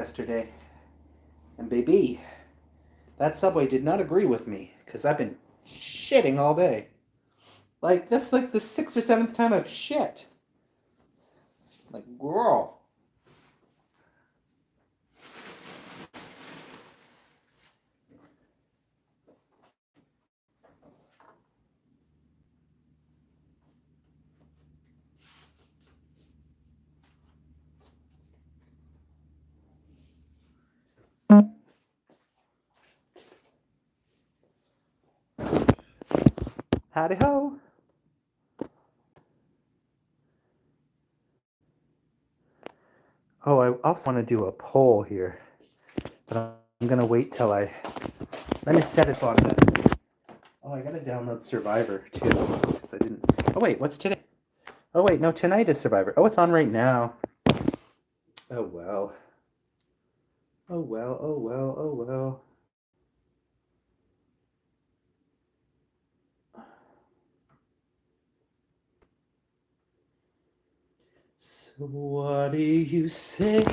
yesterday. And baby, that Subway did not agree with me because I've been shitting all day. Like, that's like the 6th or 7th time I've shit. Like, girl. Howdy ho. Oh, I also want to do a poll here. But I'm going to wait till let me set it on that. Oh, I got to download Survivor too. Because I didn't. Oh, wait, what's today? Oh, wait, no, tonight is Survivor. Oh, it's on right now. Oh, well. Oh, well, oh, well, oh, well. So what do you say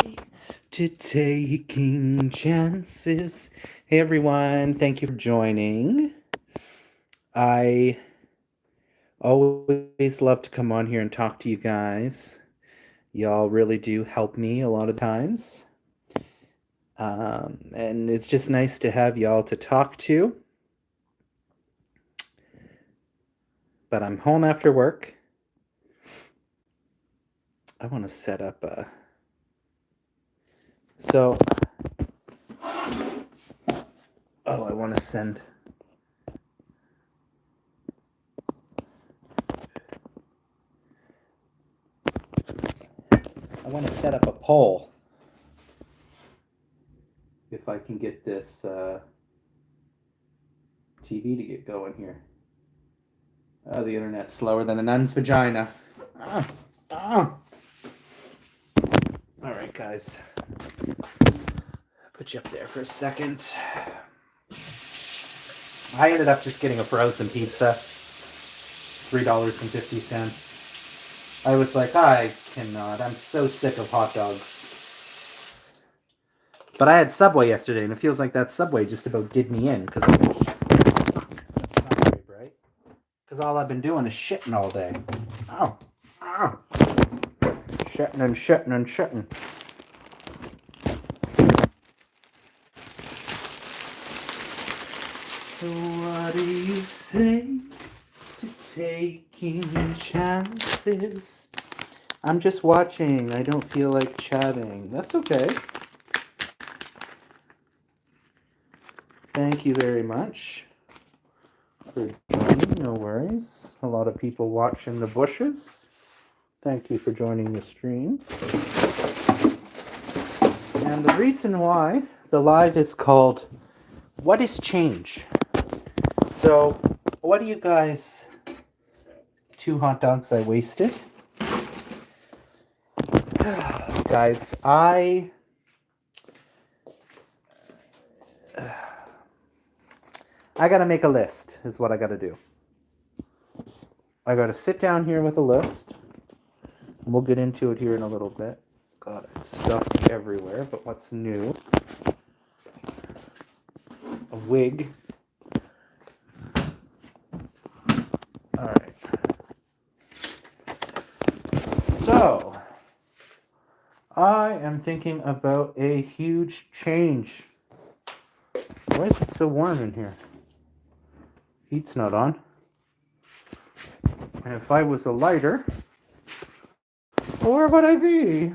to taking chances? Hey everyone, thank you for joining. I always love to come on here and talk to you guys. Y'all really do help me a lot of times. And it's just nice to have y'all to talk to. But I'm home after work. I want to set up a... So... Oh, I want to send... I want to set up a poll. If I can get this TV to get going here. Oh, the internet's slower than a nun's vagina. All right, guys. Put you up there for a second. I ended up just getting a frozen pizza. $3.50. I was like, I cannot. I'm so sick of hot dogs. But I had Subway yesterday, and it feels like that Subway just about did me in because I've been right? Because all I've been doing is shitting all day. Oh. Shitting and shitting and shitting. So what do you say to taking chances? I'm just watching. I don't feel like chatting. That's okay. Thank you very much for joining. No worries. A lot of people watching the bushes. Thank you for joining the stream. And the reason why the live is called What is Change? So, what do you guys... 2 hot dogs I wasted. Guys, I gotta make a list, is what I gotta do. I gotta sit down here with a list. And we'll get into it here in a little bit. Got stuff everywhere, but what's new? A wig. Alright. So, I am thinking about a huge change. Why is it so warm in here? Heat's not on. And if I was a lighter, where would I be?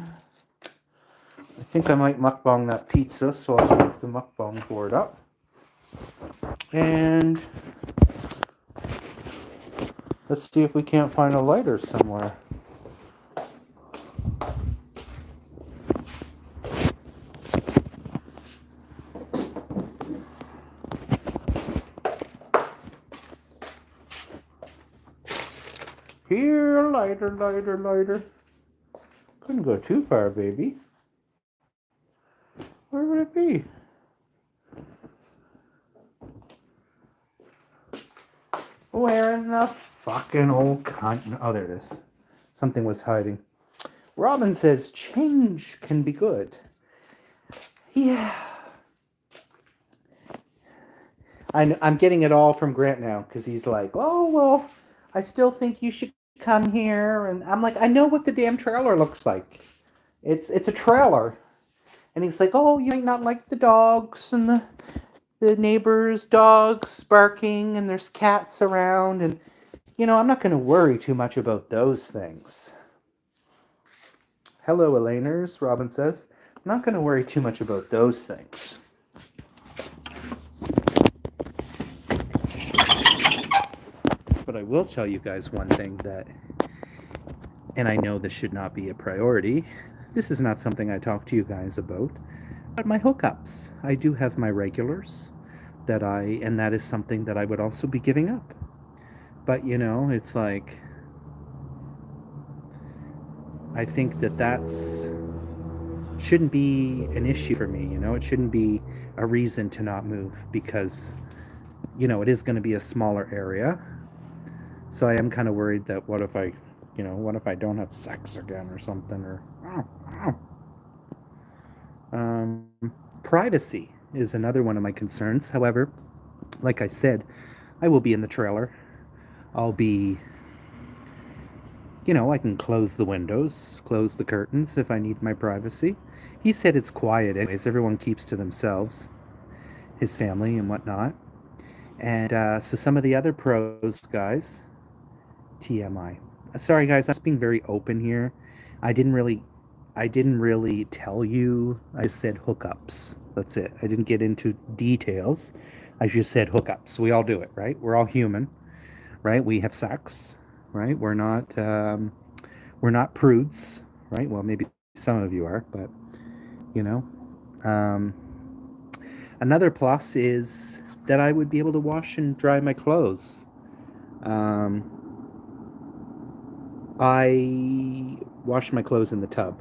I think I might mukbang that pizza, so I'll leave the mukbang board up. And let's see if we can't find a lighter somewhere. Here, lighter. Couldn't go too far, baby. Where would it be? Where in the fucking old cunt? Oh, there it is. Something was hiding. Robin says change can be good. Yeah. I'm getting it all from Grant now because he's like, oh, well, I still think you should come here. And I'm like, I know what the damn trailer looks like. It's a trailer. And he's like, oh, you might not like the dogs and the neighbors' dogs barking and there's cats around. And, I'm not going to worry too much about those things. Hello, Elaners, Robin says. I'm not going to worry too much about those things. But I will tell you guys one thing that, and I know this should not be a priority, this is not something I talk to you guys about, but my hookups. I do have my regulars and that is something that I would also be giving up. But, it's like, I think that's shouldn't be an issue for me, it shouldn't be a reason to not move because, it is going to be a smaller area. So I am kind of worried that what if I don't have sex again or something, or privacy is another one of my concerns. However, like I said, I will be in the trailer. I'll be, I can close the windows, close the curtains if I need my privacy. He said it's quiet anyways. Everyone keeps to themselves, his family and whatnot. And so some of the other pros, guys, TMI. Sorry, guys, I'm just being very open here. I didn't really tell you. I said hookups. That's it. I didn't get into details. I just said hookups. We all do it, right? We're all human, right? We have sex, right? We're not prudes, right? Well, maybe some of you are, but you know. Um, Another plus is that I would be able to wash and dry my clothes. I wash my clothes in the tub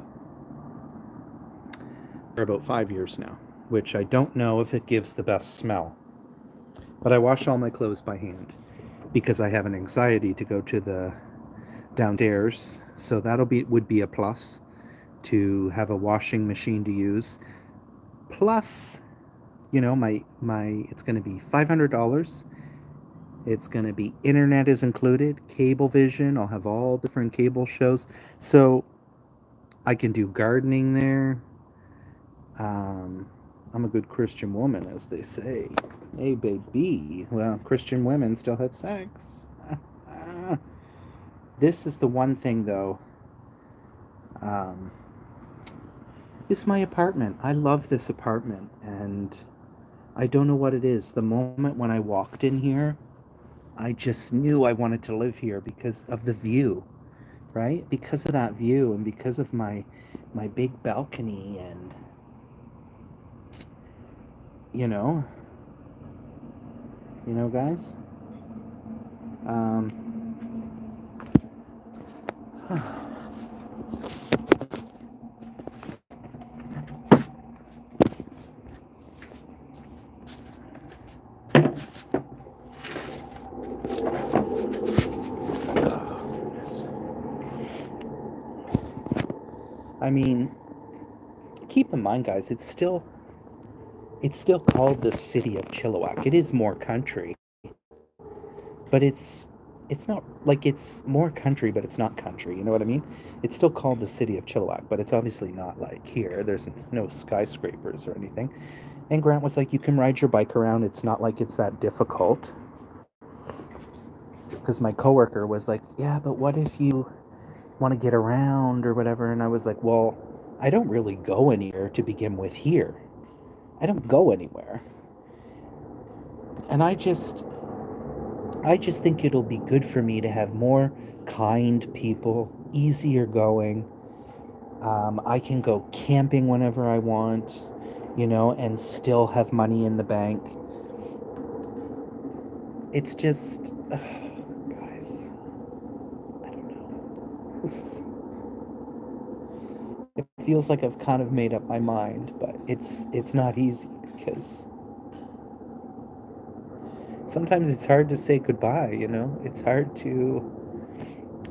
for about 5 years now, which I don't know if it gives the best smell. But I wash all my clothes by hand because I have an anxiety to go to the downstairs. So would be a plus to have a washing machine to use. Plus, my it's going to be $500. It's going to be internet is included, Cablevision. I'll have all different cable shows. So I can do gardening there. I'm a good Christian woman, as they say. Hey, baby. Well, Christian women still have sex. This is the one thing, though. It's my apartment. I love this apartment, and I don't know what it is. The moment when I walked in here, I just knew I wanted to live here because of the view, right? Because of that view and because of my big balcony and guys. I mean, keep in mind, guys, it's still called the city of Chilliwack. It is more country, but it's not like it's more country, but it's not country. You know what I mean? It's still called the city of Chilliwack, but it's obviously not like here. There's no skyscrapers or anything. And Grant was like, you can ride your bike around. It's not like it's that difficult. Because my coworker was like, yeah, but what if you want to get around or whatever? And I was like, well, I don't really go anywhere to begin with here. I don't go anywhere. And I just think it'll be good for me to have more kind people, easier going. I can go camping whenever I want, and still have money in the bank. It's just, guys, I don't know. It feels like I've kind of made up my mind, but it's not easy because sometimes it's hard to say goodbye, It's hard to...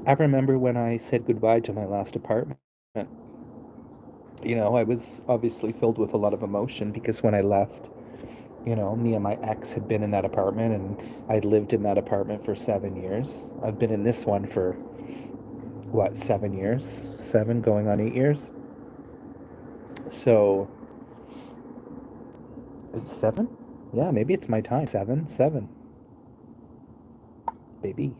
I remember when I said goodbye to my last apartment, You know, I was obviously filled with a lot of emotion because when I left, you know, me and my ex had been in that apartment and I'd lived in that apartment for 7 years. I've been in this one for, what, 7 years? 7 going on 8 years. So, is it 7? Yeah, maybe it's my time. 7, 7, baby.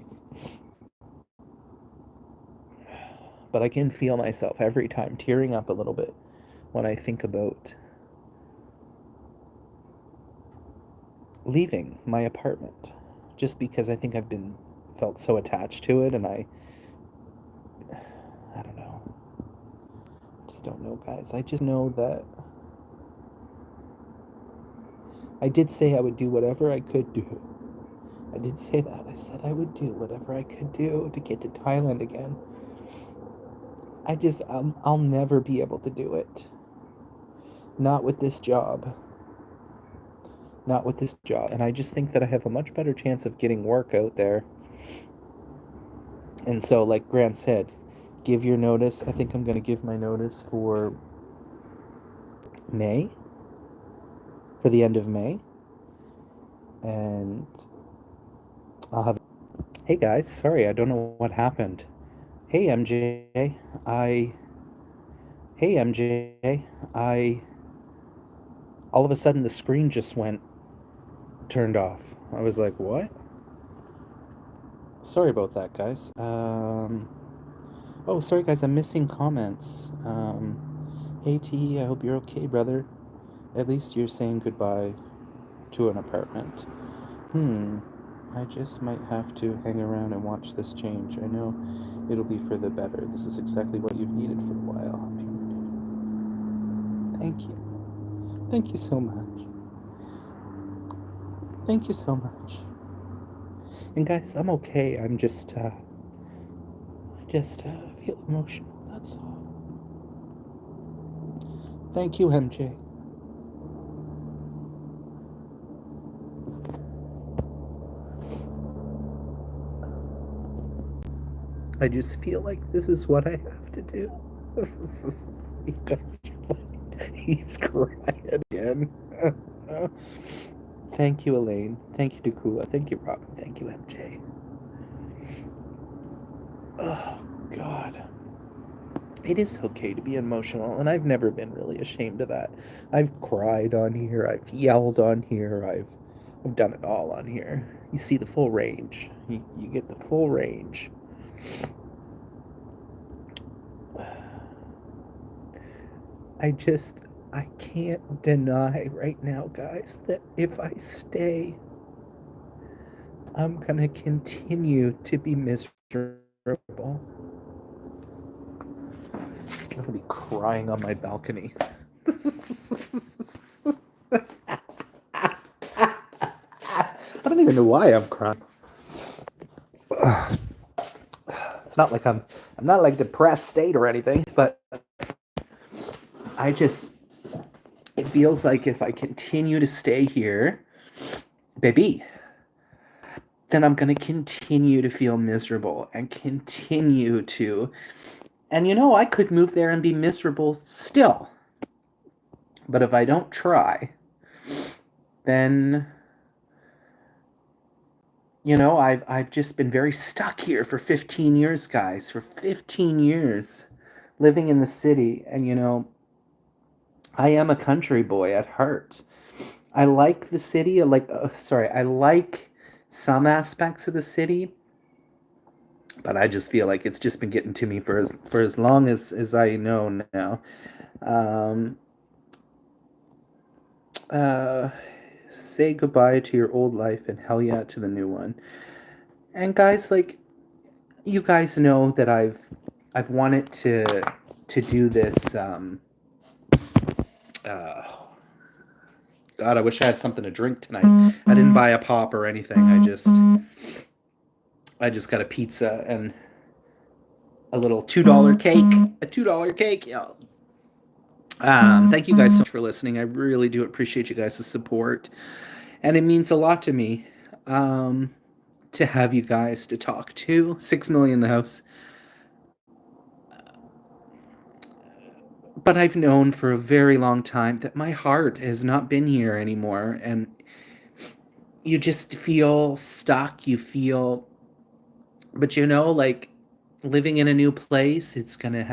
But I can feel myself every time tearing up a little bit when I think about leaving my apartment just because I think I've been felt so attached to it and I don't know. I just don't know, guys. I just know that I did say I would do whatever I could do. I did say that. I said I would do whatever I could do to get to Thailand again. I'll never be able to do it. Not with this job. Not with this job. And I just think that I have a much better chance of getting work out there. And so, like Grant said, give your notice. I think I'm going to give my notice for May, for the end of May. And I'll have. Hey guys, sorry, I don't know what happened. Hey MJ, I. Hey MJ, I. All of a sudden, the screen just went turned off. I was like, what? Sorry about that, guys. Oh, sorry, guys, I'm missing comments. Hey T, I hope you're okay, brother. At least you're saying goodbye to an apartment. I just might have to hang around and watch this change. I know it'll be for the better. This is exactly what you've needed for a while. Thank you. Thank you so much. Thank you so much. And guys, I'm okay. I just feel emotional. That's all. Thank you, MJ. I just feel like this is what I have to do. You guys are like, he's crying again. Thank you, Elaine. Thank you, Dakula. Thank you, Robin. Thank you, MJ. Oh, God. It is okay to be emotional, and I've never been really ashamed of that. I've cried on here. I've yelled on here. I've done it all on here. You see the full range. You get the full range. I can't deny right now, guys, that if I stay, I'm gonna continue to be miserable. I'm gonna be crying on my balcony. I don't even know why I'm crying. It's not like I'm not like depressed state or anything, but it feels like if I continue to stay here, baby, then I'm going to continue to feel miserable and continue to. And you know, I could move there and be miserable still. But if I don't try, then you know, I've just been very stuck here for 15 years, guys, for 15 years living in the city, and you know, I am a country boy at heart. I like the city. I like some aspects of the city, but I just feel like it's just been getting to me for as long as I know now. Um, uh, say goodbye to your old life and hell yeah to the new one. And guys, like you guys know that I've wanted to do this. Uh, God, I wish I had something to drink tonight. I didn't buy a pop or anything. I just got a pizza and a little $2 cake. A $2 cake, yeah. Thank you guys so much for listening. I really do appreciate you guys' support, and it means a lot to me to have you guys to talk to. 6 million in the house. But I've known for a very long time that my heart has not been here anymore. And you just feel stuck. You feel, but like living in a new place, it's gonna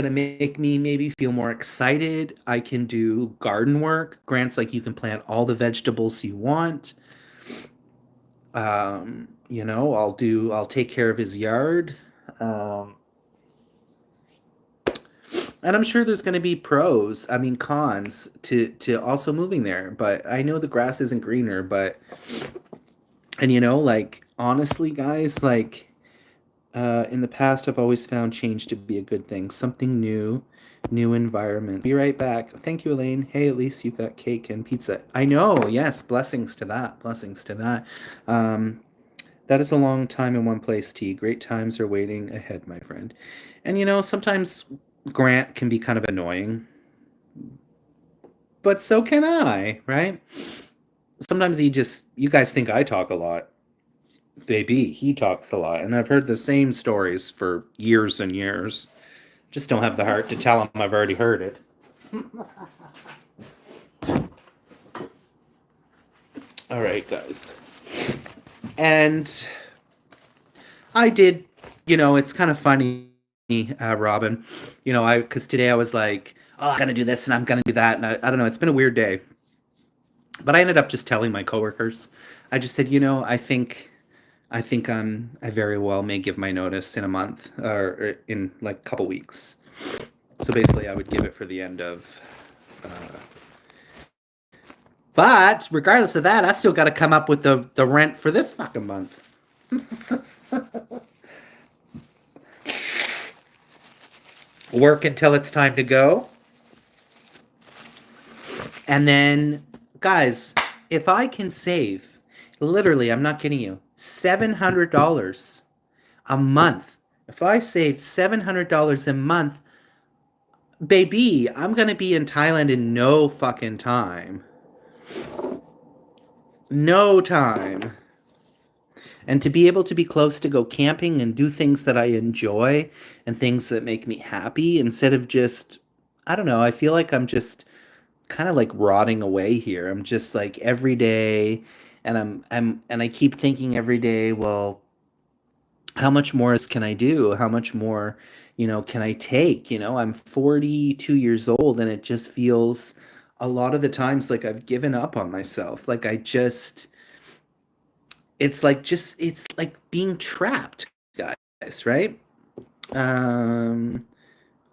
make me maybe feel more excited. I can do garden work. Grant's like, you can plant all the vegetables you want. I'll take care of his yard. Um, and I'm sure there's going to be pros, I mean cons to also moving there, but I know the grass isn't greener, but and like honestly guys, like in the past I've always found change to be a good thing. Something new, new environment. Be right back. Thank you, Elaine. Hey, at least you got cake and pizza. I know, yes, blessings to that. Blessings to that. Um that is a long time in one place, T. Great times are waiting ahead, my friend. And sometimes Grant can be kind of annoying, but so can I, right? Sometimes you guys think I talk a lot. Baby, he talks a lot. And I've heard the same stories for years and years. Just don't have the heart to tell him I've already heard it. All right, guys. And I did, it's kind of funny, Robin. Because today I was like, oh, I'm going to do this and I'm going to do that. And I don't know, it's been a weird day. But I ended up just telling my coworkers. I just said, I think I very well may give my notice in a month or in like a couple weeks. So basically, I would give it for the end of. But regardless of that, I still got to come up with the rent for this fucking month. Work until it's time to go. And then, guys, if I can save, literally, I'm not kidding you, $700 a month. If I save $700 a month, baby, I'm going to be in Thailand in no fucking time. No time. And to be able to be close to go camping and do things that I enjoy and things that make me happy instead of just, I don't know, I feel like I'm just kind of like rotting away here. I'm just like every day and and I keep thinking every day, well, how much more can I do? How much more, can I take? I'm 42 years old and it just feels a lot of the times like I've given up on myself. Like it's like being trapped, guys, right? Um,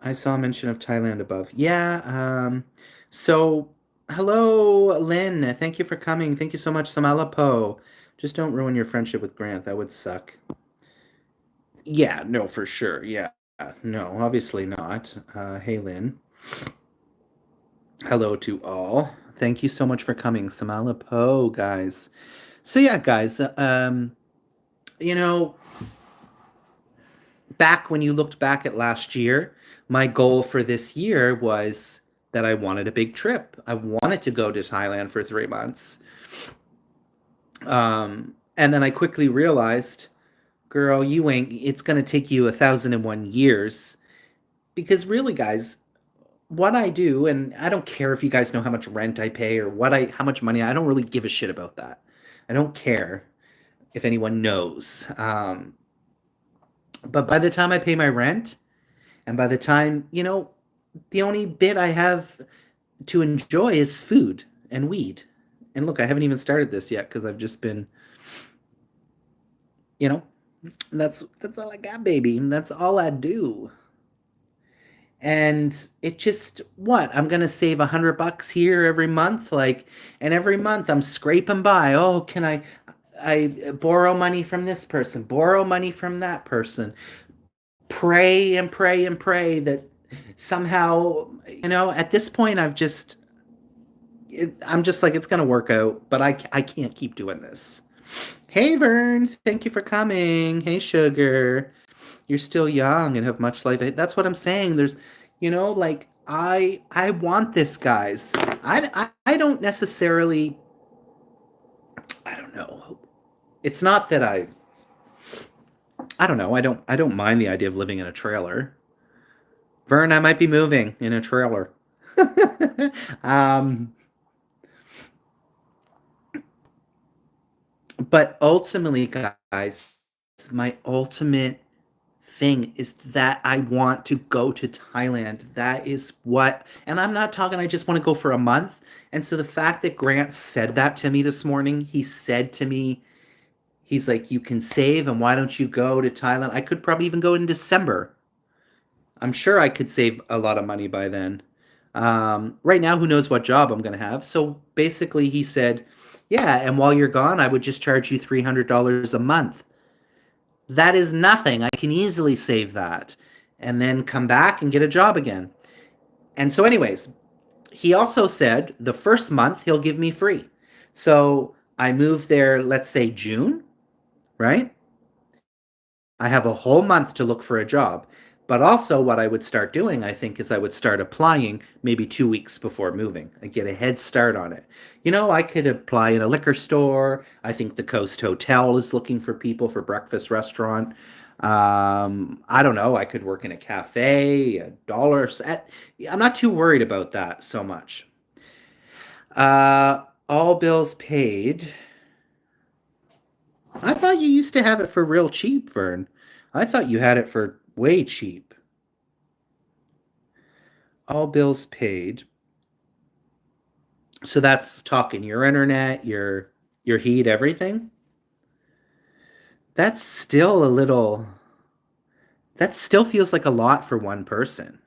I saw a mention of Thailand above. Yeah, so hello, Lynn. Thank you for coming. Thank you so much, Samalapo. Just don't ruin your friendship with Grant. That would suck. Yeah, no, for sure. Yeah. No, obviously not. Hey, Lynn. Hello to all. Thank you so much for coming, Samalapo, guys. So yeah, guys, you know, back when you looked back at last year, my goal for this year was that I wanted a big trip. I wanted to go to Thailand for 3 months. And then I quickly realized, girl, you ain't, it's going to take you 1,001 years. Because really, guys, what I do, and I don't care if you guys know how much rent I pay or how much money, I don't really give a shit about that. I don't care if anyone knows. But by the time I pay my rent, and by the time, the only bit I have to enjoy is food and weed. And look, I haven't even started this yet because I've just been, you know, that's all I got, baby. That's all I do. And it just what I'm gonna save $100 here every month, like, and every month I'm scraping by. Oh, can I borrow money from this person, borrow money from that person, pray and pray and pray that somehow, at this point I'm just like, it's gonna work out, but I can't keep doing this. Hey Vern, thank you for coming. Hey Sugar, you're still young and have much life. That's what I'm saying. There's, like I want this, guys. I don't necessarily. I don't know. It's not that I don't know. I don't mind the idea of living in a trailer Vern, I might be moving in a trailer. um, but ultimately, guys, my ultimate thing is that I want to go to Thailand. That is what, and I'm not talking, I just want to go for a month. And so the fact that Grant said that to me this morning, he said to me, he's like, you can save, and why don't you go to Thailand? I could probably even go in December. I'm sure I could save a lot of money by then. Right now, who knows what job I'm going to have. So basically, he said, yeah, and while you're gone, I would just charge you $300 a month. That is nothing. I can easily save that and then come back and get a job again. And so, anyways, he also said the first month he'll give me free. So I moved there, let's say June, right? I have a whole month to look for a job. But also, what I would start doing, I think, is I would start applying maybe 2 weeks before moving and get a head start on it. You know, I could apply in a liquor store. I think the Coast Hotel is looking for people for breakfast restaurant. I don't know. I could work in a cafe, a dollar set. I'm not too worried about that so much. All bills paid. I thought you used to have it for real cheap, Vern. I thought you had it for way cheap. All bills paid. So that's talking your internet, your heat, everything. That's still a little, that still feels like a lot for one person.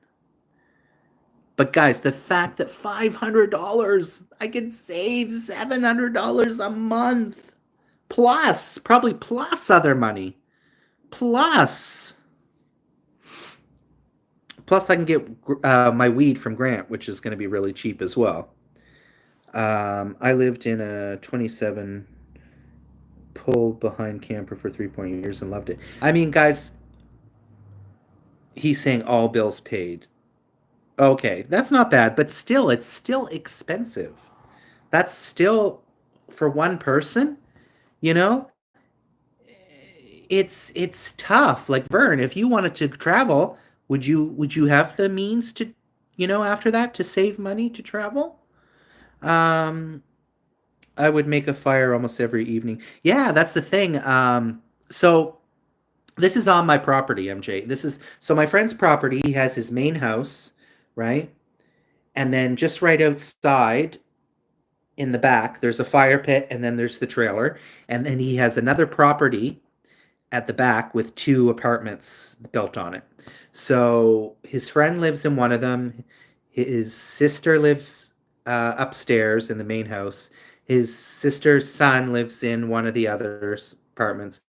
But guys, the fact that $500, I can save $700 a month plus, probably plus other money. Plus I can get my weed from Grant, which is going to be really cheap as well. I lived in a 27 pull behind camper for 3 years and loved it. I mean, guys, he's saying all bills paid. Okay, that's not bad, but still, it's still expensive. That's still for one person, you know? It's tough. Like Vern, if you wanted to travel, would you have the means to, after that to save money to travel? Um, I would make a fire almost every evening. Yeah, that's the thing. So this is on my property, MJ. This is so my friend's property. He has his main house, right? And then just right outside in the back, there's a fire pit, and then there's the trailer. And then he has another property at the back with two apartments built on it. So his friend lives in one of them. His sister lives upstairs in the main house. His sister's son lives in one of the other apartments.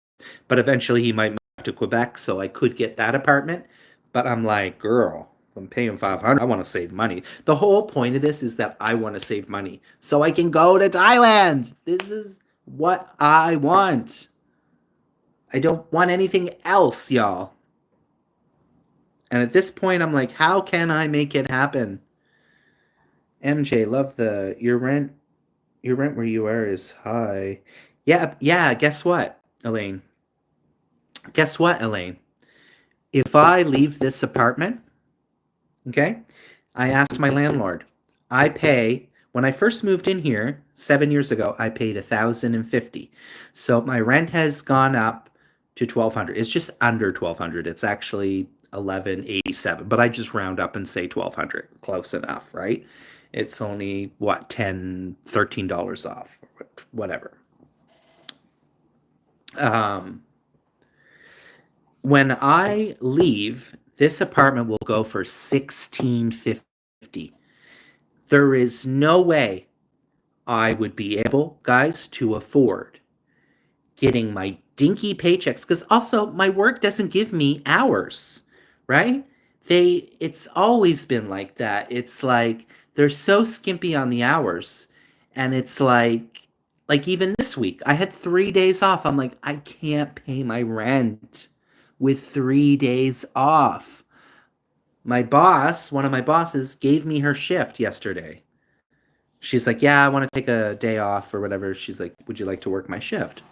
But eventually he might move to Quebec, so I could get that apartment. But I'm like, girl, I'm paying 500. I want to save money. The whole point of this is that I want to save money so I can go to Thailand. This is what I want. I don't want anything else, y'all. And at this point, I'm like, how can I make it happen? MJ, love your rent where you are is high. Yeah, yeah, guess what, Elaine? Guess what, Elaine? If I leave this apartment, okay, I asked my landlord. I pay when I first moved in here 7 years ago. I paid 1,050. So my rent has gone up to 1,200. It's just under 1,200. It's actually 1,187. But I just round up and say 1,200. Close enough, right? It's only what, $10, $13 off, whatever. Um, when I leave, this apartment will go for 1,650. There is no way I would be able, guys, to afford getting my dinky paychecks, because also my work doesn't give me hours, right? It's always been like that. It's like they're so skimpy on the hours, and it's like even this week I had 3 days off. I'm like, I can't pay my rent with 3 days off. My boss, one of my bosses, gave me her shift yesterday. She's like, yeah, I want to take a day off or whatever. She's like, would you like to work my shift?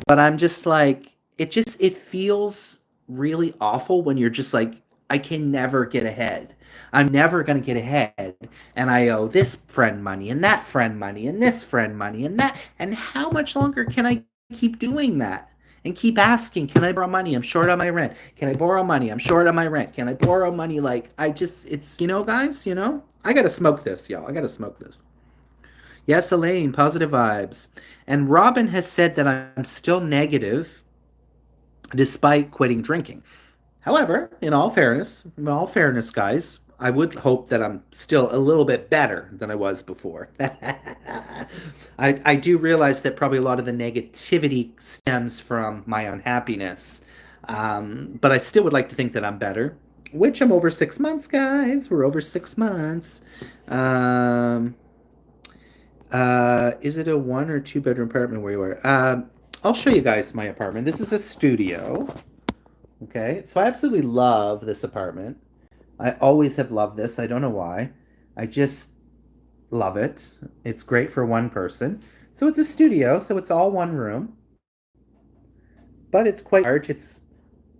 But I'm just like, it feels really awful when you're just like I can never get ahead. I'm never going to get ahead. And I owe this friend money and that friend money and this friend money and that. And how much longer can I keep doing that? And keep asking, can I borrow money? I'm short on my rent. Can I borrow money? I'm short on my rent. Can I borrow money? Like, it's, guys, I got to smoke this, y'all. I got to smoke this. Yes, Elaine, positive vibes. And Robin has said that I'm still negative despite quitting drinking. However, in all fairness, guys, I would hope that I'm still a little bit better than I was before. I do realize that probably a lot of the negativity stems from my unhappiness. But I still would like to think that I'm better, which I'm over 6 months, guys. We're over 6 months. Um, is it a 1 or 2 bedroom apartment where you are? I'll show you guys my apartment. This is a studio. Okay, so I absolutely love this apartment. I always have loved this. I don't know why. I just love it. It's great for one person. So it's a studio, so it's all one room, but it's quite large. It's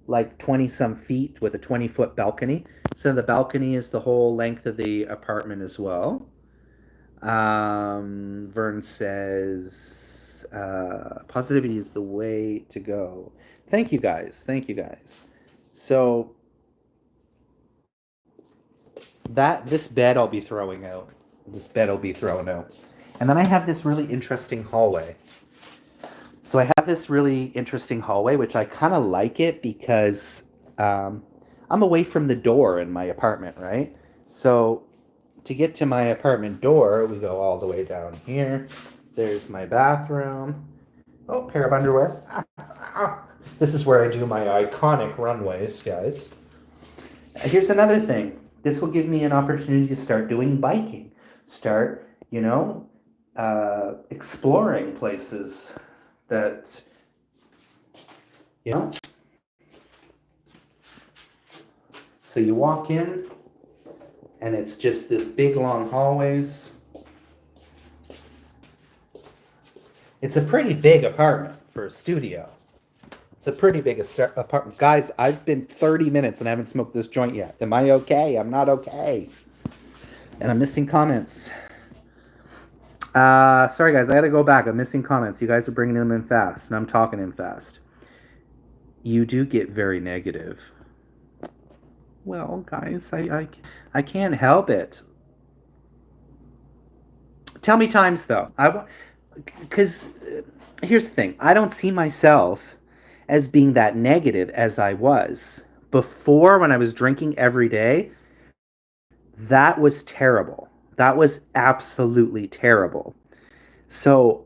like 20 some feet with a 20-foot balcony. So the balcony is the whole length of the apartment as well. Vern says, positivity is the way to go. Thank you guys. Thank you guys. So this bed I'll be throwing out. This bed will be thrown out. And then I have this really interesting hallway. So I have this really interesting hallway, which I kind of like it because I'm away from the door in my apartment, right? So to get to my apartment door, we go all the way down here. There's my bathroom. Oh, pair of underwear. This is where I do my iconic runways, guys. Here's another thing. This will give me an opportunity to start doing biking. Start, exploring places that, you know. So you walk in, and it's just this big long hallways. It's a pretty big apartment for a studio. It's a pretty big apartment. Guys, I've been 30 minutes and I haven't smoked this joint yet. Am I okay? I'm not okay. And I'm missing comments. Sorry, guys. I got to go back. I'm missing comments. You guys are bringing them in fast, and I'm talking in fast. You do get very negative. Well, guys, I can't help it. Tell me times, though. Because here's the thing. I don't see myself as being that negative as I was before when I was drinking every day. That was terrible. That was absolutely terrible. So,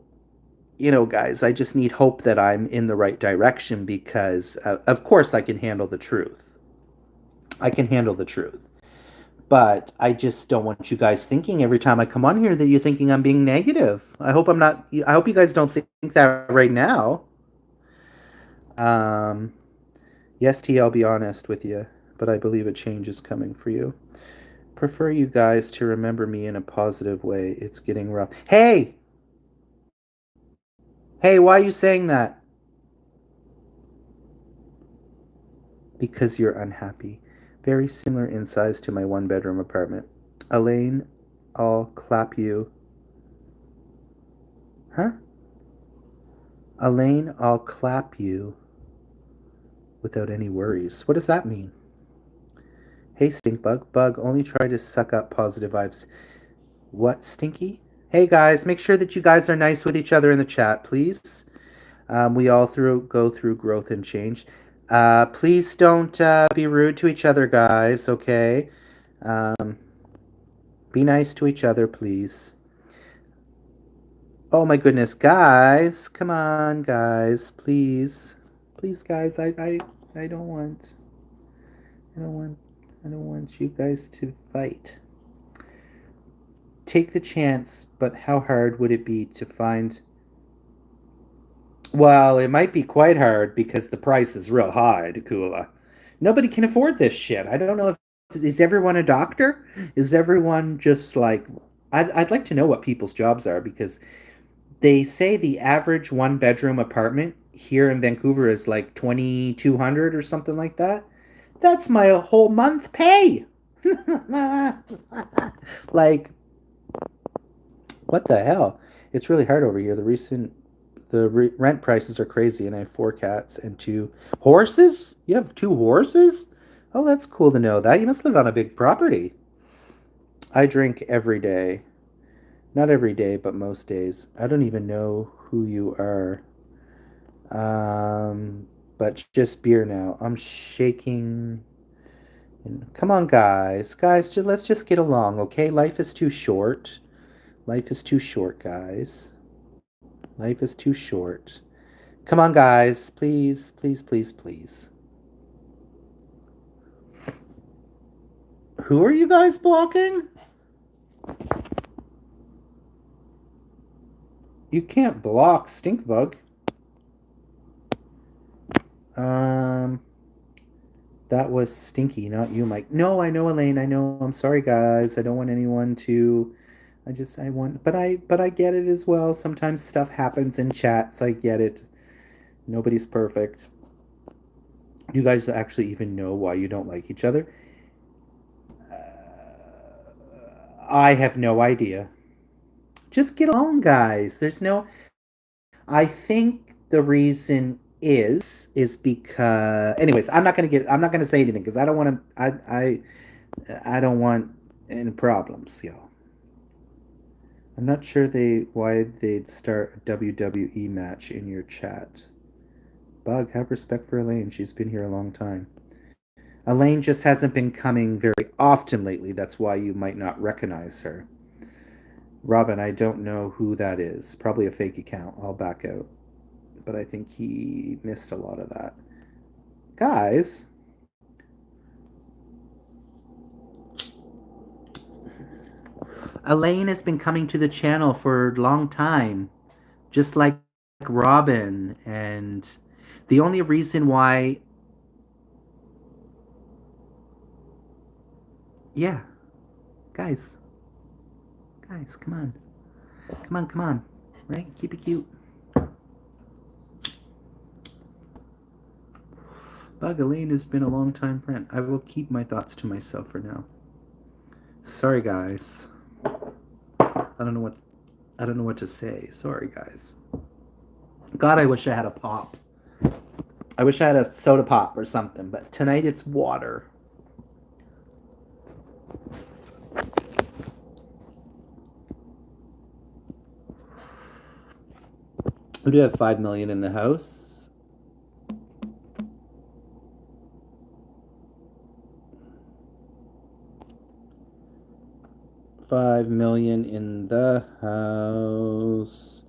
guys, I just need hope that I'm in the right direction because, of course, I can handle the truth. I can handle the truth. But I just don't want you guys thinking every time I come on here that you're thinking I'm being negative. I hope I'm not. I hope you guys don't think that right now. Um, yes, T, I'll be honest with you, but I believe a change is coming for you. Prefer you guys to remember me in a positive way. It's getting rough. Hey! Hey, why are you saying that? Because you're unhappy. Very similar in size to my 1 bedroom apartment. Elaine, I'll clap you. Huh? Elaine, I'll clap you without any worries. What does that mean? Hey, Stinkbug. Bug, only try to suck up positive vibes. What, Stinky? Hey, guys, make sure that you guys are nice with each other in the chat, please. We all go through growth and change. Please don't be rude to each other, guys, okay? Be nice to each other, please. Oh my goodness, guys. Come on, guys. Please. Please, guys. I don't want I don't want I don't want you guys to fight. Take the chance, but how hard would it be to find. Well, it might be quite hard because the price is real high, Dakula. Nobody can afford this shit. I don't know if is everyone a doctor? Is everyone just like I'd like to know what people's jobs are because they say the average 1 bedroom apartment here in Vancouver is like 2,200 or something like that. That's my whole month pay. Like, what the hell? It's really hard over here. Rent prices are crazy, and I have 4 cats and 2 horses. You have 2 horses? Oh, that's cool to know that. You must live on a big property. I drink every day. Not every day, but most days. I don't even know who you are. But just beer now. I'm shaking. Come on, guys. Guys, let's just get along, okay? Life is too short. Life is too short, guys. Life is too short. Come on, guys. Please, please, please, please. Who are you guys blocking? You can't block Stinkbug. That was Stinky, not you, Mike. No, I know, Elaine. I know. I'm sorry, guys. I don't want anyone to. But I get it as well. Sometimes stuff happens in chats. I get it. Nobody's perfect. You guys actually even know why you don't like each other? I have no idea. Just get along, guys. I think the reason is because. Anyways, I'm not gonna say anything because I don't want to. I don't want any problems, y'all. I'm not sure why they'd start a WWE match in your chat. Bug, have respect for Elaine. She's been here a long time. Elaine just hasn't been coming very often lately. That's why you might not recognize her. Robin, I don't know who that is. Probably a fake account. I'll back out. But I think he missed a lot of that. Guys. Elaine has been coming to the channel for a long time. Just like Robin. And the only reason why... Yeah. Guys. Guys, come on. Come on, come on. Right? Keep it cute. Bug, Elaine has been a long-time friend. I will keep my thoughts to myself for now. Sorry, guys. I don't know what to say. Sorry, guys. God, I wish I had a pop. I wish I had a soda pop or something, but tonight it's water. We do have 5 million in the house. $5 million in the house.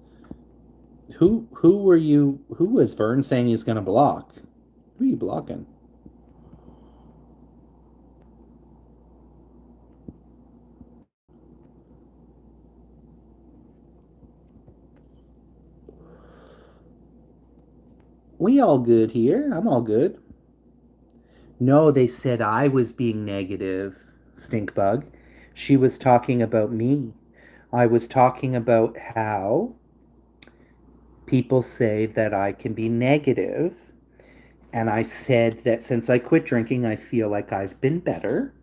Who was Vern saying he's gonna block? Who are you blocking? We all good here. I'm all good. No, they said I was being negative, Stinkbug. She was talking about me. I was talking about how people say that I can be negative, and I said that since I quit drinking, I feel like I've been better,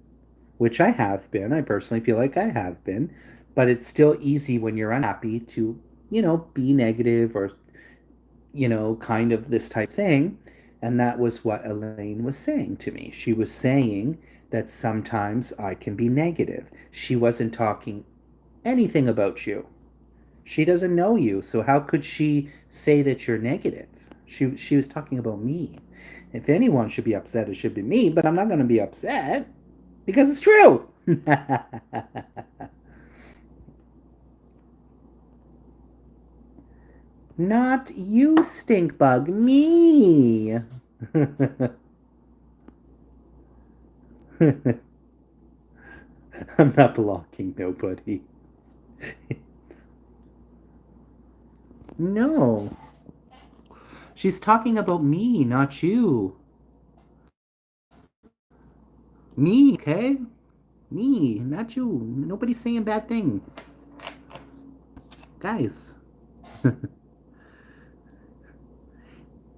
which I have been. I personally feel like I have been, but it's still easy when you're unhappy to, be negative or, kind of this type thing. And that was what Elaine was saying to me. She was saying that sometimes I can be negative. She wasn't talking anything about you. She doesn't know you, so how could she say that you're negative? She was talking about me. If anyone should be upset, it should be me, but I'm not going to be upset because it's true. Not you, Stinkbug, me. I'm not blocking nobody. No. She's talking about me, not you. Me, okay? Me, not you. Nobody's saying bad thing. Guys.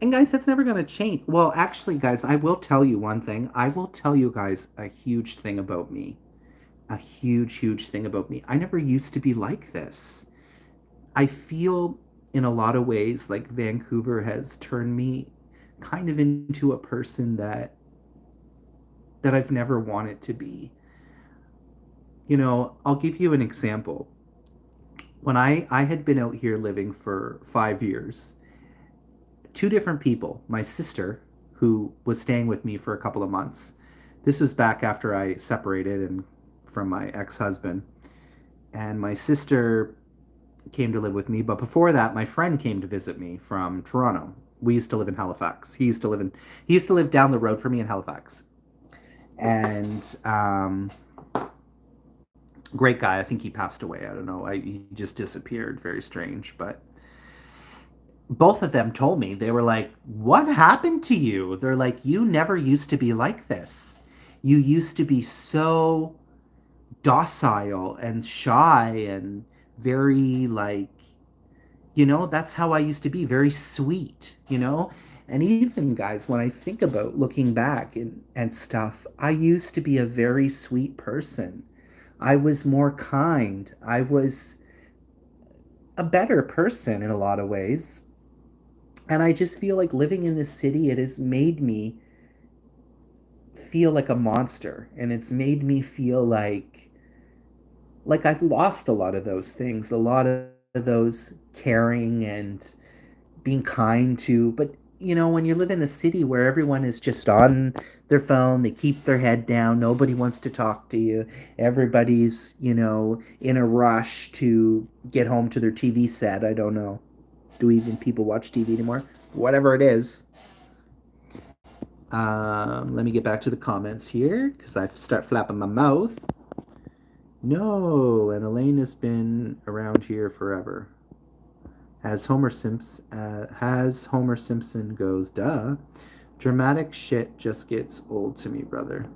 And guys, that's never going to change. Well, actually, guys, I will tell you one thing. I will tell you guys a huge thing about me. A huge, huge thing about me. I never used to be like this. I feel in a lot of ways like Vancouver has turned me kind of into a person that I've never wanted to be. You know, I'll give you an example. When I had been out here living for 5 years, two different people, my sister, who was staying with me for a couple of months. This was back after I separated and from my ex-husband. And my sister came to live with me, but before that, my friend came to visit me from Toronto. We used to live in Halifax. He used to live down the road from me in Halifax. And great guy. I think he passed away. I don't know. He just disappeared. Very strange, but both of them told me, they were like, what happened to you? They're like, you never used to be like this. You used to be so docile and shy and very like, that's how I used to be, very sweet. And even guys, when I think about looking back and stuff, I used to be a very sweet person. I was more kind. I was a better person in a lot of ways. And I just feel like living in this city, it has made me feel like a monster. And it's made me feel like I've lost a lot of those things, a lot of those caring and being kind to. But when you live in a city where everyone is just on their phone, they keep their head down, nobody wants to talk to you, everybody's, in a rush to get home to their TV set. I don't know. Do even people watch TV anymore? Whatever it is. Let me get back to the comments here because I start flapping my mouth. No, and Elaine has been around here forever. As Homer Simpson goes, duh. Dramatic shit just gets old to me, brother.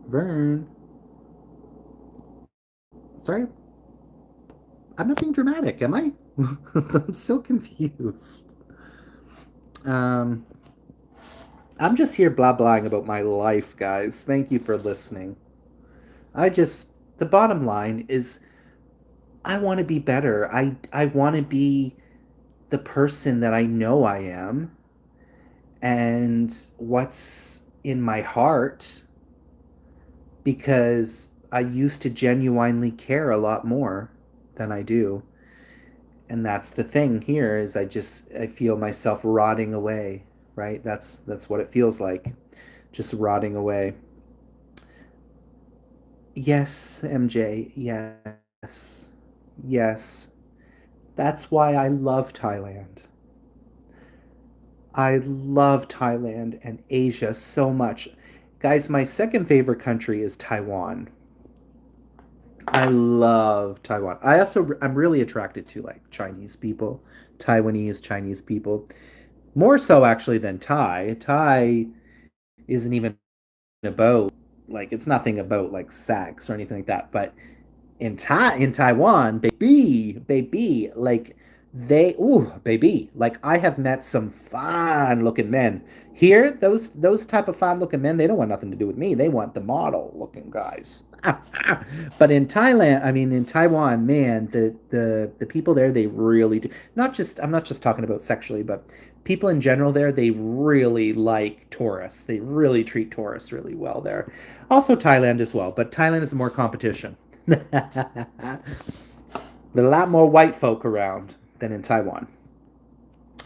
Vern. Sorry? I'm not being dramatic, am I? I'm so confused. I'm just here blah blahing about my life, guys. Thank you for listening. The bottom line is I want to be better. I want to be the person that I know I am and what's in my heart, because I used to genuinely care a lot more than I do. And that's the thing here is I feel myself rotting away, right? That's what it feels like. Just rotting away. Yes, MJ. Yes. Yes. That's why I love Thailand. I love Thailand and Asia so much. Guys, my second favorite country is Taiwan. I love Taiwan. I'm really attracted to like Chinese people, Taiwanese Chinese people. More so actually than Thai. Thai isn't even about like it's nothing about like sex or anything like that. But in Taiwan, baby, like baby, like I have met some fine looking men. Here, those type of fine looking men, they don't want nothing to do with me. They want the model looking guys. But in Taiwan, man, the people there, they really do. Not just I'm not just talking about sexually, but people in general there, they really like tourists. They really treat tourists really well there. Also Thailand as well, but Thailand is more competition. There's a lot more white folk around than in Taiwan.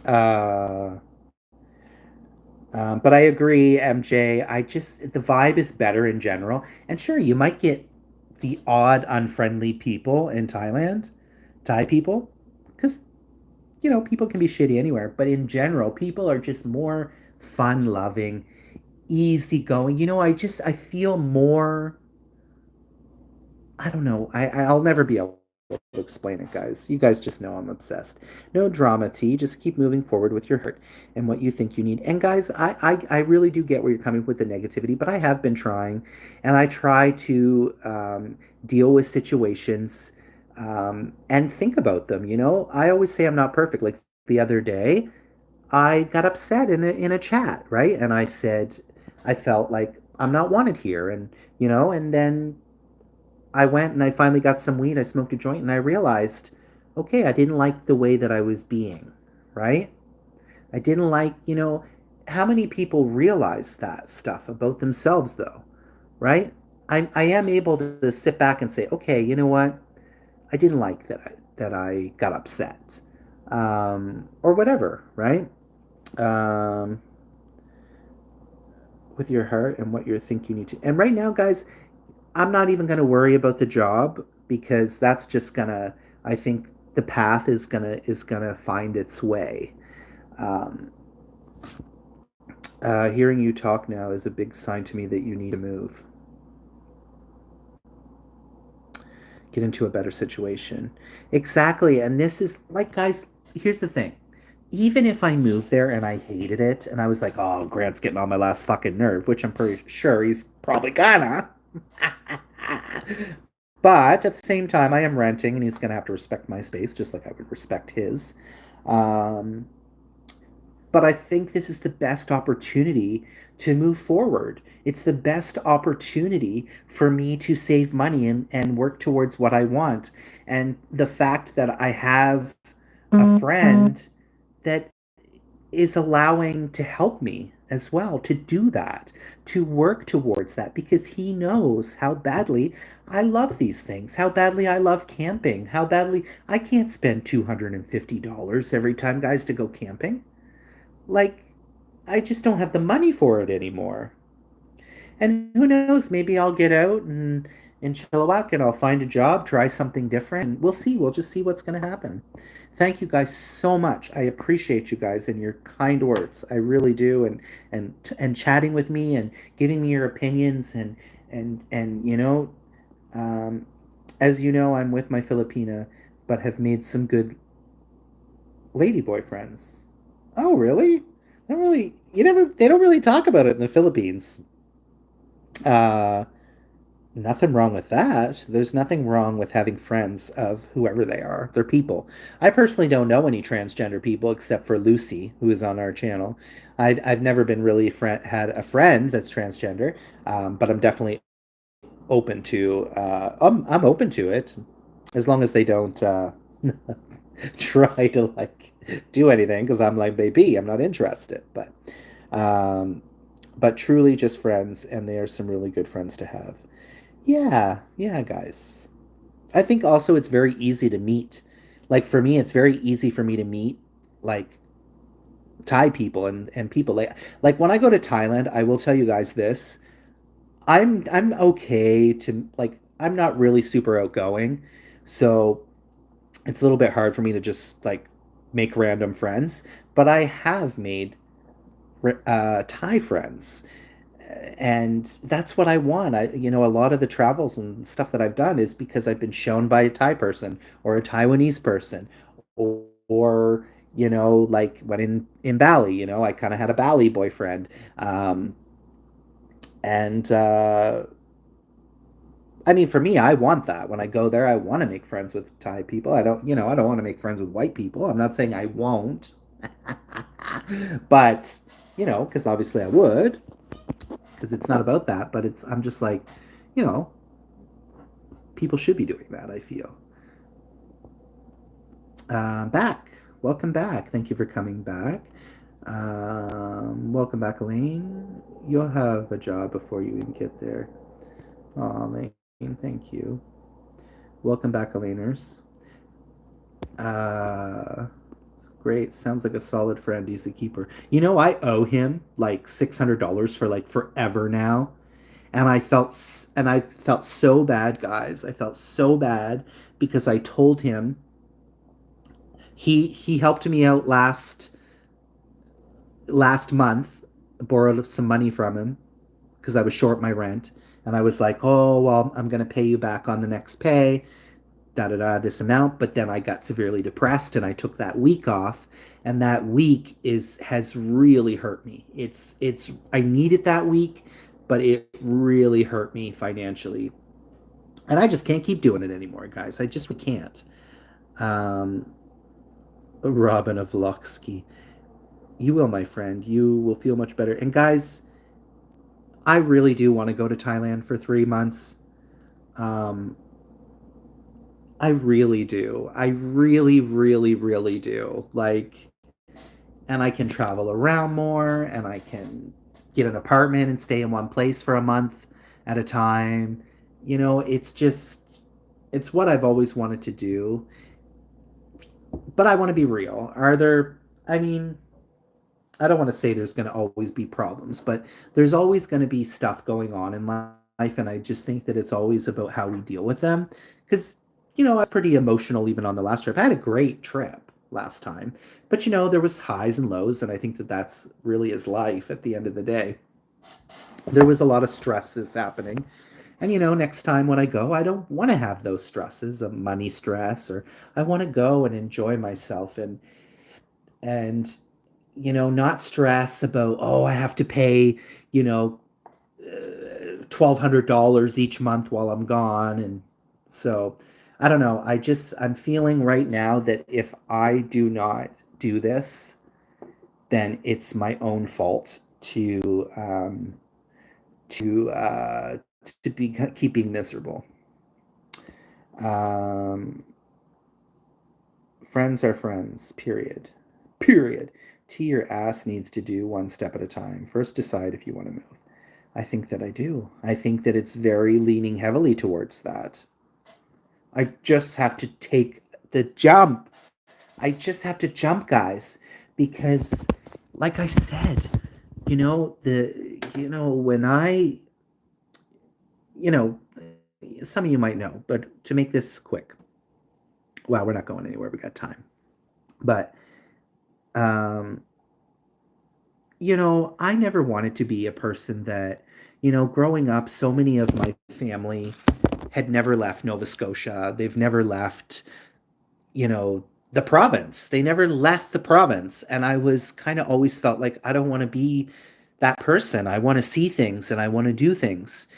Uh, but I agree, MJ. The vibe is better in general. And sure, you might get the odd unfriendly people in Thailand, Thai people, because, people can be shitty anywhere. But in general, people are just more fun loving, easygoing. I feel more. I don't know. I'll never be able to explain it, guys. You guys just know I'm obsessed. No drama, T. Just keep moving forward with your heart and what you think you need. And guys, I really do get where you're coming with the negativity, but I have been trying, and I try to deal with situations and think about them. I always say I'm not perfect. Like the other day, I got upset in a chat, right? And I said I felt like I'm not wanted here, and and then I went and I finally got some weed. I smoked a joint, and I realized, okay, I didn't like the way that I was being, right? I didn't like, how many people realize that stuff about themselves, though, right? I am able to sit back and say, okay, you know what? I didn't like that I got upset, or whatever, right? Um, with your heart and what you think you need to. And right now, guys, I'm not even going to worry about the job because that's just gonna. I think the path is gonna find its way. Um, hearing you talk now is a big sign to me that you need to move, get into a better situation. Exactly, and this is like, guys. Here's the thing. Even if I moved there and I hated it, and I was like, "Oh, Grant's getting on my last fucking nerve," which I'm pretty sure he's probably gonna. But at the same time, I am renting, and he's gonna have to respect my space, just like I would respect his. Um, but I think this is the best opportunity to move forward. It's the best opportunity for me to save money and work towards what I want. And the fact that I have a friend that is allowing to help me as well to do that, to work towards that, because he knows how badly I love these things, how badly I love camping, how badly I can't spend $250 every time, guys, to go camping. Like, I just don't have the money for it anymore. And who knows, maybe I'll get out and in Chilliwack and I'll find a job, try something different, and we'll see. We'll just see what's going to happen. Thank you guys so much. I appreciate you guys and your kind words. I really do, and chatting with me and giving me your opinions and um, as you know, I'm with my Filipina, but have made some good lady boyfriends. Oh, really? They don't really. You never. They don't really talk about it in the Philippines. Uh, Nothing wrong with that. There's nothing wrong with having friends of whoever they are. They're people. I personally don't know any transgender people except for Lucy, who is on our channel. I've never been really had a friend that's transgender, but I'm definitely open to. I'm open to it, as long as they don't try to like do anything. Because I'm like, baby, I'm not interested. Um, but truly just friends, and they are some really good friends to have. Yeah, yeah, guys. I think also it's very easy to meet. Like for me, it's very easy for me to meet like Thai people and people like when I go to Thailand, I will tell you guys this. I'm okay to like I'm not really super outgoing. So it's a little bit hard for me to just like make random friends, but I have made Thai friends, and that's what I want. A lot of the travels and stuff that I've done is because I've been shown by a Thai person or a Taiwanese person, or like when in Bali, I kind of had a Bali boyfriend, and I mean, for me, I want that. When I go there, I want to make friends with Thai people. I don't want to make friends with white people. I'm not saying I won't, but because obviously I would, because it's not about that, but I'm just like, you know, people should be doing that, I feel. Back. Welcome back. Thank you for coming back. Welcome back, Elaine. You'll have a job before you even get there. Oh, Elaine, thank you. Welcome back, Elainers. Uh, Great. Sounds like a solid friend. He's a keeper. I owe him like $600 for like forever now. And I felt so bad, guys. I felt so bad because I told him he helped me out last month. I borrowed some money from him because I was short my rent, and I was like, "Oh, well, I'm going to pay you back on the next pay, da da da, this amount." But then I got severely depressed and I took that week off, and that week has really hurt me. It's I needed that week, but it really hurt me financially. And I just can't keep doing it anymore, guys. I just can't. Um, Robin of Locksky. You will, my friend. You will feel much better. And guys, I really do want to go to Thailand for 3 months. Um, I really do. I really, really, really do. Like, and I can travel around more, and I can get an apartment and stay in one place for a month at a time. It's just, it's what I've always wanted to do. But I want to be real. I mean, I don't want to say there's going to always be problems, but there's always going to be stuff going on in life. And I just think that it's always about how we deal with them. Because, I'm pretty emotional even on the last trip. I had a great trip last time, but, there was highs and lows. And I think that that's really is life at the end of the day. There was a lot of stresses happening. And, next time when I go, I don't want to have those stresses of money stress, or I want to go and enjoy myself and not stress about, oh, I have to pay, $1,200 each month while I'm gone. And so I don't know. I'm feeling right now that if I do not do this, then it's my own fault to to be keeping miserable. Um, Friends are friends, period. Period. T your ass needs to do one step at a time. First decide if you want to move. I think that I do. I think that it's very leaning heavily towards that. I just have to take the jump. I just have to jump, guys, because like I said, when you know, some of you might know, but to make this quick. Wow, we're not going anywhere. We got time. But um I never wanted to be a person that, growing up, so many of my family had never left Nova Scotia. They've never left, you know, the province. They never left the province. And I was kind of always felt like I don't want to be that person. I want to see things and I want to do things.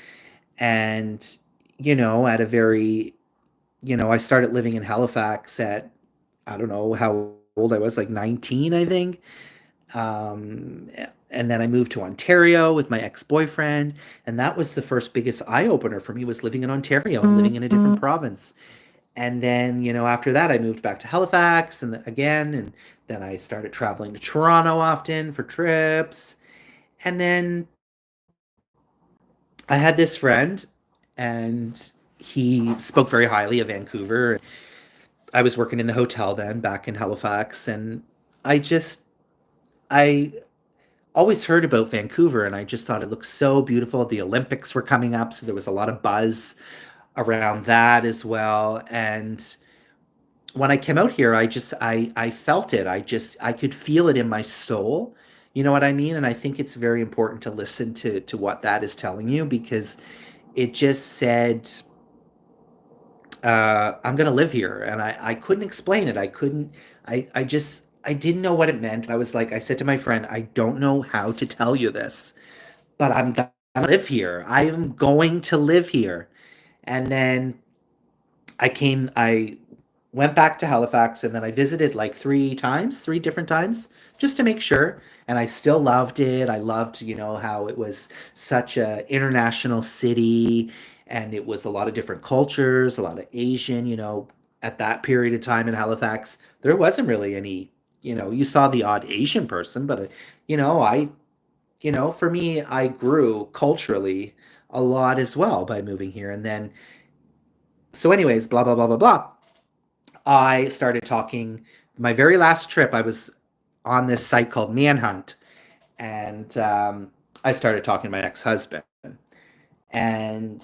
And, at a very, I started living in Halifax at, I don't know how old I was, like 19, I think. Um, and then I moved to Ontario with my ex-boyfriend, and that was the first biggest eye-opener for me, was living in Ontario and living in a different province. And then, after that, I moved back to Halifax and then I started traveling to Toronto often for trips. And then I had this friend, and he spoke very highly of Vancouver. I was working in the hotel then back in Halifax, and I just I always heard about Vancouver, and I just thought it looked so beautiful. The Olympics were coming up, so there was a lot of buzz around that as well. And when I came out here, I felt it. I could feel it in my soul. You know what I mean? And I think it's very important to listen to what that is telling you, because it just said, I'm gonna live here. And I couldn't explain it. I didn't know what it meant. I said to my friend, I don't know how to tell you this, but I'm gonna live here. I am going to live here. And then I went back to Halifax, and then I visited like 3 times, 3 different times, just to make sure. And I still loved it. I loved, how it was such a international city, and it was a lot of different cultures, a lot of Asian, at that period of time in Halifax, there wasn't really any, you saw the odd Asian person, but, you know, I, for me, I grew culturally a lot as well by moving here. And then, so anyways, blah, blah, blah, blah, blah. I started talking. My very last trip, I was on this site called Manhunt, and I started talking to my ex-husband, and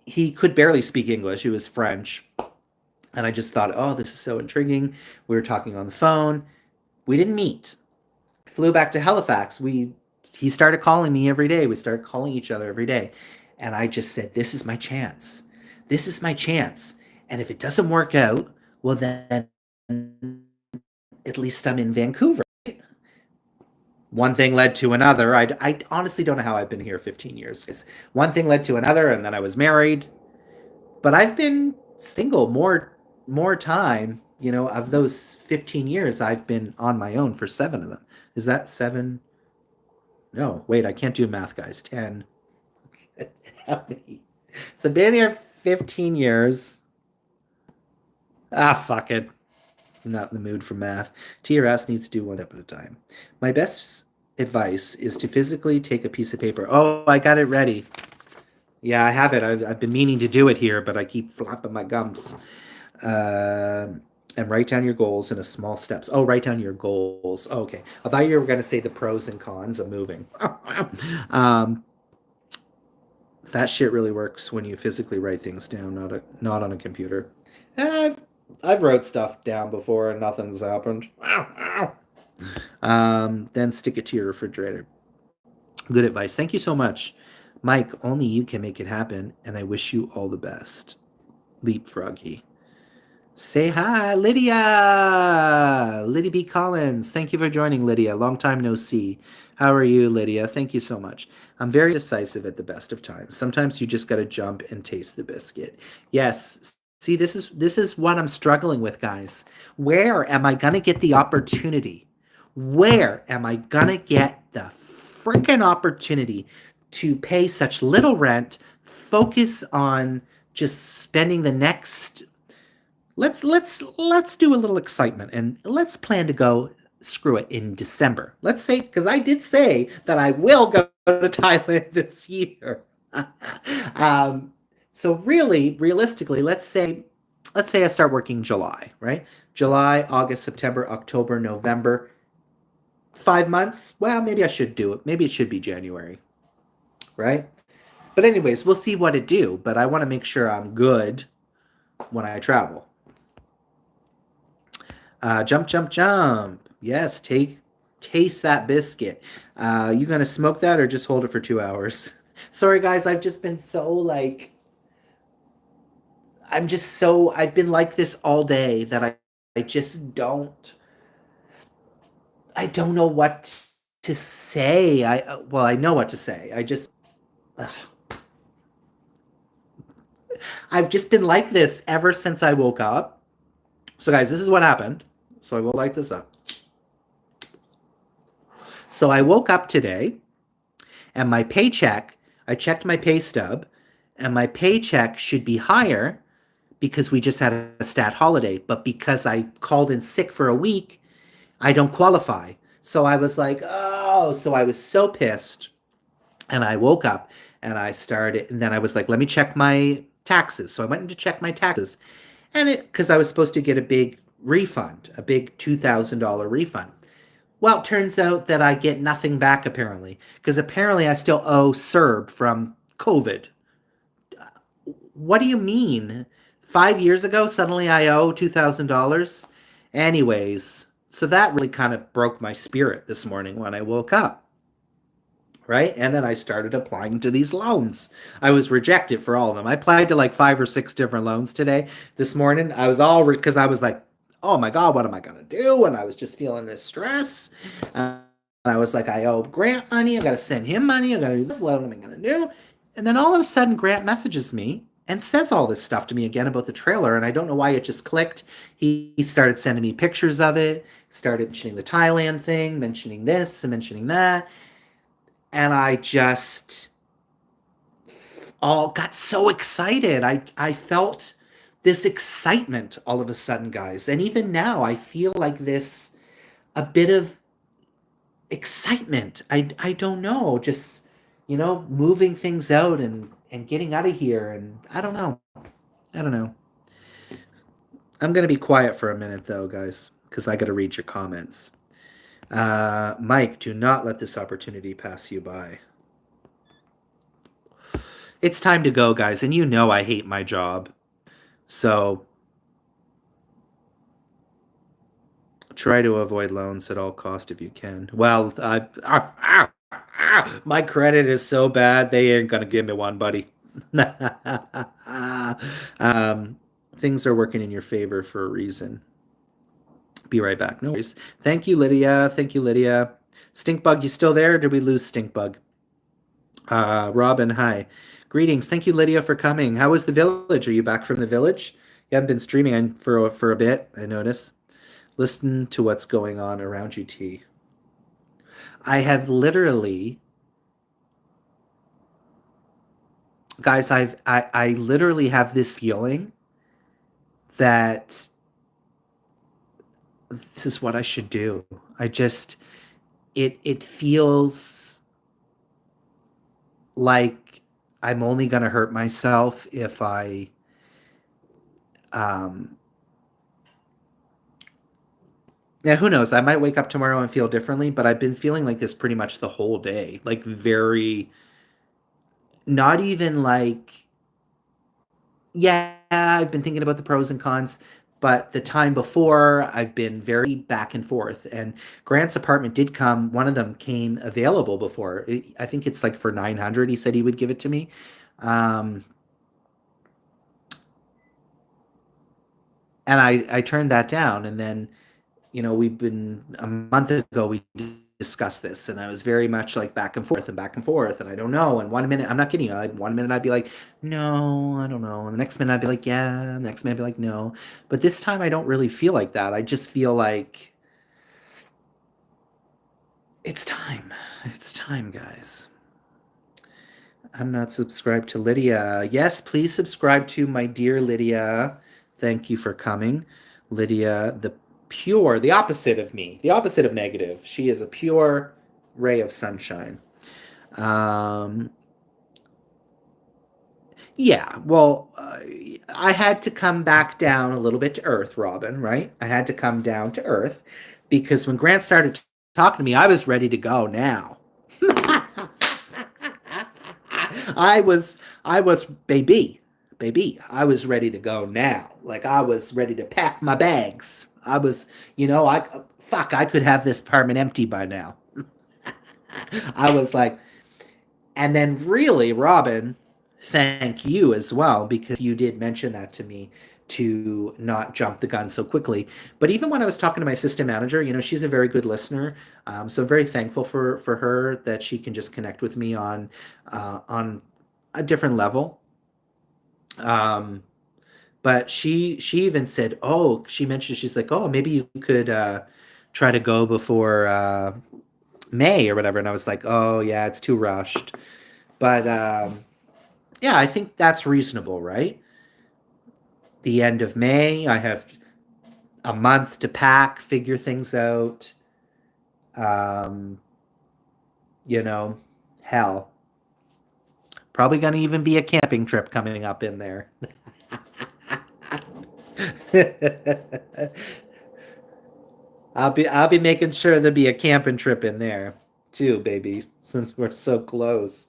he could barely speak English. He was French, and I just thought, oh, this is so intriguing. We were talking on the phone. We didn't meet. Flew back to Halifax. He started calling me every day. We started calling each other every day, and I just said, this is my chance. This is my chance. And if it doesn't work out, well, then at least I'm in Vancouver. One thing led to another. I honestly don't know how I've been here 15 years. One thing led to another, and then I was married. But I've been single more time You know, of those 15 years, I've been on my own for 7 of them. Is that 7? No, wait, I can't do math, guys. 10. How many? So, been here 15 years. Ah, fuck it. I'm not in the mood for math. TRS needs to do one step at a time. My best advice is to physically take a piece of paper. Oh, I got it ready. Yeah, I have it. I've been meaning to do it here, but I keep flapping my gums. And write down your goals in a small steps. Oh, write down your goals. Oh, okay. I thought you were going to say the pros and cons of moving. That shit really works when you physically write things down, not on a computer. I've wrote stuff down before and nothing's happened. Then stick it to your refrigerator. Good advice. Thank you so much. Mike, only you can make it happen, and I wish you all the best. Leapfroggy. Say hi, Lydia! Lydia B. Collins. Thank you for joining, Lydia. Long time no see. How are you, Lydia? Thank you so much. I'm very decisive at the best of times. Sometimes you just got to jump and taste the biscuit. Yes. See, this is what I'm struggling with, guys. Where am I going to get the opportunity? Where am I going to get the freaking opportunity to pay such little rent, focus on just spending the next let's do a little excitement and let's plan to go screw it in December. Let's say, because I did say that I will go to Thailand this year. So really, realistically, let's say I start working July, right? July, August, September, October, November. 5 months. Well, maybe I should do it. Maybe it should be January, right? But anyways, we'll see what it do. But I want to make sure I'm good when I travel. Jump, jump, jump. Yes, taste that biscuit. You gonna smoke that or just hold it for 2 hours? Sorry, guys, I've just been so like, I've been like this all day that I just don't, I don't know what to say. Well, I know what to say. Ugh. I've just been like this ever since I woke up. So, guys, this is what happened. So I will light this up. So I woke up today, and my paycheck, I checked my pay stub, and my paycheck should be higher because we just had a stat holiday. But because I called in sick for a week, I don't qualify. So I was like, oh, so I was so pissed. And I woke up and and then I was like, let me check my taxes. So I went in to check my taxes. And because I was supposed to get a big refund, a big $2,000 refund. Well, it turns out that I get nothing back apparently, because apparently I still owe CERB from COVID. What do you mean? 5 years ago, suddenly I owe $2,000? Anyways, so that really kind of broke my spirit this morning when I woke up. Right? And then I started applying to these loans. I was rejected for all of them. I applied to like 5 or 6 different loans today. This morning, I was all because I was like, oh my God, what am I going to do? And I was just feeling this stress. And I was like, I owe Grant money. I got to send him money. I got to do this. What am I going to do? And then all of a sudden, Grant messages me and says all this stuff to me again about the trailer. And I don't know why it just clicked. He started sending me pictures of it, started mentioning the Thailand thing, mentioning this and mentioning that. And I just all got so excited. I felt this excitement all of a sudden, guys. And even now, I feel like a bit of excitement. I don't know, just, moving things out and getting out of here. And I don't know. I'm going to be quiet for a minute, though, guys, because I got to read your comments. Mike, do not let this opportunity pass you by. It's time to go, guys, and I hate my job. So try to avoid loans at all cost if you can. Well, my credit is so bad, they ain't gonna give me one, buddy. Things are working in your favor for a reason. Be right back. No worries. Thank you, Lydia. Stinkbug, you still there? Or did we lose Stinkbug? Robin, hi. Greetings. Thank you, Lydia, for coming. How was the village? Are you back from the village? You haven't been streaming for a bit, I notice. Listen to what's going on around you, T. I have literally, guys, I literally have this feeling that this is what I should do. I just it feels like I'm only gonna hurt myself if I um now who knows? I might wake up tomorrow and feel differently, but I've been feeling like this pretty much the whole day. Like very not even like yeah, I've been thinking about the pros and cons, but the time before I've been very back and forth. And Grant's apartment did come, one of them came available before. I think it's like for 900 he said he would give it to me. Um and I turned that down and then we've been a month ago we discussed this and I was very much like back and forth and I don't know. And one minute, I'm not kidding you, one minute I'd be like, no, I don't know. And the next minute I'd be like, yeah. And the next minute I'd be like, no. But this time I don't really feel like that. I just feel like it's time. It's time, guys. I'm not subscribed to Lydia. Yes, please subscribe to my dear Lydia. Thank you for coming. Lydia, the opposite of me, the opposite of negative. She is a pure ray of sunshine. Um, yeah, well, I had to come back down a little bit to earth, Robin, right? I had to come down to earth because when Grant started talking to me, I was ready to go now. I was baby. I was ready to go now. Like I was ready to pack my bags. I was, I could have this apartment empty by now. I was like, and then really, Robin, thank you as well because you did mention that to me to not jump the gun so quickly. But even when I was talking to my assistant manager, she's a very good listener. So I'm very thankful for her that she can just connect with me on a different level. Um, but she even said, oh, she mentioned she's like, oh, maybe you could try to go before May or whatever. And I was like, oh yeah, it's too rushed. But yeah, I think that's reasonable, right? The end of May, I have a month to pack, figure things out. Um, you know, hell, probably gonna even be a camping trip coming up in there. I'll be making sure there'll be a camping trip in there too, baby, since we're so close.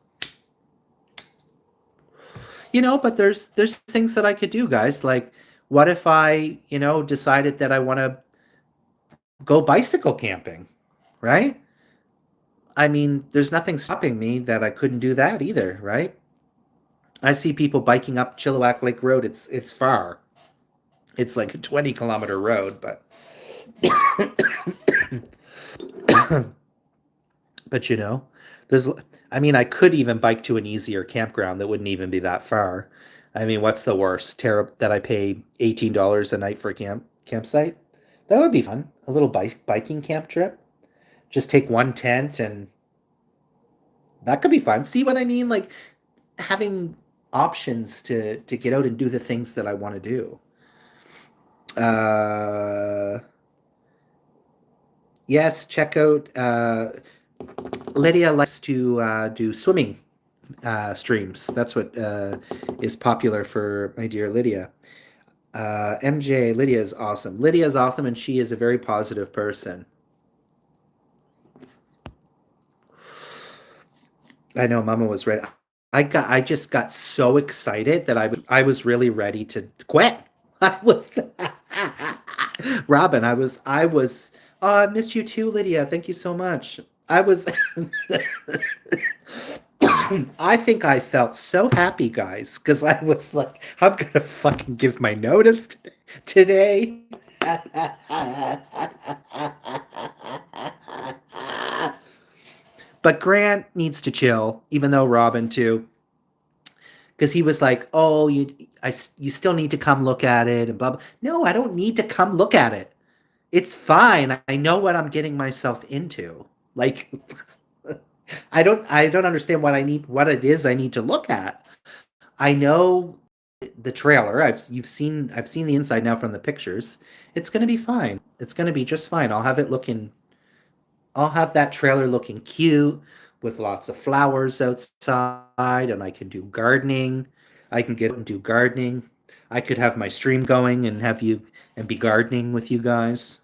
But there's things that I could do, guys. Like, what if I, decided that I want to go bicycle camping, right? I mean, there's nothing stopping me that I couldn't do that either, right? I see people biking up Chilliwack Lake Road. It's far. It's like a 20-kilometer road, but but there's I mean, I could even bike to an easier campground that wouldn't even be that far. I mean, what's the worst? That I pay $18 a night for a campsite? That would be fun. A little biking camp trip. Just take one tent and that could be fun. See what I mean? Like having options to get out and do the things that I want to do. Uh yes, check out Lydia likes to do swimming streams. That's what is popular for my dear Lydia. MJ, Lydia is awesome. Lydia is awesome, and she is a very positive person. I know, Mama was right. I just got so excited that I was really ready to quit. I was Robin. I was. Oh, I missed you too, Lydia. Thank you so much. I was. I think I felt so happy, guys, because I was like, I'm gonna fucking give my notice today. But Grant needs to chill, even though Robin too. because he was like, "Oh, you still need to come look at it," and blah blah. No, I don't need to come look at it. It's fine. I know what I'm getting myself into. Like, I don't understand what it is I need to look at. I know the trailer. I've seen the inside now from the pictures. It's gonna be fine. It's gonna be just fine. I'll have that trailer looking cute with lots of flowers outside, and I can do gardening. I can get and do gardening. I could have my stream going and have you and be gardening with you guys.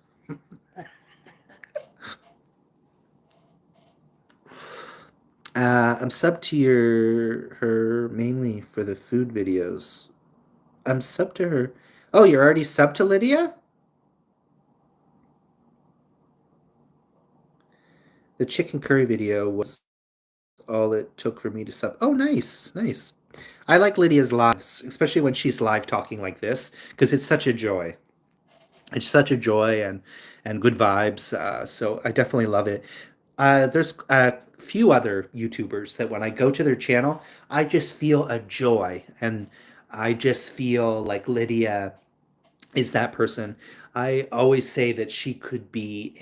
I'm sub to her mainly for the food videos. I'm sub to her. Oh, you're already sub to Lydia? The chicken curry video was all it took for me to sub. Oh, nice, nice. I like Lydia's lives, especially when she's live talking like this, because it's such a joy. It's such a joy and good vibes. So I definitely love it. There's a few other YouTubers that when I go to their channel, I just feel a joy, and I just feel like Lydia is that person. I always say that she could be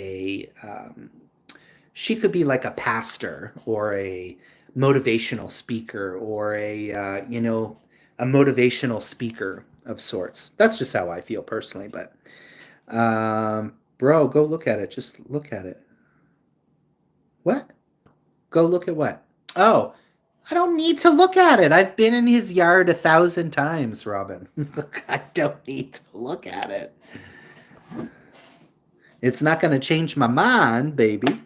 like a pastor or a motivational speaker or a motivational speaker of sorts. That's just how I feel personally. But bro, go look at it. Just look at it. What? Go look at what? Oh, I don't need to look at it. I've been in his yard 1,000 times, Robin. I don't need to look at it. It's not going to change my mind, baby.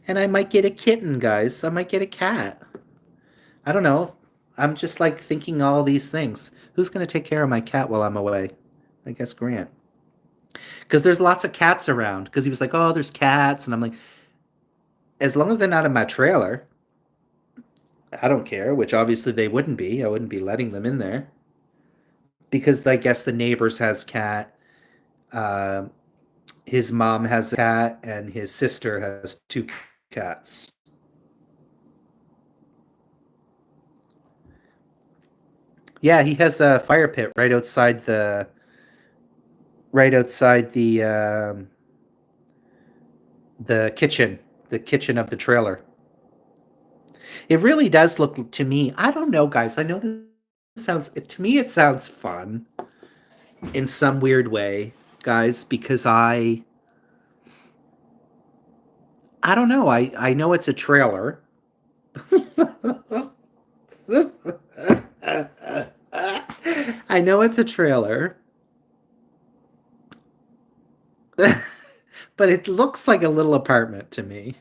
And I might get a kitten, guys. I might get a cat. I don't know. I'm just like thinking all these things. Who's going to take care of my cat while I'm away? I guess Grant. Because there's lots of cats around. Because he was like, oh, there's cats. And I'm like, as long as they're not in my trailer, I don't care, which obviously they wouldn't be. I wouldn't be letting them in there. Because I guess the neighbors has cat. Uh, his mom has a cat, and his sister has two cats. Yeah, he has a fire pit right outside the kitchen of the trailer. It really does look to me. I don't know, guys. I know this sounds to me it sounds fun in some weird way, guys, because I don't know. I know it's a trailer. I know it's a trailer. But it looks like a little apartment to me.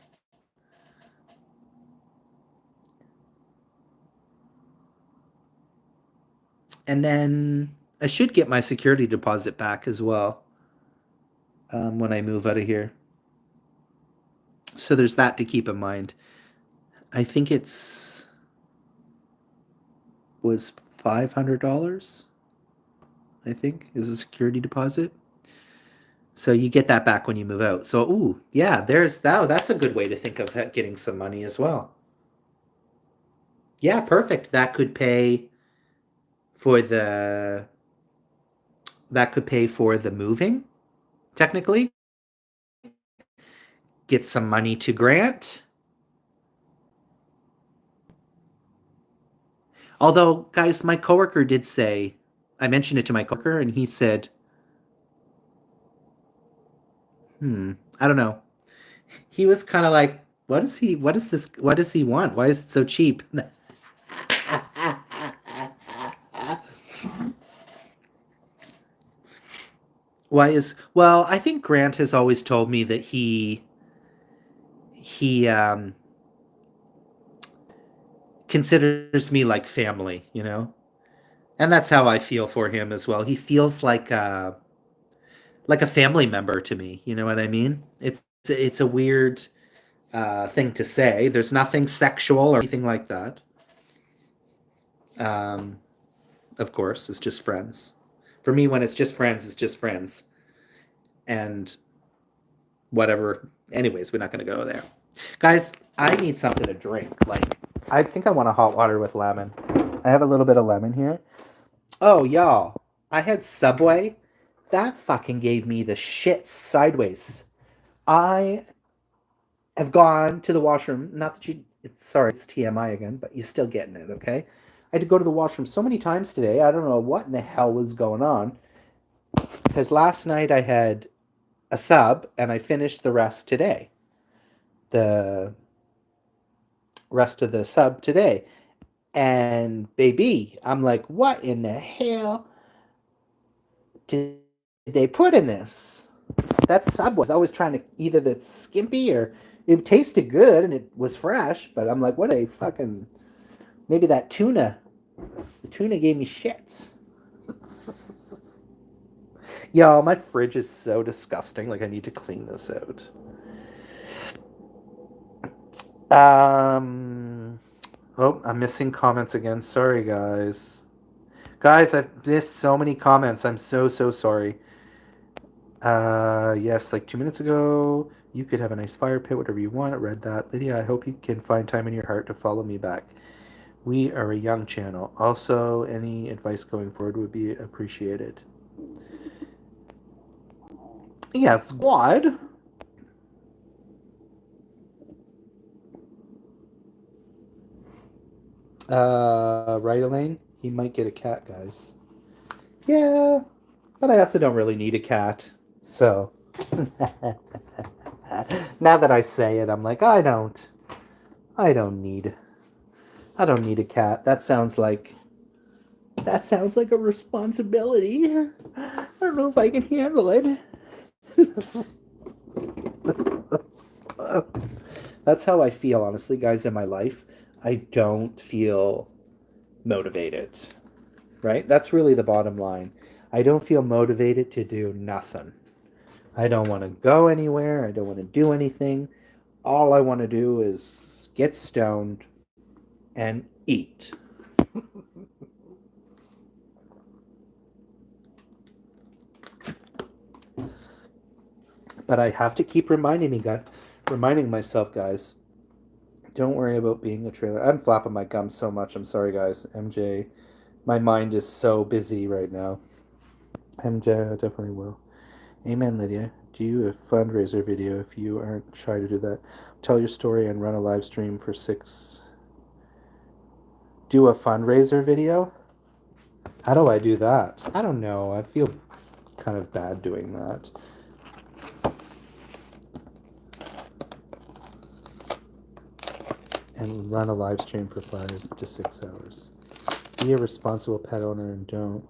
And then I should get my security deposit back as well when I move out of here. So there's that to keep in mind. I think it's was $500. I think is a security deposit. So you get that back when you move out. So ooh, yeah, there's that. That's a good way to think of getting some money as well. Yeah, perfect. For the that could pay for the moving, technically. Get some money to Grant. Although, guys, my coworker did say, I mentioned it to my coworker, and he said, I don't know. He was kind of like, what is he? What is this? What does he want? Why is it so cheap? Well, I think Grant has always told me that he considers me like family, you know? And that's how I feel for him as well. He feels like a family member to me, you know what I mean? It's a weird thing to say. There's nothing sexual or anything like that. Of course, it's just friends. For me, when it's just friends, it's just friends. And whatever. Anyways, we're not going to go there. Guys, I need something to drink. Like, I think I want a hot water with lemon. I have a little bit of lemon here. oh, y'all, I had Subway. That fucking gave me the shit sideways. I have gone to the washroom. Not that you, sorry, it's TMI again, but you're still getting it, okay? I had to go to the washroom so many times today. I don't know what in the hell was going on. Because last night I had a sub and I finished the rest today. The rest of the sub today. And baby, I'm like, what in the hell did they put in this? That sub was always trying to either that's skimpy or it tasted good and it was fresh, but I'm like, what a fucking maybe that tuna. The tuna gave me shits. Y'all, my fridge is so disgusting. Like I need to clean this out. Oh, I'm missing comments again. Sorry, guys. Guys, I've missed so many comments. I'm so sorry. Yes, like 2 minutes ago, you could have a nice fire pit, whatever you want. I read that. Lydia, I hope you can find time in your heart to follow me back. We are a young channel. Also, any advice going forward would be appreciated. Yes, God. Right, Elaine? He might get a cat, guys. Yeah, but I also don't really need a cat. So, now that I say it, I'm like, I don't need a cat. That sounds like a responsibility. I don't know if I can handle it. That's how I feel, honestly, guys, in my life. I don't feel motivated, right? That's really the bottom line. I don't feel motivated to do nothing. I don't want to go anywhere. I don't want to do anything. All I want to do is get stoned and eat. But I have to keep reminding myself, guys, don't worry about being a trailer. I'm flapping my gums so much. I'm sorry, guys. MJ, my mind is so busy right now. MJ, I definitely will. Amen, Lydia. Do a fundraiser video if you aren't shy to do that. Tell your story and run a live stream for 6. Do a fundraiser video? How do I do that? I don't know. I feel kind of bad doing that. And run a live stream for 5 to 6 hours. Be a responsible pet owner and don't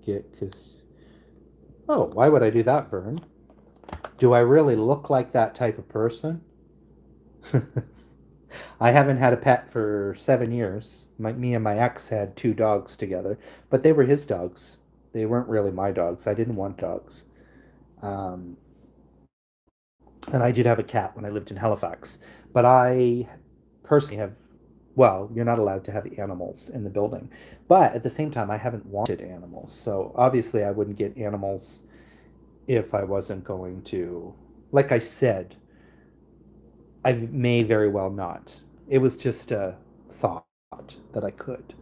get because. Oh, why would I do that, Vern? Do I really look like that type of person? I haven't had a pet for 7 years. Me and my ex had 2 dogs together, but they were his dogs. They weren't really my dogs. I didn't want dogs. And I did have a cat when I lived in Halifax. But I personally have, well, you're not allowed to have animals in the building. But at the same time, I haven't wanted animals. So obviously, I wouldn't get animals if I wasn't going to. Like I said, I may very well not. It was just a thought that I could.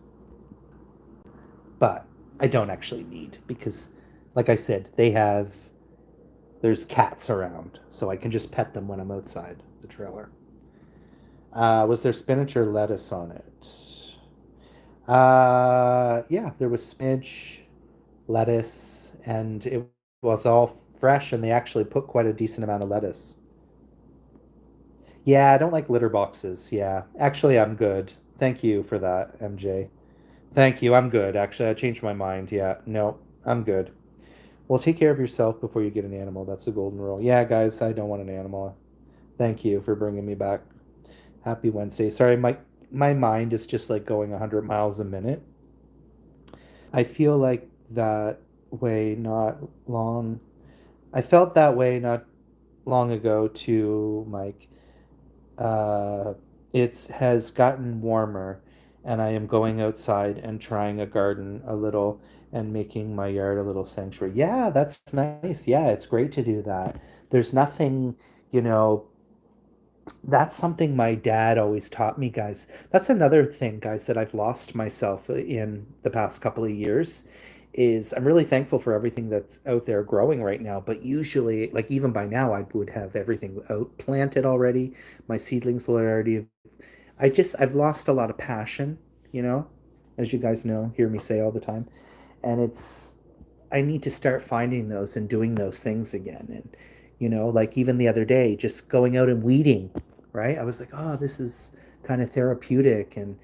But I don't actually need because, like I said, there's cats around, so I can just pet them when I'm outside the trailer. Was there spinach or lettuce on it? Yeah, there was spinach, lettuce, and it was all fresh, and they actually put quite a decent amount of lettuce. Yeah, I don't like litter boxes. Yeah, actually, I'm good. Thank you for that, MJ. Thank you. I'm good. Actually, I changed my mind. Yeah, no, I'm good. Well, take care of yourself before you get an animal. That's the golden rule. Yeah, guys, I don't want an animal. Thank you for bringing me back. Happy Wednesday. Sorry, my mind is just like going 100 miles a minute. I feel like that way not long. I felt that way not long ago too, Mike. Uh, it has gotten warmer, and I am going outside and trying a garden a little and making my yard a little sanctuary. Yeah, that's nice. Yeah, it's great to do that. There's nothing, you know, That's something my dad always taught me, guys. That's another thing, guys, that I've lost myself in the past couple of years is I'm really thankful for everything that's out there growing right now, but usually, like even by now, I would have everything out planted already. My seedlings will already. I've lost a lot of passion, you know, as you guys know, hear me say all the time, and I need to start finding those and doing those things again. And, like even the other day, just going out and weeding, right? I was like, oh, this is kind of therapeutic. And,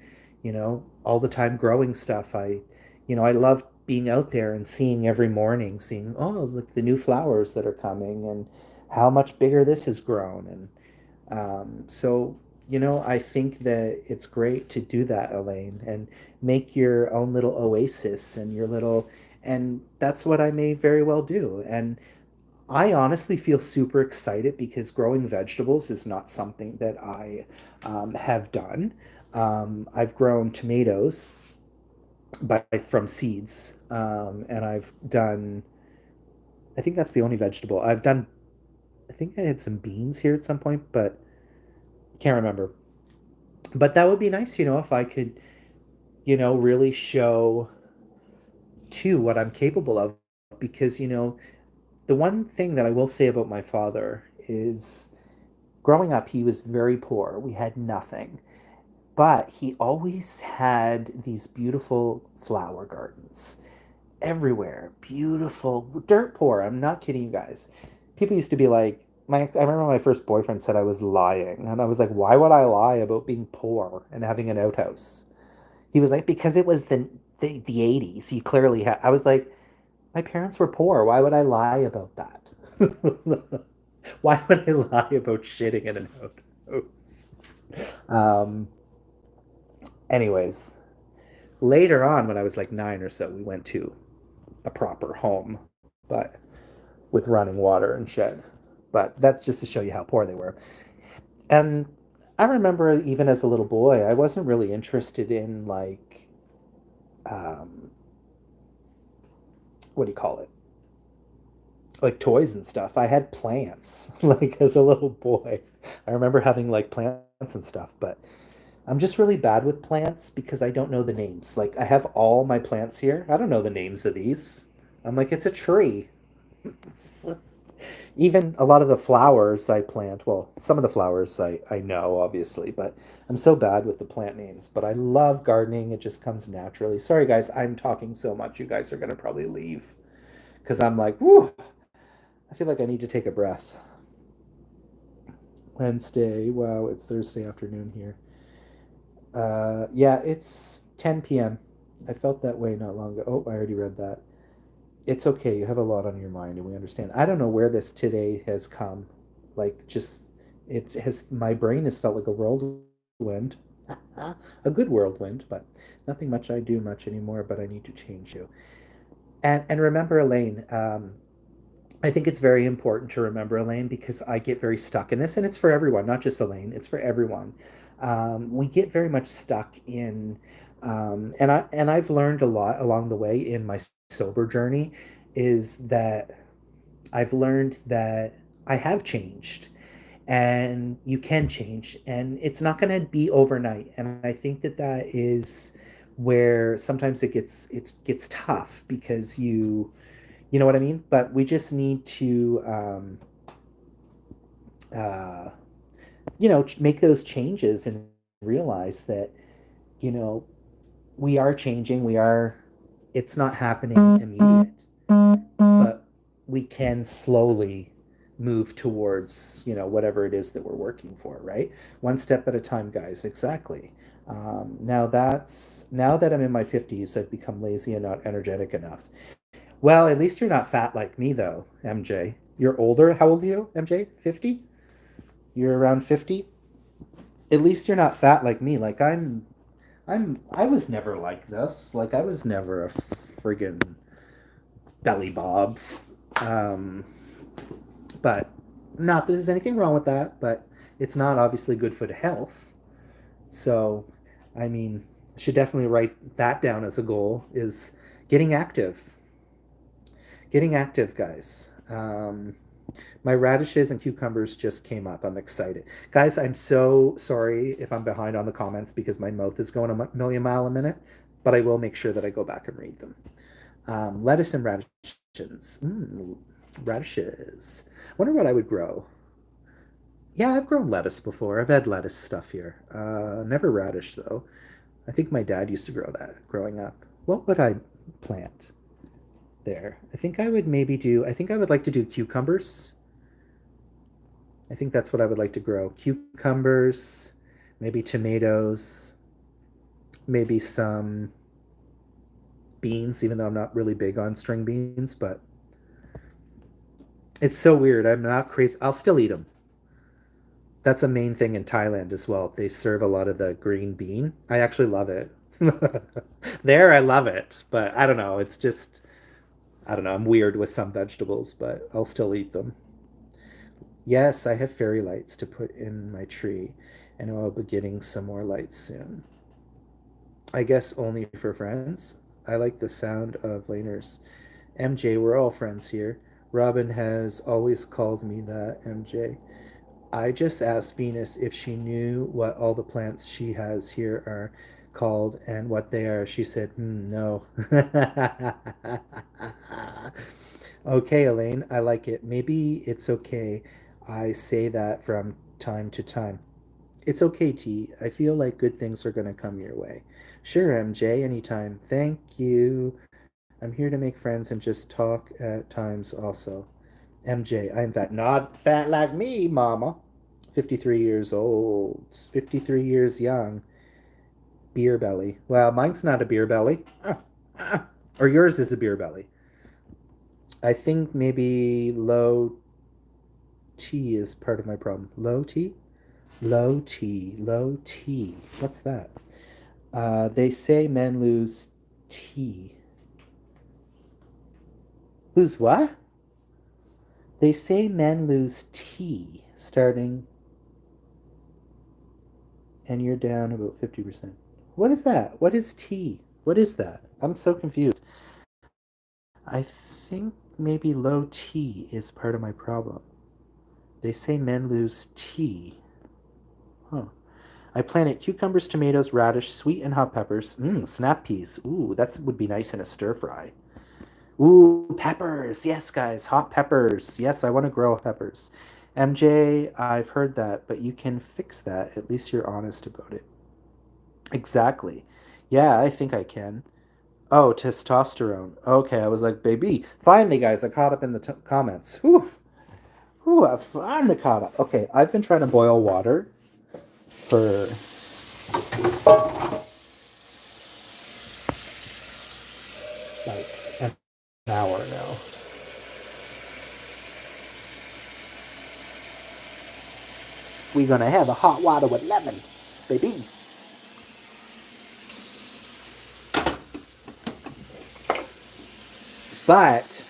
all the time growing stuff. I love being out there and seeing every morning, seeing, oh, look, the new flowers that are coming and how much bigger this has grown. So, I think that it's great to do that, Elaine, and make your own little oasis and and that's what I may very well do. And I honestly feel super excited because growing vegetables is not something that I have done. I've grown tomatoes from seeds, and I think that's the only vegetable. I think I had some beans here at some point, but can't remember. But that would be nice, if I could, really show too what I'm capable of. Because, the one thing that I will say about my father is growing up, he was very poor. We had nothing. But he always had these beautiful flower gardens everywhere. Beautiful, dirt poor. I'm not kidding you guys. People used to be like, I remember my first boyfriend said I was lying. And I was like, why would I lie about being poor and having an outhouse? He was like, because it was the 80s. You clearly had. I was like, my parents were poor. Why would I lie about that? Why would I lie about shitting in an outhouse? Um, anyways, later on, when I was like 9 or so, we went to a proper home, but with running water and shed. But that's just to show you how poor they were. And I remember even as a little boy, I wasn't really interested in like, um, what do you call it? Like toys and stuff. I had plants like as a little boy. I remember having like plants and stuff, but I'm just really bad with plants because I don't know the names. Like I have all my plants here. I don't know the names of these. I'm like, it's a tree. Even a lot of the flowers I plant, well, some of the flowers I know, obviously, but I'm so bad with the plant names. But I love gardening. It just comes naturally. Sorry, guys, I'm talking so much. You guys are going to probably leave because I'm like, whoo, I feel like I need to take a breath. Wednesday. Wow, it's Thursday afternoon here. Yeah, it's 10 p.m. I felt that way not long ago. Oh, I already read that. It's okay. You have a lot on your mind, and we understand. I don't know where this today has come. Like, just it has. My brain has felt like a whirlwind, a good whirlwind, but nothing much I do much anymore. But I need to change you. And remember, Elaine. I think it's very important to remember, Elaine, because I get very stuck in this, and it's for everyone, not just Elaine. It's for everyone. We get very much stuck in, and I've learned a lot along the way in my sober journey, is that I've learned that I have changed, and you can change, and it's not going to be overnight. And I think that that is where sometimes it gets tough because you know what I mean? But we just need to, uh, make those changes and realize that, you know, we are changing. It's not happening immediate, but we can slowly move towards, whatever it is that we're working for, right? One step at a time, guys. Exactly. Now that I'm in my 50s, I've become lazy and not energetic enough. Well, at least you're not fat like me, though, MJ. You're older. How old are you, MJ? 50? You're around 50? At least you're not fat like me. Like, I was never like this. Like, I was never a friggin' belly bob. Um, but not that there's anything wrong with that, but it's not obviously good for the health. So, I mean, should definitely write that down as a goal is getting active. Getting active, guys. My radishes and cucumbers just came up. I'm excited. Guys, I'm so sorry if I'm behind on the comments because my mouth is going a million mile a minute, but I will make sure that I go back and read them. Lettuce and radishes. Radishes. I wonder what I would grow. Yeah, I've grown lettuce before. I've had lettuce stuff here. Never radish, though. I think my dad used to grow that growing up. What would I plant there? I think I would like to do cucumbers. I think that's what I would like to grow. Cucumbers, maybe tomatoes, maybe some beans, even though I'm not really big on string beans, but it's so weird. I'm not crazy. I'll still eat them. That's a main thing in Thailand as well. They serve a lot of the green bean. I actually love it. There, I love it, but I don't know. It's just, I don't know. I'm weird with some vegetables, but I'll still eat them. Yes, I have fairy lights to put in my tree, and I'll be getting some more lights soon. I guess only for friends. I like the sound of laners. MJ, we're all friends here. Robin has always called me that, MJ. I just asked Venus if she knew what all the plants she has here are called and what they are. She said, no. Okay, Elaine, I like it. Maybe it's okay. I say that from time to time. It's okay, T. I feel like good things are going to come your way. Sure, MJ, anytime. Thank you. I'm here to make friends and just talk at times also. MJ, I'm fat. Not fat like me, mama. 53 years old. 53 years young. Beer belly. Well, mine's not a beer belly. Or yours is a beer belly. I think maybe low T is part of my problem. Low T? Low T. Low T. What's that? They say men lose T. Lose what? They say men lose T starting, and you're down about 50%. What is that? What is T? What is that? I'm so confused. I think maybe low T is part of my problem. They say men lose T. Huh. I planted cucumbers, tomatoes, radish, sweet and hot peppers. Snap peas. Ooh, that would be nice in a stir fry. Ooh, peppers. Yes, guys, hot peppers. Yes, I want to grow peppers. MJ, I've heard that, but you can fix that. At least you're honest about it. Exactly. Yeah, I think I can. Oh, testosterone. Okay, I was like, baby. Finally, guys, I caught up in the comments. Whew. Whew, I finally caught up. Okay, I've been trying to boil water for like an hour now. We're gonna have a hot water with lemon, baby. But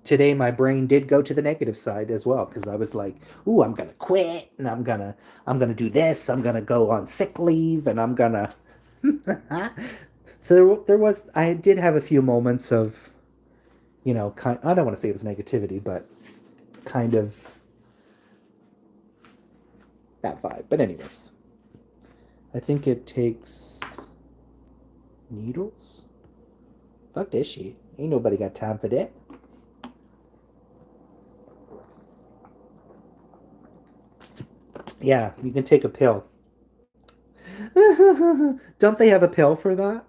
today my brain did go to the negative side as well because I was like, "Ooh, I'm gonna quit, and I'm gonna do this. I'm gonna go on sick leave, and I'm gonna." So I did have a few moments of, I don't want to say it was negativity, but kind of that vibe. But anyways, I think it takes needles. Fuck this shit. Ain't nobody got time for that. Yeah, you can take a pill. Don't they have a pill for that?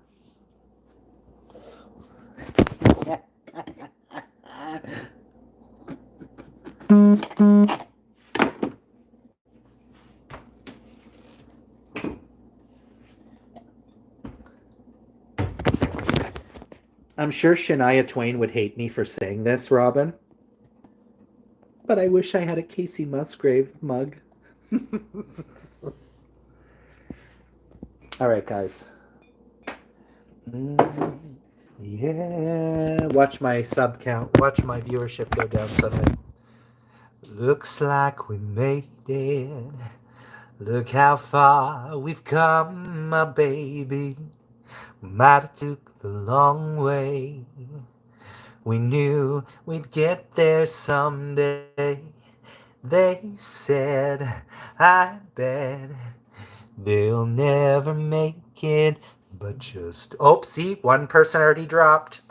I'm sure Shania Twain would hate me for saying this, Robin. But I wish I had a Casey Musgrave mug. All right, guys. Yeah. Watch my sub count. Watch my viewership go down suddenly. Looks like we made it. Look how far we've come, my baby. We might have took the long way. We knew we'd get there someday. They said, I bet they'll never make it, but just. Oh, see, one person already dropped.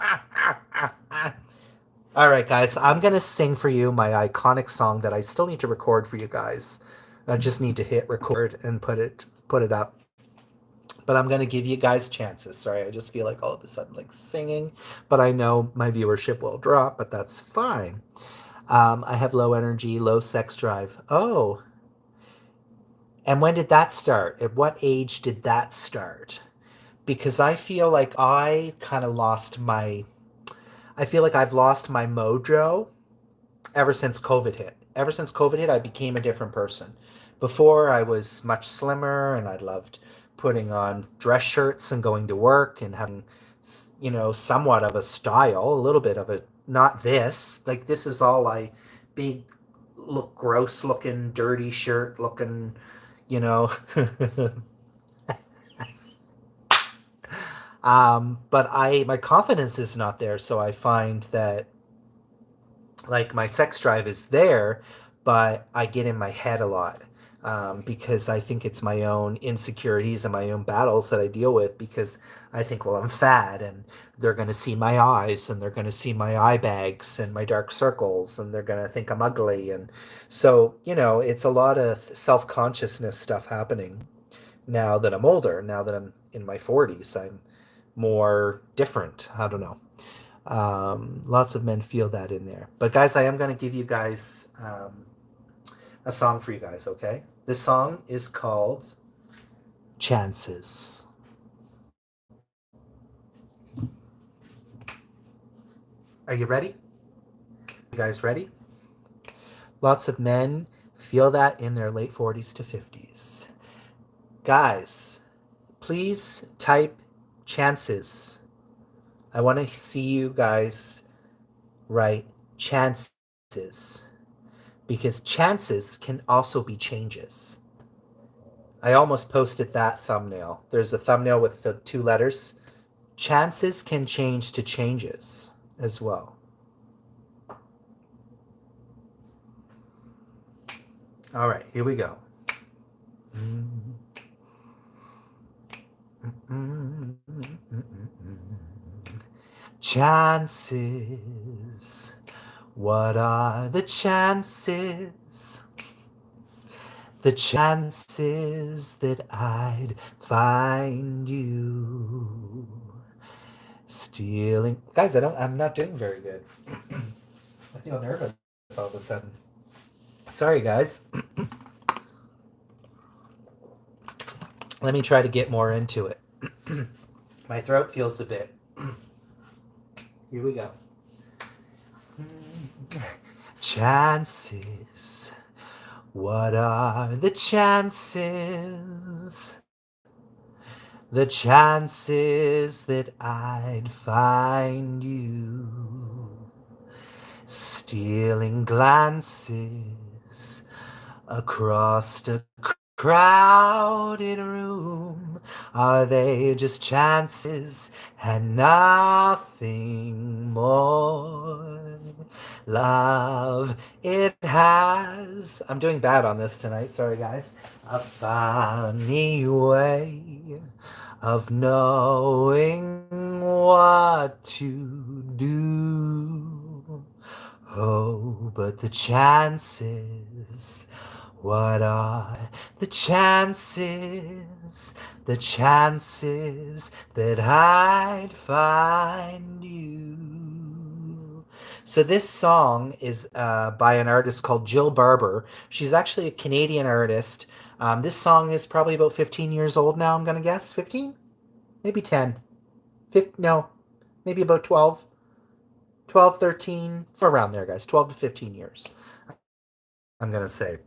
All right, guys, I'm going to sing for you my iconic song that I still need to record for you guys. I just need to hit record and put it up. But I'm going to give you guys chances. Sorry, I just feel like all of a sudden like singing, but I know my viewership will drop, but that's fine. I have low energy, low sex drive. Oh, and when did that start? At what age did that start? Because I feel like I kind of lost my. I feel like I've lost my mojo ever since COVID hit. Ever since COVID hit, I became a different person. Before, I was much slimmer and I loved putting on dress shirts and going to work and having, somewhat of a style, a little bit of a, not this. Like, this is all big, look gross looking, dirty shirt looking, you know. But my confidence is not there. So I find that like my sex drive is there, but I get in my head a lot because I think it's my own insecurities and my own battles that I deal with because I think, well, I'm fat and they're going to see my eyes and they're going to see my eye bags and my dark circles and they're going to think I'm ugly. And so, it's a lot of self consciousness stuff happening now that I'm older, now that I'm in my 40s. I'm more different. I don't know. Lots of men feel that in there. But guys, I am going to give you guys a song for you guys, okay? This song is called Chances. Are you ready? You guys ready? Lots of men feel that in their late 40s to 50s. Guys, please type chances. I want to see you guys write chances because chances can also be changes. I almost posted that thumbnail. There's a thumbnail with the 2 letters. Chances can change to changes as well. All right, here we go. Chances. What are the chances? The chances that I'd find you stealing. Guys, I'm not doing very good. I feel nervous all of a sudden. Sorry, guys. Let me try to get more into it. My throat feels a bit. Here we go. Chances. What are the chances? The chances that I'd find you stealing glances across a crowded room. Are they just chances and nothing more? Love, it has. I'm doing bad on this tonight. Sorry, guys. A funny way of knowing what to do. Oh, but the chances. What are the chances? The chances that I'd find you. So this song is by an artist called Jill Barber. She's actually a Canadian artist. This song is probably about 15 years old now, I'm going to guess. 15? Maybe 10. No, maybe about 12. 12, 13, somewhere around there, guys. 12 to 15 years, I'm going to say.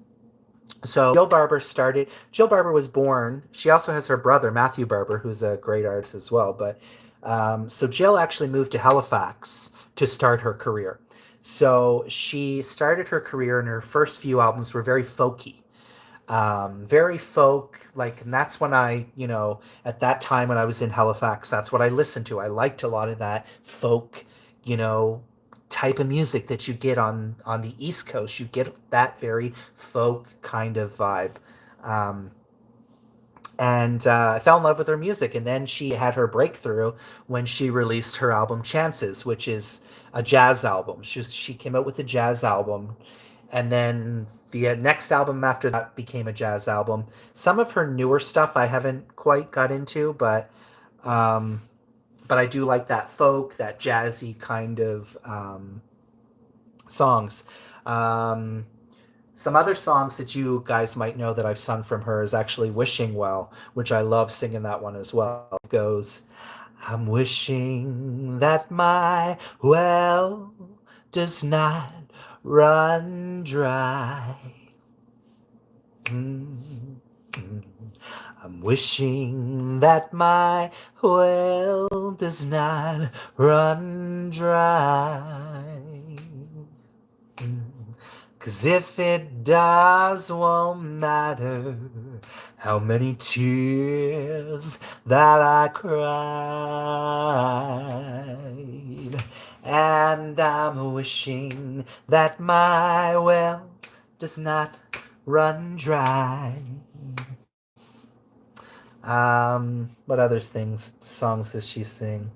So Jill Barber was born, she also has her brother, Matthew Barber, who's a great artist as well. But so Jill actually moved to Halifax to start her career. So she started her career and her first few albums were very folky. Very folk, and that's when I, at that time when I was in Halifax, that's what I listened to. I liked a lot of that folk, type of music that you get on the East Coast. You get that very folk kind of vibe. Um, and I fell in love with her music. And then she had her breakthrough when she released her album Chances, which is a jazz album. She came out with a jazz album, and then the next album after that became a jazz album. Some of her newer stuff I haven't quite got into, um, but I do like that folk, that jazzy kind of songs. Um, some other songs that you guys might know that I've sung from her is actually Wishing Well, which I love singing that one as well. It goes, I'm wishing that my well does not run dry. Mm, mm. I'm wishing that my well does not run dry. 'Cause if it does, won't matter how many tears that I cried. And I'm wishing that my well does not run dry. What other songs does she sing?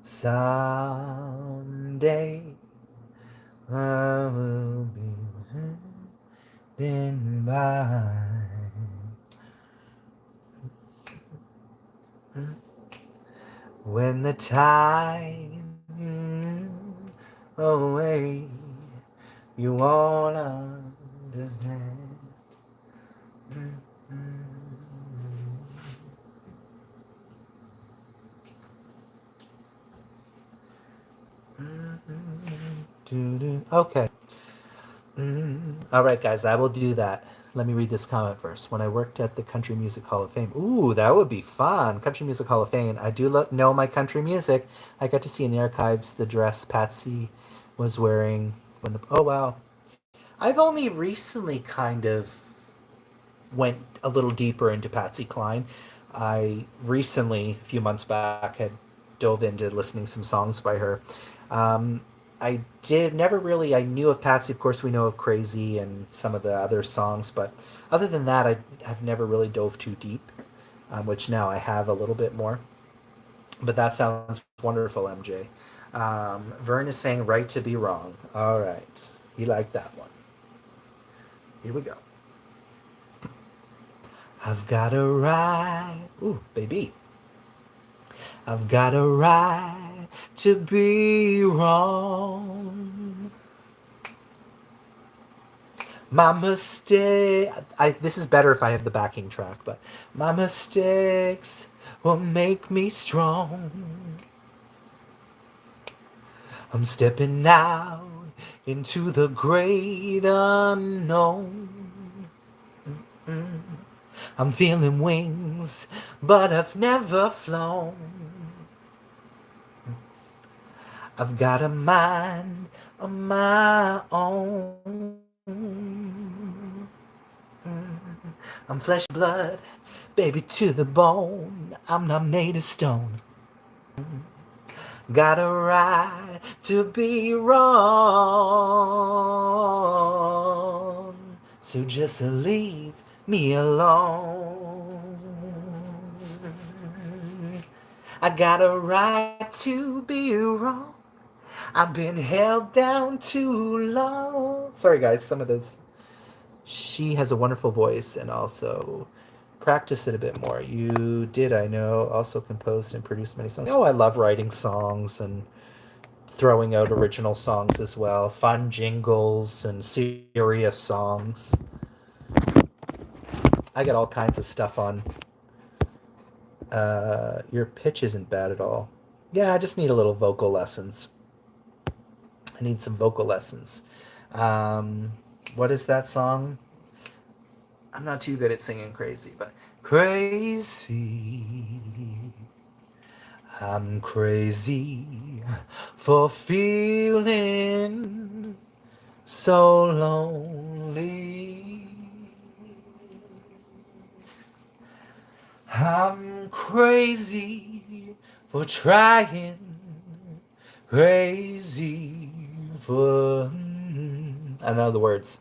Someday I will be in by. When the time away, you won't understand. Okay. All right, guys, I will do that. Let me read this comment first. When I worked at the Country Music Hall of Fame. Ooh, that would be fun. Country Music Hall of Fame. I do know my country music. I got to see in the archives the dress Patsy was wearing. Oh, wow. I've only recently kind of went a little deeper into Patsy Cline. I recently, a few months back, had dove into listening some songs by her. I knew of Patsy. Of course, we know of Crazy and some of the other songs, but other than that, I have never really dove too deep, which now I have a little bit more. But that sounds wonderful, MJ. Vern is saying right to be wrong. All right. He liked that one. Here we go. I've got a right. Ooh, baby. I've got a right to be wrong. My mistake. This is better if I have the backing track, but my mistakes will make me strong. I'm stepping out into the great unknown. I'm feeling wings, but I've never flown. I've got a mind of my own. I'm flesh and blood, baby, to the bone. I'm not made of stone. Got a right to be wrong. So just leave me alone. I got a right to be wrong. I've been held down too long. Sorry, guys, some of those. She has a wonderful voice and also practice it a bit more. You did, I know, also composed and produced many songs. Oh, I love writing songs and throwing out original songs as well. Fun jingles and serious songs. I got all kinds of stuff on. Your pitch isn't bad at all. Yeah, I just need a little vocal lessons. I need some vocal lessons. What is that song? I'm not too good at singing Crazy, but crazy. I'm crazy for feeling so lonely. I'm crazy for trying, crazy for. I know the words.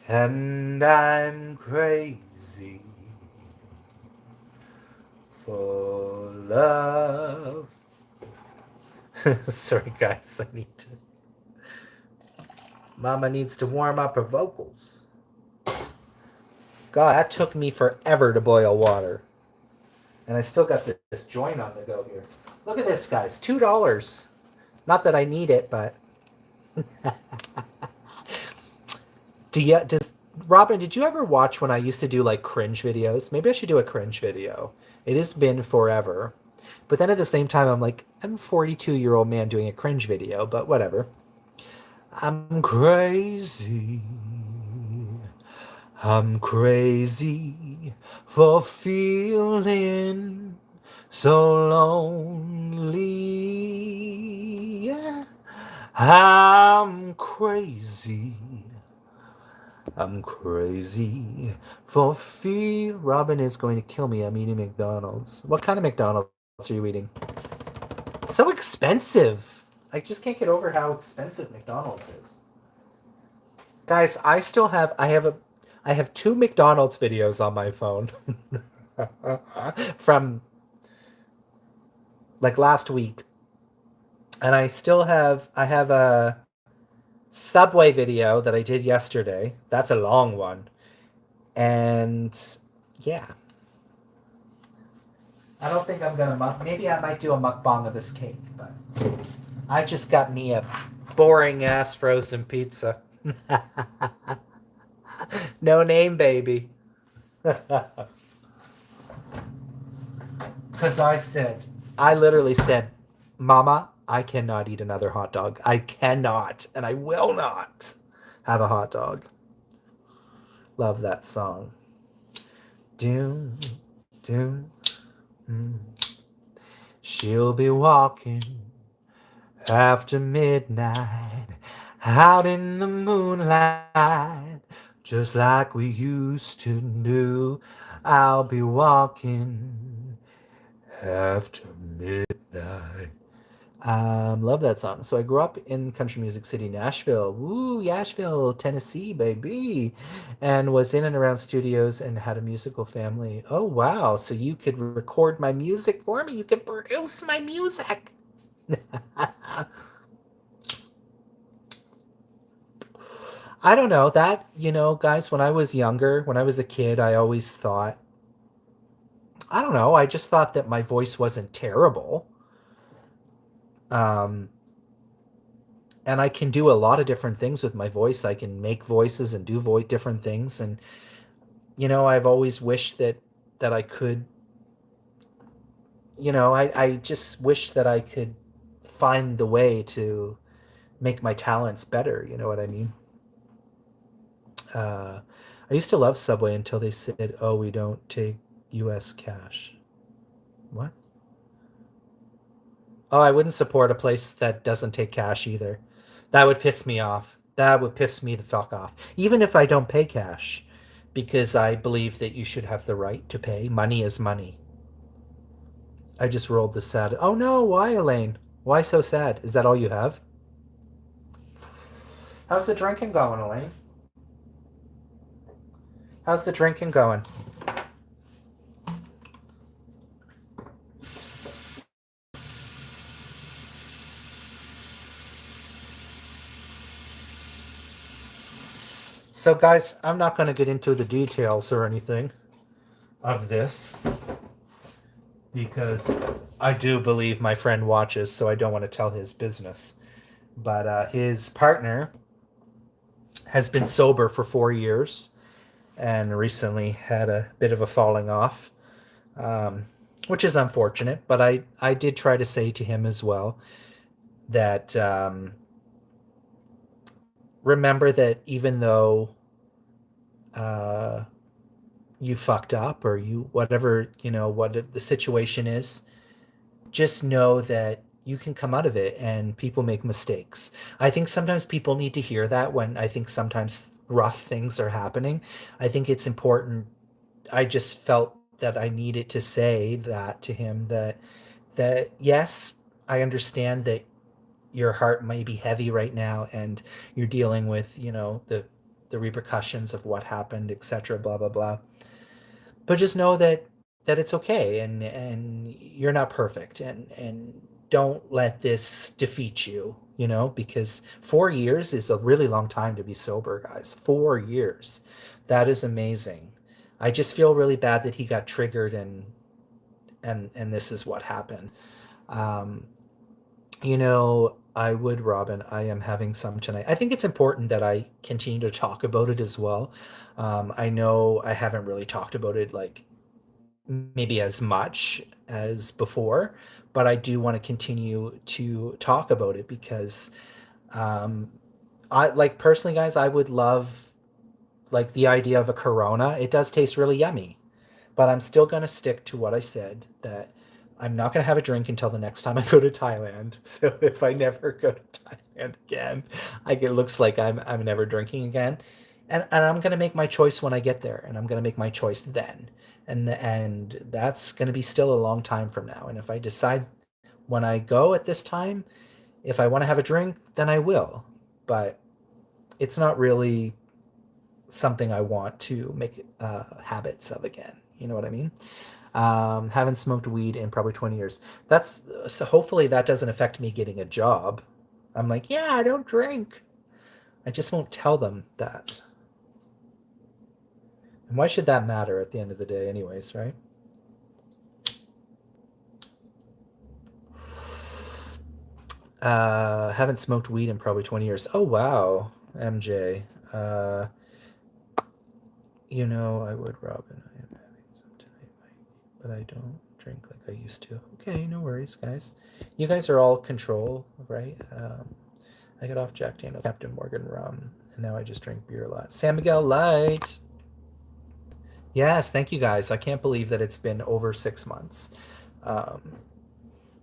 And I'm crazy for love. Sorry, guys, I need to. Mama needs to warm up her vocals. God, that took me forever to boil water. And I still got this joint on the go here. Look at this, guys. $2. Not that I need it, but. Robin, did you ever watch when I used to do like cringe videos? Maybe I should do a cringe video. It has been forever. But then at the same time, I'm like, I'm a 42-year-old man doing a cringe video, but whatever. I'm crazy. I'm crazy for feeling so lonely. Yeah. I'm crazy. I'm crazy for fear. Robin is going to kill me. I'm eating McDonald's. What kind of McDonald's are you eating? It's so expensive. I just can't get over how expensive McDonald's is. Guys, I have 2 McDonald's videos on my phone from like last week. And I have a Subway video that I did yesterday. That's a long one. And yeah. I don't think I'm gonna maybe I might do a mukbang of this cake, but I just got me a boring ass frozen pizza. No name, baby. Because I literally said, Mama, I cannot eat another hot dog. I cannot, and I will not have a hot dog. Love that song. Do, do, She'll be walking after midnight, out in the moonlight, just like we used to do. I'll be walking after midnight. Love that song. So I grew up in country music city, Nashville. Woo, Nashville, Tennessee, baby. And was in and around studios and had a musical family. Oh, wow. So you could record my music for me. You could produce my music. I don't know that, guys, when I was younger, when I was a kid, I always thought, I don't know. I just thought that my voice wasn't terrible. And I can do a lot of different things with my voice. I can make voices and do different things. And, I've always wished that I could, I just wish that I could find the way to make my talents better. You know what I mean? I used to love Subway until they said, oh, we don't take US cash. What? Oh, I wouldn't support a place that doesn't take cash either. That would piss me off. That would piss me the fuck off. Even if I don't pay cash, because I believe that you should have the right to pay. Money is money. I just rolled the sad. Oh no, why, Elaine? Why so sad? Is that all you have? How's the drinking going, Elaine? How's the drinking going? So guys, I'm not going to get into the details or anything of this because I do believe my friend watches, so I don't want to tell his business. But his partner has been sober for 4 years and recently had a bit of a falling off, which is unfortunate. But I did try to say to him as well that remember that even though you fucked up or you whatever, what the situation is, just know that you can come out of it and people make mistakes. I think sometimes people need to hear that when I think sometimes rough things are happening. I think it's important. I just felt that I needed to say that to him, that that yes, I understand that your heart may be heavy right now and you're dealing with, the repercussions of what happened, etc., blah blah blah. But just know that it's okay, and you're not perfect, and don't let this defeat you, because 4 years is a really long time to be sober, guys. 4 years. That is amazing. I just feel really bad that he got triggered and this is what happened. Um, I would, Robin, I am having some tonight. I think it's important that I continue to talk about it as well. I know I haven't really talked about it like maybe as much as before, but I do want to continue to talk about it because I like personally, guys, I would love like the idea of a Corona. It does taste really yummy, but I'm still going to stick to what I said, that I'm not going to have a drink until the next time I go to Thailand. So if I never go to Thailand again, it looks like I'm never drinking again. And I'm going to make my choice when I get there, and I'm going to make my choice then. And that's going to be still a long time from now. And if I decide when I go at this time, if I want to have a drink, then I will. But it's not really something I want to make habits of again. You know what I mean? Haven't smoked weed in probably 20 years. So hopefully that doesn't affect me getting a job. I'm like, yeah, I don't drink. I just won't tell them that. And why should that matter at the end of the day anyways, right? Haven't smoked weed in probably 20 years. Oh, wow, MJ. I would, Robin. I am having some tonight, but I don't drink like I used to. Okay, no worries, guys. You guys are all control, right? I got off Jack Daniels, Captain Morgan rum, and now I just drink beer a lot. San Miguel Light. Yes, thank you, guys. I can't believe that it's been over 6 months.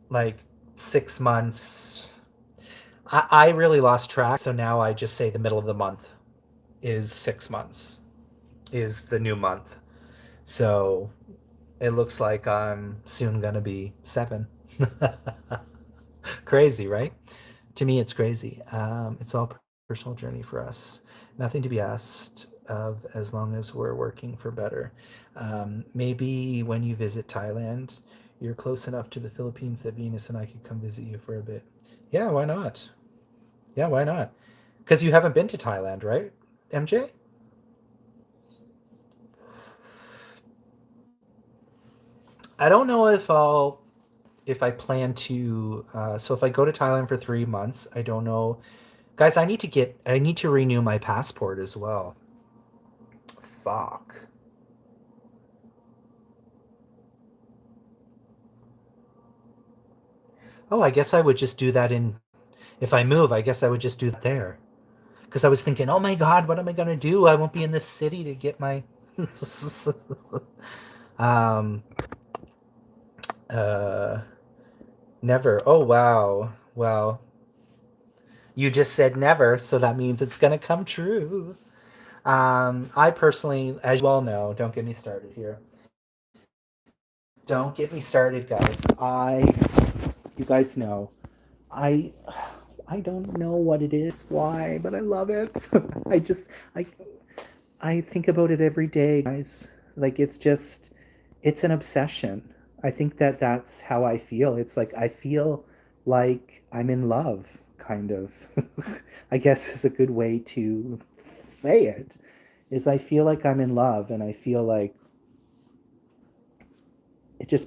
Like 6 months. I really lost track, so now I just say the middle of the month is 6 months, is the new month. So it looks like I'm soon gonna be 7. Crazy, right? To me, it's crazy. It's all personal journey for us. Nothing to be asked of as long as we're working for better. Maybe when you visit Thailand, you're close enough to the Philippines that Venus and I could come visit you for a bit. Yeah, why not? Yeah, why not? Because you haven't been to Thailand, right, MJ? I don't know if I plan to. So if I go to Thailand for 3 months, I don't know, guys. I need to renew my passport as well. Fuck. Oh, I guess I would just do that if I move, I guess I would just do that there. Because I was thinking, oh my God, what am I going to do? I won't be in this city to get my. um, Never. Oh, wow. Well, you just said never, so that means it's going to come true. I personally, as you all know, don't get me started here. Don't get me started, guys. You guys know, I don't know what it is, why, but I love it. I think about it every day, guys. Like it's an obsession. I think that's how I feel. It's like I feel like I'm in love, kind of. I guess is a good way to say it. Is I feel like I'm in love, and I feel like it's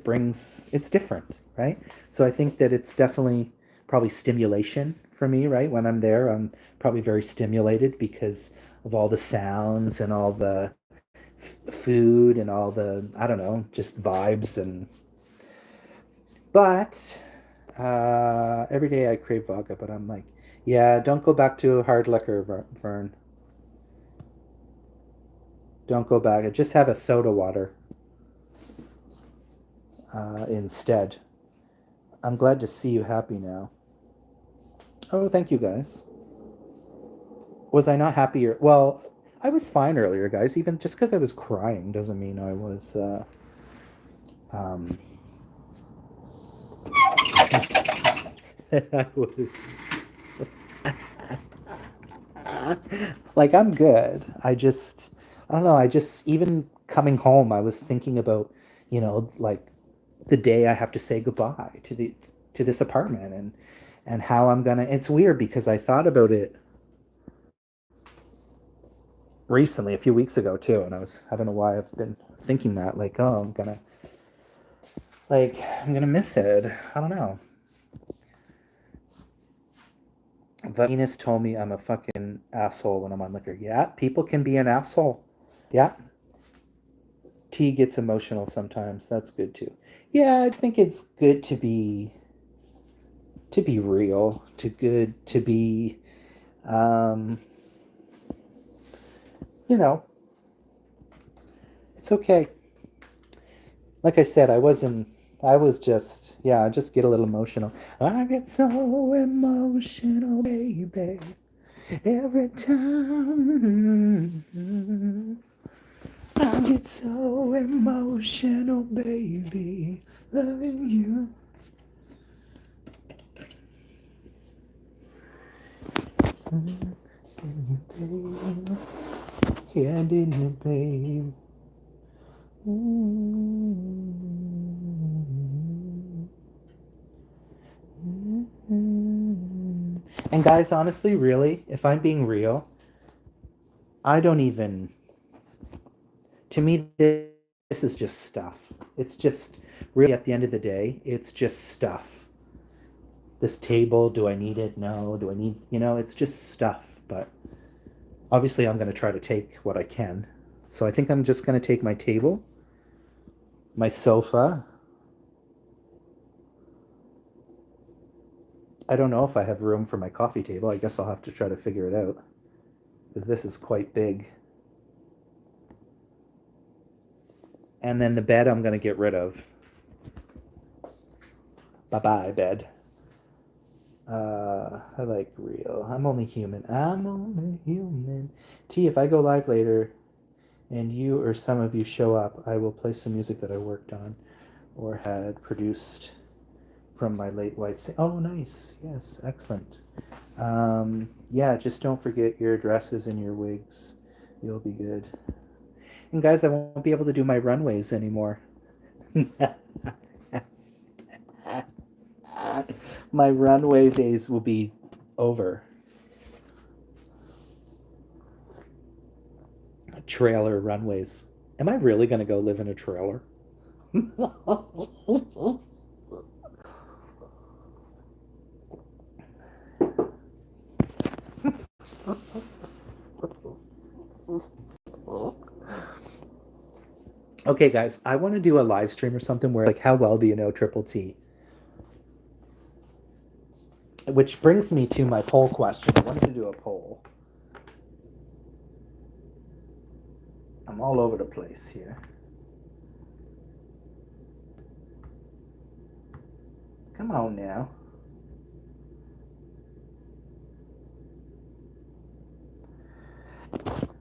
different, right? So I think that it's definitely probably stimulation for me, right? When I'm there, I'm probably very stimulated because of all the sounds and all the food and all the, I don't know, just vibes. But every day I crave vodka, but I'm like, yeah, don't go back to hard liquor, Vern. Don't go back. Just have a soda water instead. I'm glad to see you happy now. Oh, thank you, guys. Was I not happier? Well, I was fine earlier, guys. Even just because I was crying doesn't mean I was. I was like, I'm good. I don't know. Even coming home, I was thinking about, like the day I have to say goodbye to this apartment and how I'm gonna. It's weird because I thought about it recently, a few weeks ago too, and I don't know why I've been thinking that, like, oh, I'm gonna miss it. I don't know. Venus told me I'm a fucking asshole when I'm on liquor. Yeah, people can be an asshole. Yeah. T gets emotional sometimes. That's good too. Yeah, I think it's good to be real, to be um you know, it's okay. Like I said, I was just, yeah, I just get a little emotional. I get so emotional, baby, every time. I get so emotional, baby, loving you. Yeah, didn't you, babe? And guys, honestly, really, if I'm being real, I don't even. To me, this is just stuff. It's just really at the end of the day, it's just stuff. This table, do I need it? No. Do I need, it's just stuff. But obviously, I'm going to try to take what I can. So I think I'm just going to take my table, my sofa. I don't know if I have room for my coffee table. I guess I'll have to try to figure it out because this is quite big. And then the bed I'm going to get rid of. Bye-bye, bed. I like real. I'm only human. I'm only human. T, if I go live later and you or some of you show up, I will play some music that I worked on or had produced from my late wife's. Oh, nice. Yes, excellent. Yeah, just don't forget your dresses and your wigs. You'll be good. And guys, I won't be able to do my runways anymore. My runway days will be over. Trailer runways. Am I really going to go live in a trailer? Okay, guys, I want to do a live stream or something where, like, how well do you know Triple T? Which brings me to my poll question. I wanted to do a poll. I'm all over the place here. Come on now.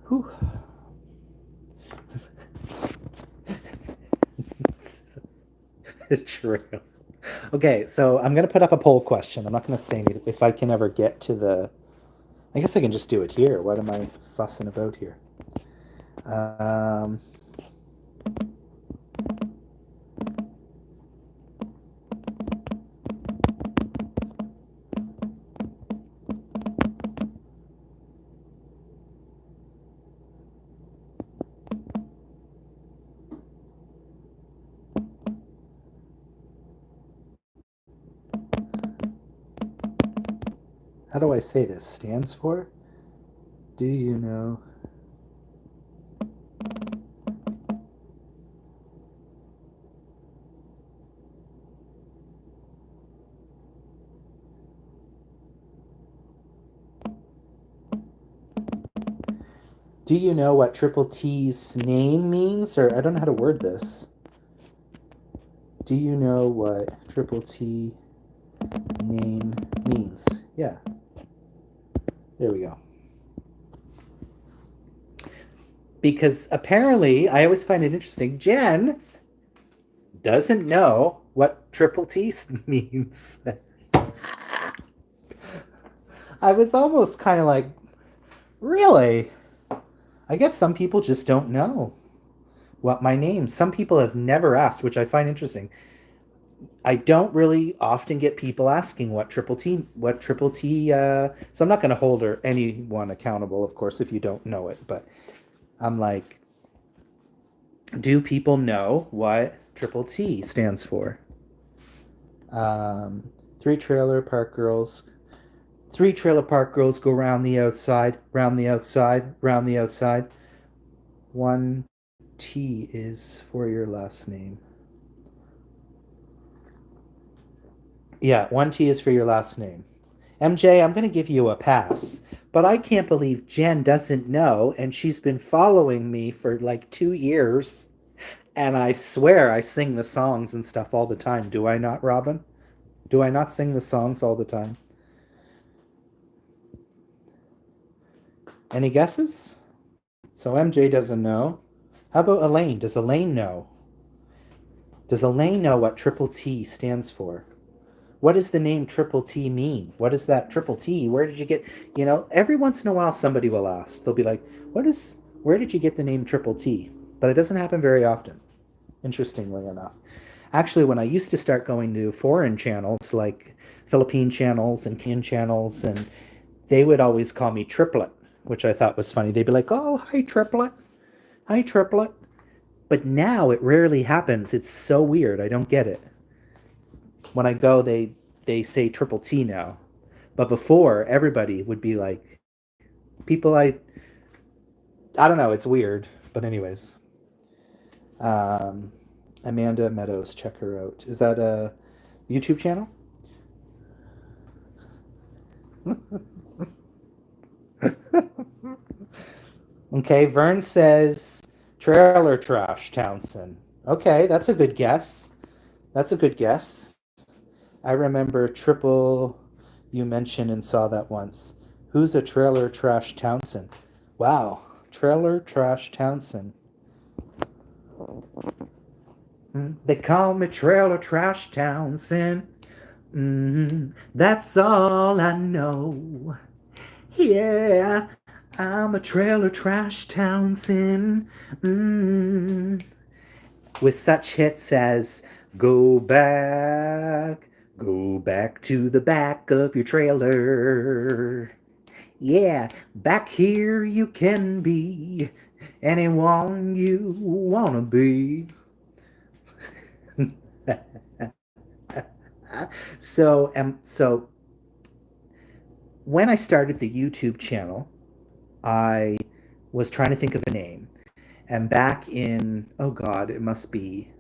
Whew. True. Okay, so I'm going to put up a poll question. I'm not going to say anything. If I can ever get to the... I guess I can just do it here. What am I fussing about here? How do I say this? Stands for? Do you know? Do you know what Triple T's name means? Or I don't know how to word this. Do you know what Triple T name means? Yeah. There we go. Because apparently, I always find it interesting, Jen doesn't know what Triple T means. I was almost kind of like, really? I guess some people just don't know what my name. Some people have never asked, which I find interesting. I don't really often get people asking what Triple T. So I'm not going to hold anyone accountable, of course, if you don't know it. But I'm like, do people know what Triple T stands for? Three trailer park girls. Three trailer park girls go round the outside, round the outside, round the outside. One T is for your last name. Yeah, one T is for your last name. MJ, I'm going to give you a pass. But I can't believe Jen doesn't know, and she's been following me for like 2 years. And I swear I sing the songs and stuff all the time. Do I not, Robin? Do I not sing the songs all the time? Any guesses? So MJ doesn't know. How about Elaine? Does Elaine know? Does Elaine know what Triple T stands for? What does the name Triple T mean? What is that Triple T? Where did you get, every once in a while somebody will ask. They'll be like, where did you get the name Triple T? But it doesn't happen very often, interestingly enough. Actually, when I used to start going to foreign channels like Philippine channels and Kenyan channels, and they would always call me Triplet, which I thought was funny. They'd be like, oh, hi, Triplet. Hi, Triplet. But now it rarely happens. It's so weird. I don't get it. When I go, they say Triple T now. But before, everybody would be like, people I don't know, it's weird. But anyways. Amanda Meadows, check her out. Is that a YouTube channel? Okay, Vern says Trailer Trash Townsend. Okay, that's a good guess. That's a good guess. I remember Triple you mentioned and saw that once. Who's a Trailer Trash Townsend? Wow, Trailer Trash Townsend. They call me Trailer Trash Townsend. That's all I know. Yeah, I'm a Trailer Trash Townsend. With such hits as Go back to the back of your trailer. Yeah, back here you can be anyone you wanna be. So when I started the YouTube channel, I was trying to think of a name. And back in, oh God, it must be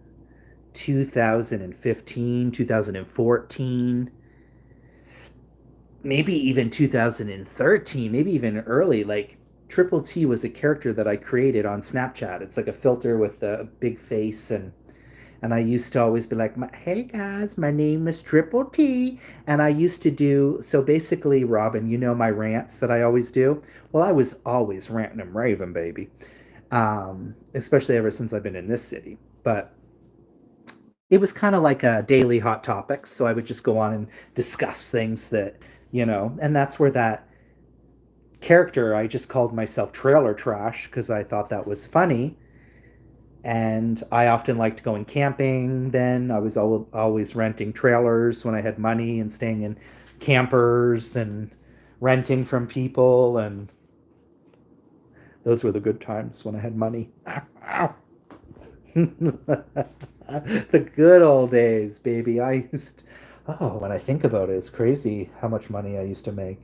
2015, 2014, maybe even 2013, maybe even early, like Triple T was a character that I created on Snapchat. It's like a filter with a big face, and I used to always be like, hey guys, my name is Triple T. And I used to do, so basically, Robin, my rants that I always do? Well, I was always ranting and raving, baby. Especially ever since I've been in this city. But it was kind of like a daily hot topics. So I would just go on and discuss things that, and that's where that character, I just called myself Trailer Trash because I thought that was funny. And I often liked going camping then. I was always renting trailers when I had money and staying in campers and renting from people. And those were the good times when I had money. The good old days, baby. When I think about it, it's crazy how much money I used to make.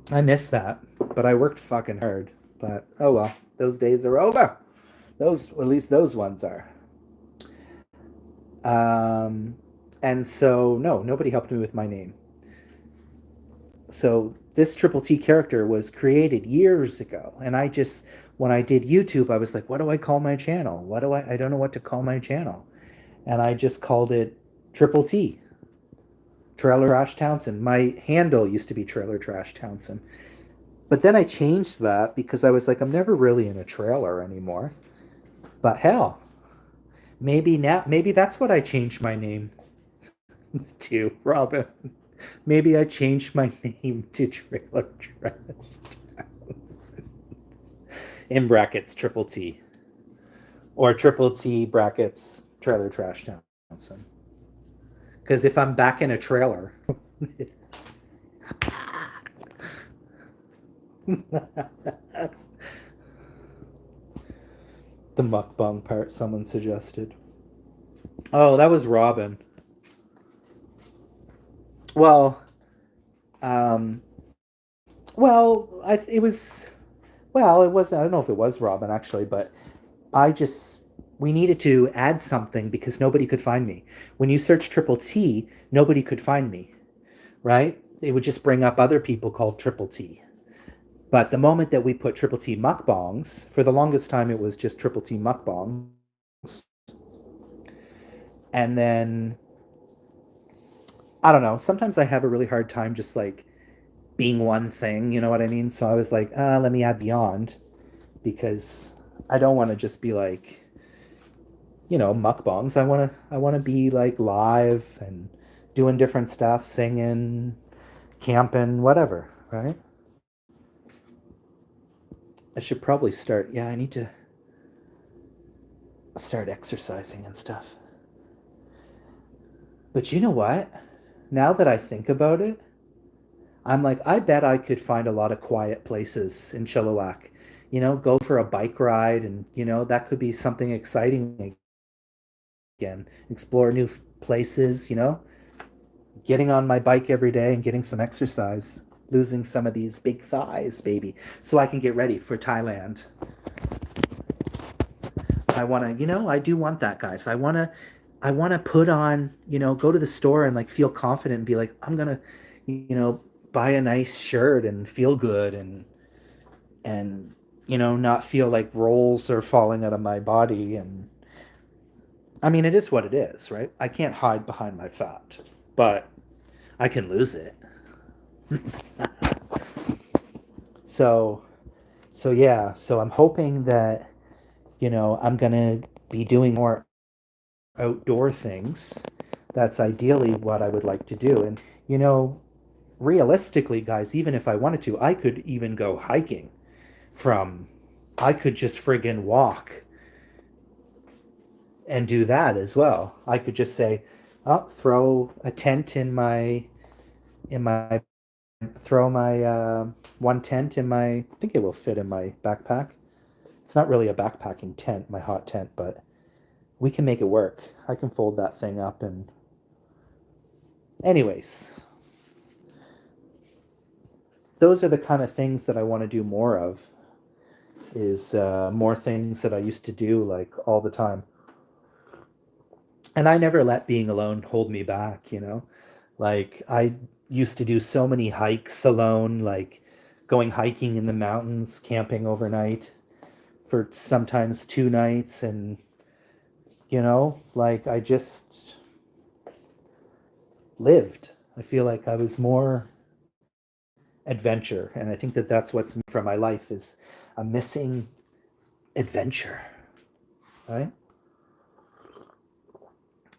I miss that, but I worked fucking hard. But oh well, those days are over. At least those ones are. And so nobody helped me with my name. So this Triple T character was created years ago, and when I did YouTube, I was like, what do I call my channel? I don't know what to call my channel. And I just called it Triple T. Trailer Trash Townsend. My handle used to be Trailer Trash Townsend. But then I changed that because I was like, I'm never really in a trailer anymore. But hell, maybe that's what I changed my name to, Robin. Maybe I changed my name to Trailer Trash in brackets Triple T, or Triple T brackets Trailer Trash Townsend. Because if I'm back in a trailer, the mukbang part someone suggested. Oh, that was Robin. Well, um, it was. Well, it was. I don't know if it was Robin actually, but I just we needed to add something because nobody could find me. When you search Triple T, nobody could find me, right? It would just bring up other people called Triple T. But the moment that we put Triple T mukbangs, for the longest time it was just Triple T mukbangs. And then I don't know, sometimes I have a really hard time just like being one thing, you know what I mean? So I was like, let me add Beyond because I don't want to just be like, you know, mukbangs. I want to be like live and doing different stuff, singing, camping, whatever, right? I should probably start. Yeah, I need to start exercising and stuff. But you know what? Now that I think about it, I'm like, I bet I could find a lot of quiet places in Chilliwack. You know, go for a bike ride, and you know that could be something exciting again. Explore new places. You know, getting on my bike every day and getting some exercise, losing some of these big thighs, baby, so I can get ready for Thailand. I want to, you know, I do want that, guys. I want to put on, you know, go to the store and like feel confident and be like, I'm going to, you know, buy a nice shirt and feel good and you know, not feel like rolls are falling out of my body. And I mean, it is what it is, right? I can't hide behind my fat, but I can lose it. So, so yeah, so I'm hoping that, you know, I'm going to be doing more outdoor things. That's ideally what I would like to do. And, you know, realistically, guys, even if I wanted to, I could even go hiking from, I could just friggin' walk and do that as well. I could just say, oh, throw a tent in my, throw my, one tent in my, I think it will fit in my backpack. It's not really a backpacking tent, my hot tent, but we can make it work. I can fold that thing up and anyways, those are the kind of things that I want to do more of is more things that I used to do like all the time. And I never let being alone hold me back, you know? Like I used to do so many hikes alone, like going hiking in the mountains, camping overnight for sometimes 2 nights and you know, like I just lived. I feel like I was more adventure, and I think that that's what's from my life is a missing adventure, right?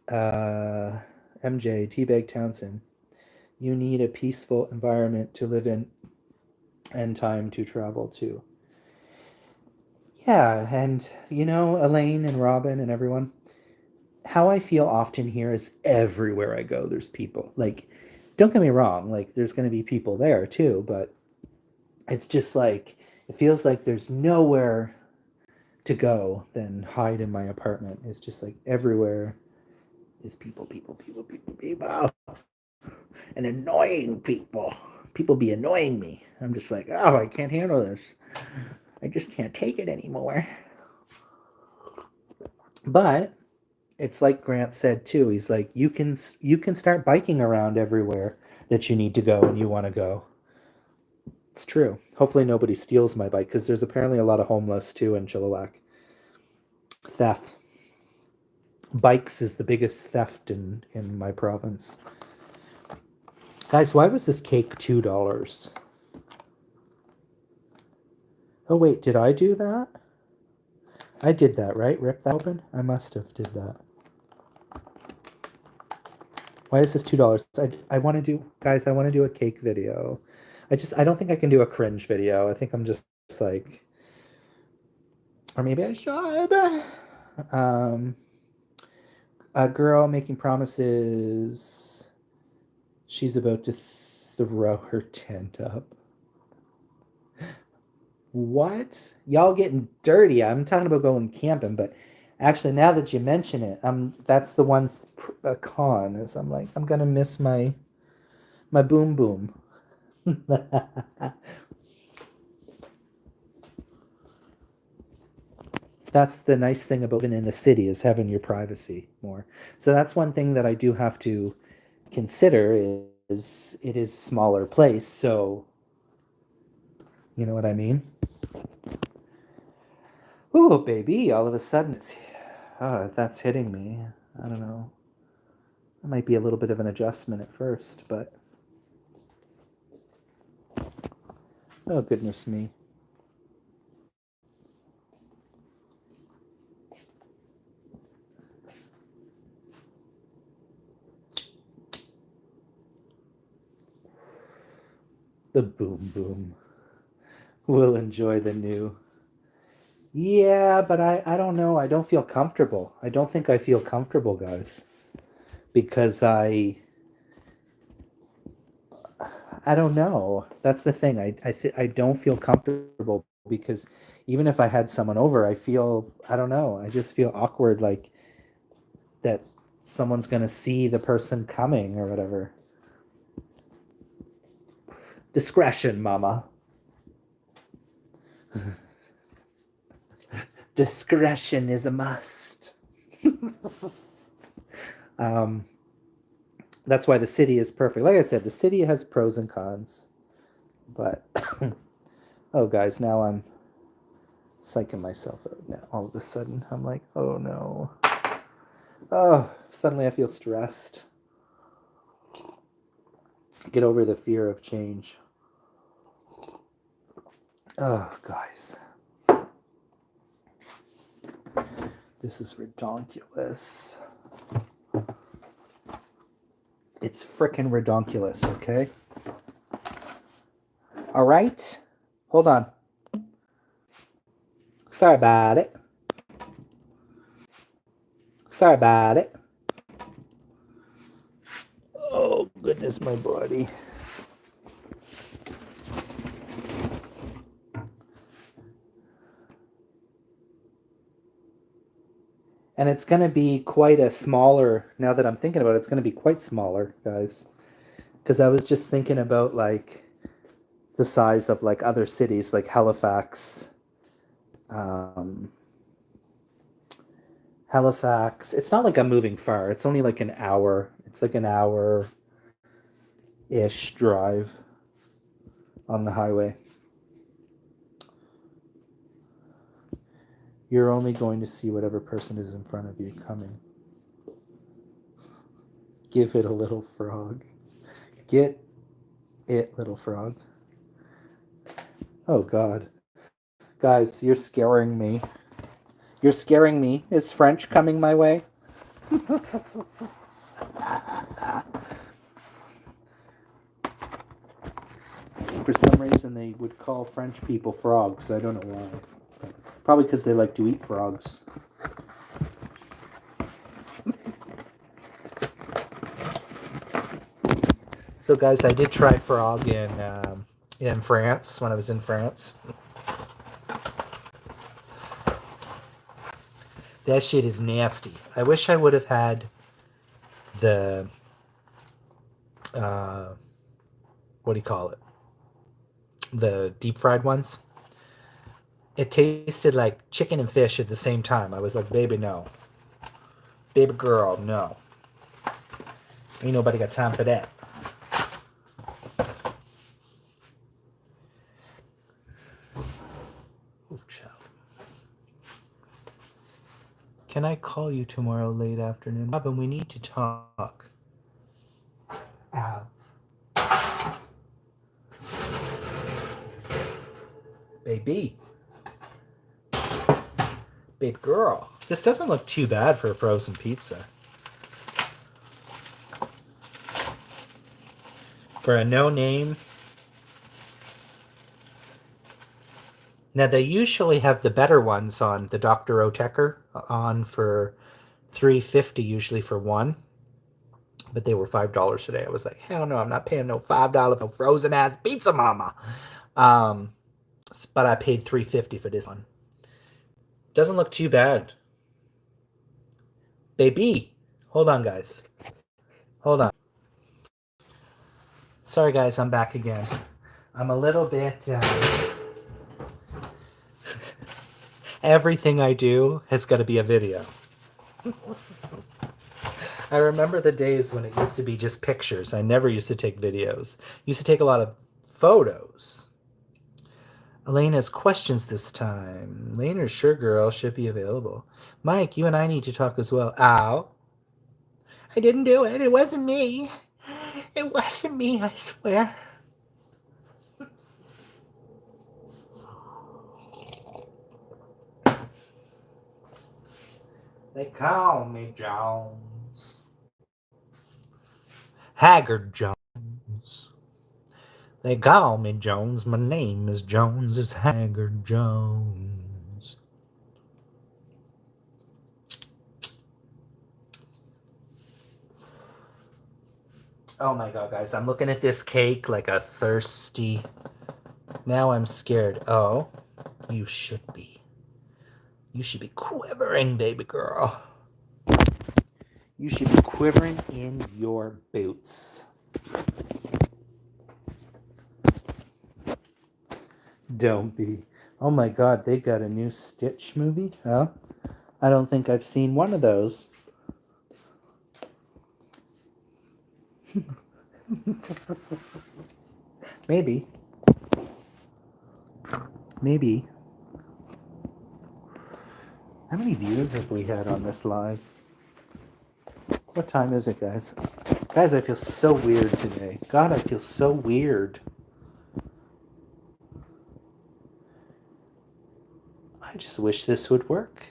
Uh, MJ Teabag Townsend, you need a peaceful environment to live in and time to travel to. Yeah, and you know, Elaine and Robin and everyone, how I feel often here is everywhere I go, there's people. Like, don't get me wrong, like, there's going to be people there too, but it's just like, it feels like there's nowhere to go than hide in my apartment. It's just like everywhere is people, people, people, people, people, and annoying people. People be annoying me. I'm just like, oh, I can't handle this. I just can't take it anymore. But it's like Grant said too. He's like, you can start biking around everywhere that you need to go and you want to go. It's true. Hopefully nobody steals my bike because there's apparently a lot of homeless too in Chilliwack. Theft. Bikes is the biggest theft in my province. Guys, why was this cake $2? Oh wait, did I do that? I did that, right? Rip that open? I must have did that. Why is this $2? I want to do, guys. I want to do a cake video. I don't think I can do a cringe video. I think I'm just like, or maybe I should. A girl making promises. She's about to throw her tent up. What? Y'all getting dirty. I'm talking about going camping, but actually, now that you mention it, that's the one con is I'm like, I'm gonna miss my boom boom. That's the nice thing about living in the city is having your privacy more. So that's one thing that I do have to consider is it is smaller place. So you know what I mean? Oh, baby! All of a sudden, that's hitting me. I don't know. It might be a little bit of an adjustment at first, but oh goodness me. The boom boom. We'll enjoy the new. Yeah, but I don't know. I don't feel comfortable. I don't think I feel comfortable, guys. Because I don't know. That's the thing. I don't feel comfortable because even if I had someone over, I don't know. I just feel awkward like that someone's going to see the person coming or whatever. Discretion, mama. Discretion is a must. That's why the city is perfect. Like I said, the city has pros and cons. But, oh, guys, now I'm psyching myself out now. All of a sudden, I'm like, oh, no. Oh, suddenly I feel stressed. Get over the fear of change. Oh, guys. This is redonkulous. It's frickin' redonkulous, okay? All right? Hold on. Sorry about it. Sorry about it. Oh, goodness, my body. And it's going to be quite a smaller, now that I'm thinking about it, it's going to be quite smaller, guys. Because I was just thinking about, like, the size of, like, other cities, like Halifax. Halifax. It's not like I'm moving far. It's only like an hour. It's like an hour-ish drive on the highway. You're only going to see whatever person is in front of you coming. Give it a little frog. Get it, little frog. Oh, God. Guys, you're scaring me. You're scaring me. Is French coming my way? For some reason, they would call French people frogs. I don't know why. Probably because they like to eat frogs. So, guys, I did try frog in France when I was in France. That shit is nasty. I wish I would have had the what do you call it? The deep fried ones. It tasted like chicken and fish at the same time. I was like, baby, no. Baby girl, no. Ain't nobody got time for that. Oh, child. Can I call you tomorrow late afternoon? Robin, we need to talk. Ow. Baby. Babe girl. This doesn't look too bad for a frozen pizza. For a no name. Now they usually have the better ones on the Dr. Otecker on for $3.50 usually for one. But they were $5 today. I was like, hell no, I'm not paying no $5 for frozen ass pizza mama. But I paid $3.50 for this one. Doesn't look too bad. Baby. Hold on, guys. Hold on. Sorry, guys, I'm back again. I'm a little bit... everything I do has got to be a video. I remember the days when it used to be just pictures. I never used to take videos. Used to take a lot of photos. Elaine has questions this time. Elaine or Sure Girl should be available. Mike, you and I need to talk as well. Ow. I didn't do it. It wasn't me. It wasn't me, I swear. They call me Jones. Haggard Jones. They call me Jones. My name is Jones. It's Haggard Jones. Oh my god, guys. I'm looking at this cake like a thirsty... Now I'm scared. Oh, you should be. You should be quivering, baby girl. You should be quivering in your boots. Don't be. Oh my god, they got a new Stitch movie? Huh? I don't think I've seen one of those. Maybe. Maybe. How many views have we had on this live? What time is it, guys? Guys, I feel so weird today. God, I feel so weird. I just wish this would work.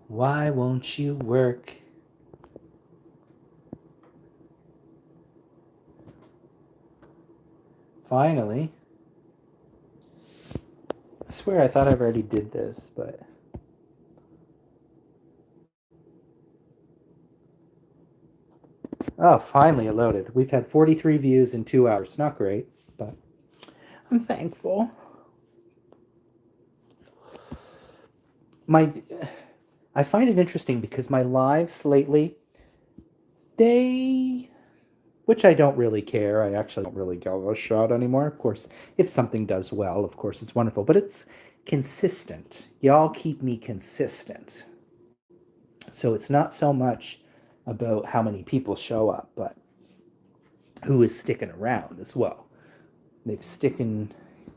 Why won't you work? Finally. I swear I thought I already did this, but... Oh, finally it loaded. We've had 43 views in 2 hours. Not great, but I'm thankful. I find it interesting because my lives lately, which I don't really care. I actually don't really give a shot anymore. Of course, if something does well, of course, it's wonderful. But it's consistent. Y'all keep me consistent. So it's not so much about how many people show up, but who is sticking around as well.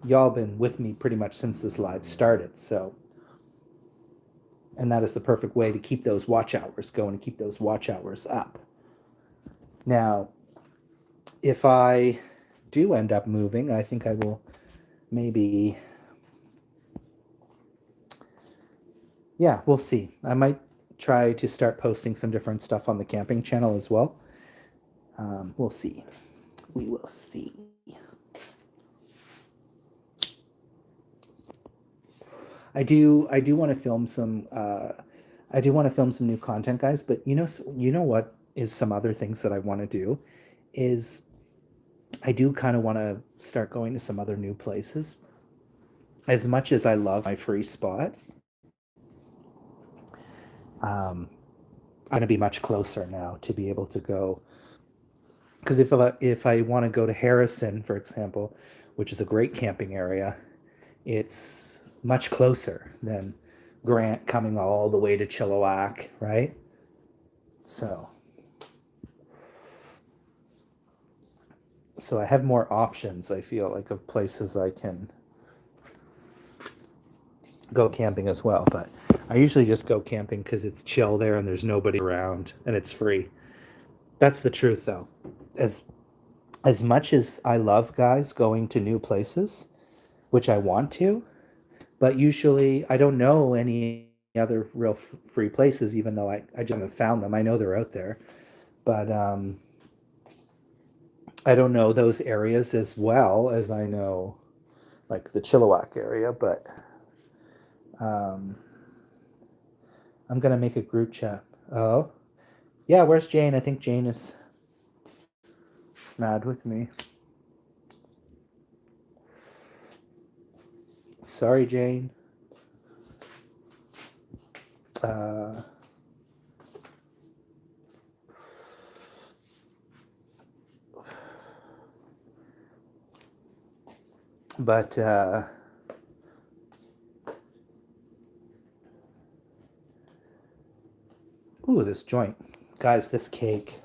Y'all been with me pretty much since this live started, so... And that is the perfect way to keep those watch hours going and keep those watch hours up. Now, if I do end up moving, I think I will maybe... Yeah, we'll see. I might try to start posting some different stuff on the camping channel as well. We'll see. We will see. I do want to film some new content, guys, but you know what is some other things that I want to do is I do kind of want to start going to some other new places. As much as I love my free spot, I'm going to be much closer now to be able to go. Because if I want to go to Harrison, for example, which is a great camping area, it's much closer than Grant coming all the way to Chilliwack, right? So I have more options, I feel like, of places I can go camping as well. But I usually just go camping because it's chill there and there's nobody around and it's free. That's the truth, though. As much as I love, guys, going to new places, which I want to, but usually I don't know any other real free places, even though I just haven't found them. I know they're out there. But I don't know those areas as well as I know like the Chilliwack area, but um, I'm gonna make a group chat. Oh, yeah, where's Jane? I think Jane is mad with me. Sorry, Jane. Uh, but ooh, this joint, guys, this cake.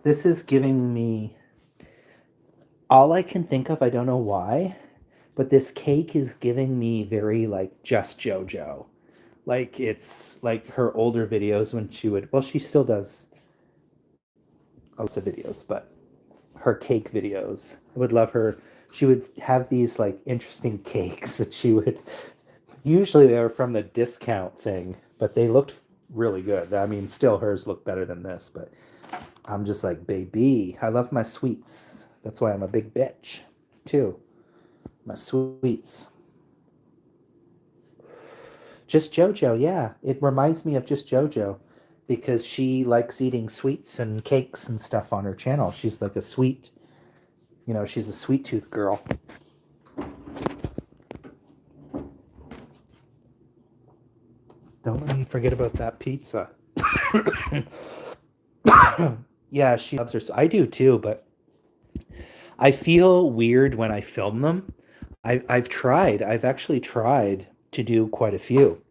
This is giving me all I can think of. I don't know why, but this cake is giving me very like Just JoJo. Like it's like her older videos when she would, well, she still does lots of videos, but her cake videos, I would love her. She would have these like interesting cakes that she would, usually they were from the discount thing, but they looked really good. I mean, still hers look better than this, but I'm just like, baby, I love my sweets. That's why I'm a big bitch, too. My sweets. Just JoJo, yeah. It reminds me of Just JoJo because she likes eating sweets and cakes and stuff on her channel. She's like a sweet, she's a sweet tooth girl. Don't let me forget about that pizza. Yeah, she loves her. I do too, but I feel weird when I film them. I've actually tried to do quite a few,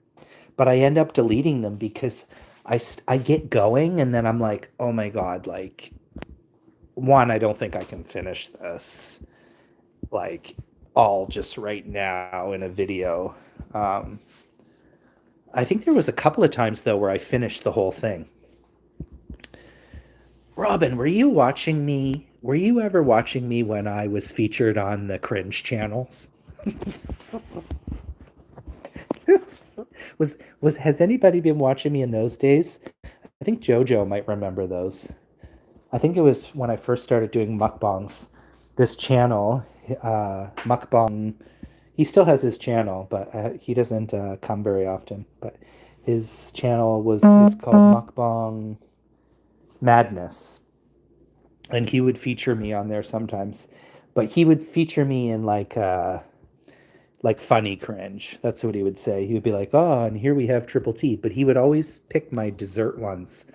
but I end up deleting them because I get going and then I'm like, oh my God, like, one, I don't think I can finish this, like, all just right now in a video. I think there was a couple of times, though, where I finished the whole thing. Robin, were you watching me? Were you ever watching me when I was featured on the cringe channels? Has anybody been watching me in those days? I think JoJo might remember those. I think it was when I first started doing mukbangs. This channel, mukbang, he still has his channel, but he doesn't come very often. But his channel is called Mukbang Madness, and he would feature me on there sometimes. But he would feature me in like funny cringe. That's what he would say. He would be like, "Oh, and here we have triple T," but he would always pick my dessert ones,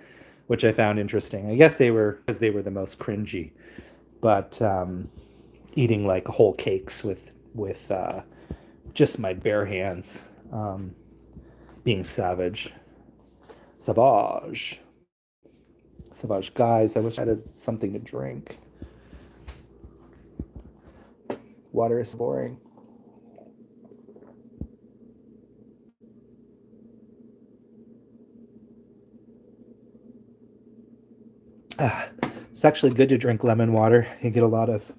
which I found interesting. I guess they were because they were the most cringy. But eating like whole cakes with just my bare hands, being savage. Savage, guys. I wish I had something to drink. Water is boring. It's actually good to drink lemon water. You get a lot of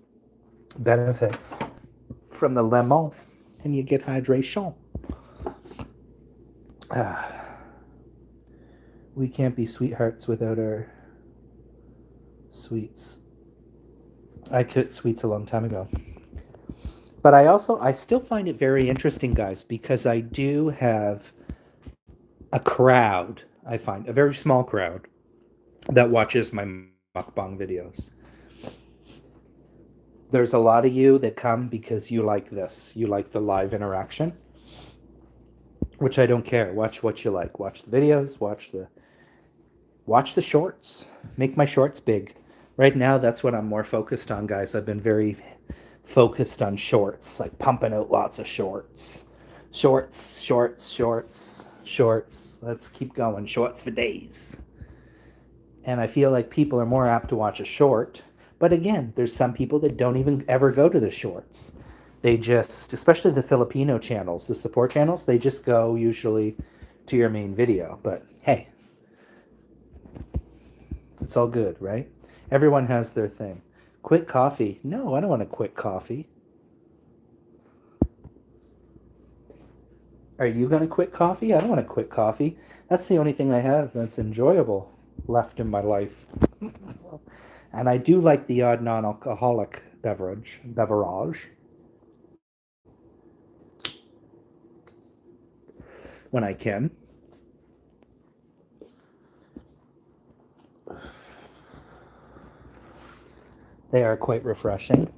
benefits from the lemon, and you get hydration. We can't be sweethearts without our sweets. I quit sweets a long time ago. But I still find it very interesting, guys, because I do have a crowd, I find, a very small crowd, that watches my mukbang videos. There's a lot of you that come because you like this. You like the live interaction, which I don't care. Watch what you like. Watch the videos. Watch the shorts. Make my shorts big. Right now, that's what I'm more focused on, guys. I've been very focused on shorts, like pumping out lots of shorts. Shorts. Let's keep going. Shorts for days. And I feel like people are more apt to watch a short. But again, there's some people that don't even ever go to the shorts. They just, especially the Filipino channels, the support channels, they just go usually to your main video. But hey, it's all good, right? Everyone has their thing. Quit coffee. No, I don't want to quit coffee. Are you going to quit coffee? I don't want to quit coffee. That's the only thing I have that's enjoyable left in my life. And I do like the odd non-alcoholic beverage. When I can. They are quite refreshing.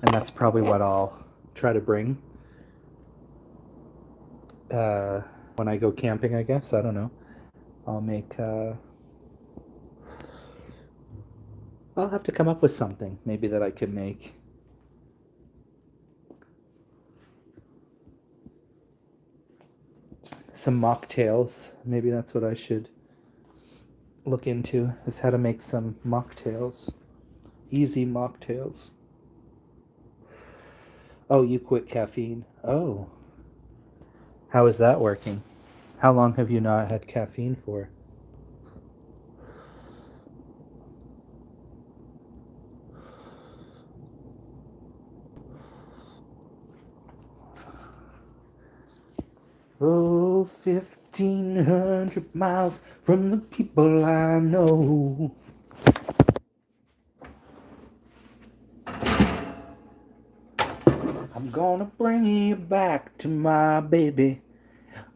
And that's probably what I'll try to bring when I go camping, I guess. I don't know. I'll make... I'll have to come up with something maybe that I can make. Some mocktails. Maybe that's what I should look into, is how to make some mocktails. Easy mocktails. Oh, you quit caffeine. Oh. How is that working? How long have you not had caffeine for? Oh, 1,500 miles from the people I know. I'm gonna bring you back to my baby.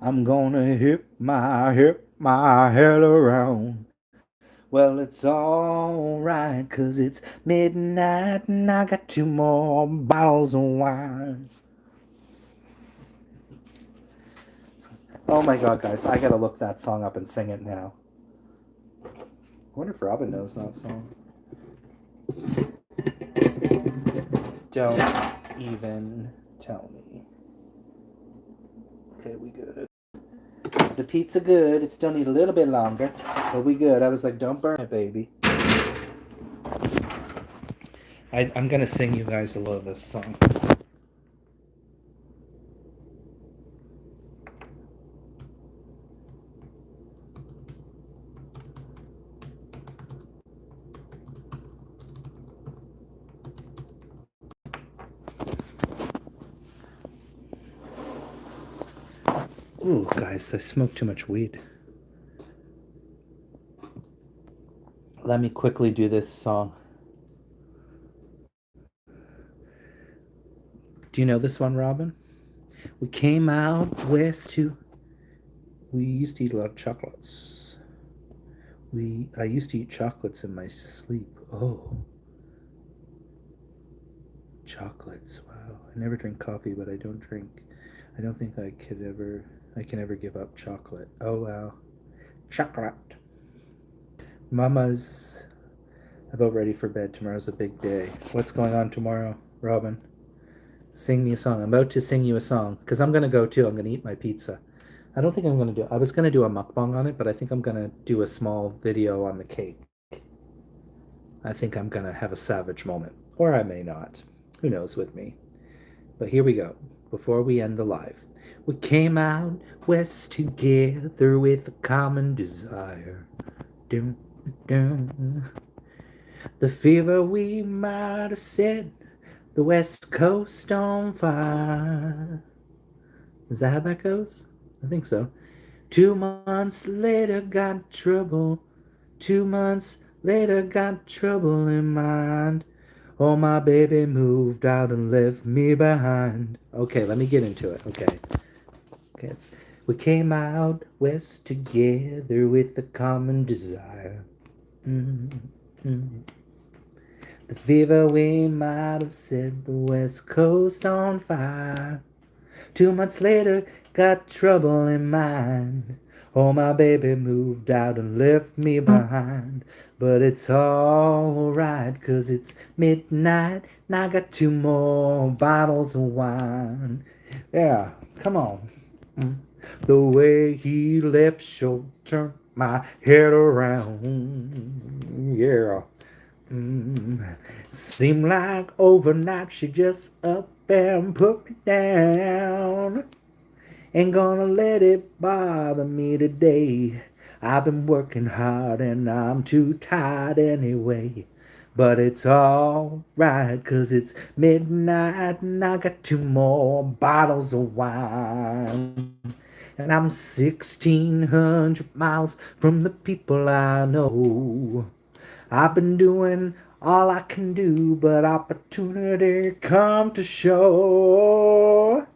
I'm gonna hip my head around. Well, it's alright, 'cause it's midnight and I got 2 more bottles of wine. Oh my god, guys, I gotta look that song up and sing it now. I wonder if Robin knows that song. Don't even tell me. Okay, we good. The pizza good. It still need a little bit longer, but we good. I was like, don't burn it, baby. I'm gonna sing you guys a little of this song. Ooh, guys, I smoked too much weed. Let me quickly do this song. Do you know this one, Robin? We came out west to... We used to eat a lot of chocolates. I used to eat chocolates in my sleep. Oh. Chocolates, wow. I never drink coffee, but I don't think I can ever give up chocolate. Oh, wow. Chocolate. Mama's about ready for bed. Tomorrow's a big day. What's going on tomorrow, Robin? Sing me a song. I'm about to sing you a song, because I'm going to go too. I'm going to eat my pizza. I don't think I'm going to do... I was going to do a mukbang on it, but I think I'm going to do a small video on the cake. I think I'm going to have a savage moment. Or I may not. Who knows with me. But here we go. Before we end the live. We came out west together with a common desire. Dun, dun. The fever we might have set the West Coast on fire. Is that how that goes? I think so. 2 months later, got trouble. 2 months later, got trouble in mind. Oh, my baby moved out and left me behind. Okay, let me get into it. Okay. We came out west together with a common desire. The fever we might have set the West Coast on fire. 2 months later, got trouble in mind. Oh, my baby moved out and left me behind. But it's alright, 'cause it's midnight and I got 2 more bottles of wine. Yeah, come on. The way he left sure turned my head around. Yeah. Seemed like overnight she just up and put me down. Ain't gonna let it bother me today. I've been working hard and I'm too tired anyway. But it's alright, 'cause it's midnight and I got 2 more bottles of wine. And I'm 1,600 miles from the people I know. I've been doing all I can do, but opportunity come to show.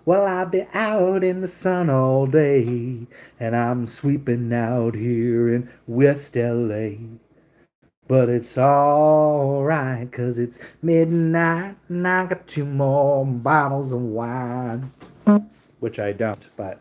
Well, I'll be out in the sun all day, and I'm sweeping out here in West LA. But it's alright, 'cause it's midnight and I got 2 more bottles of wine. Which I don't, but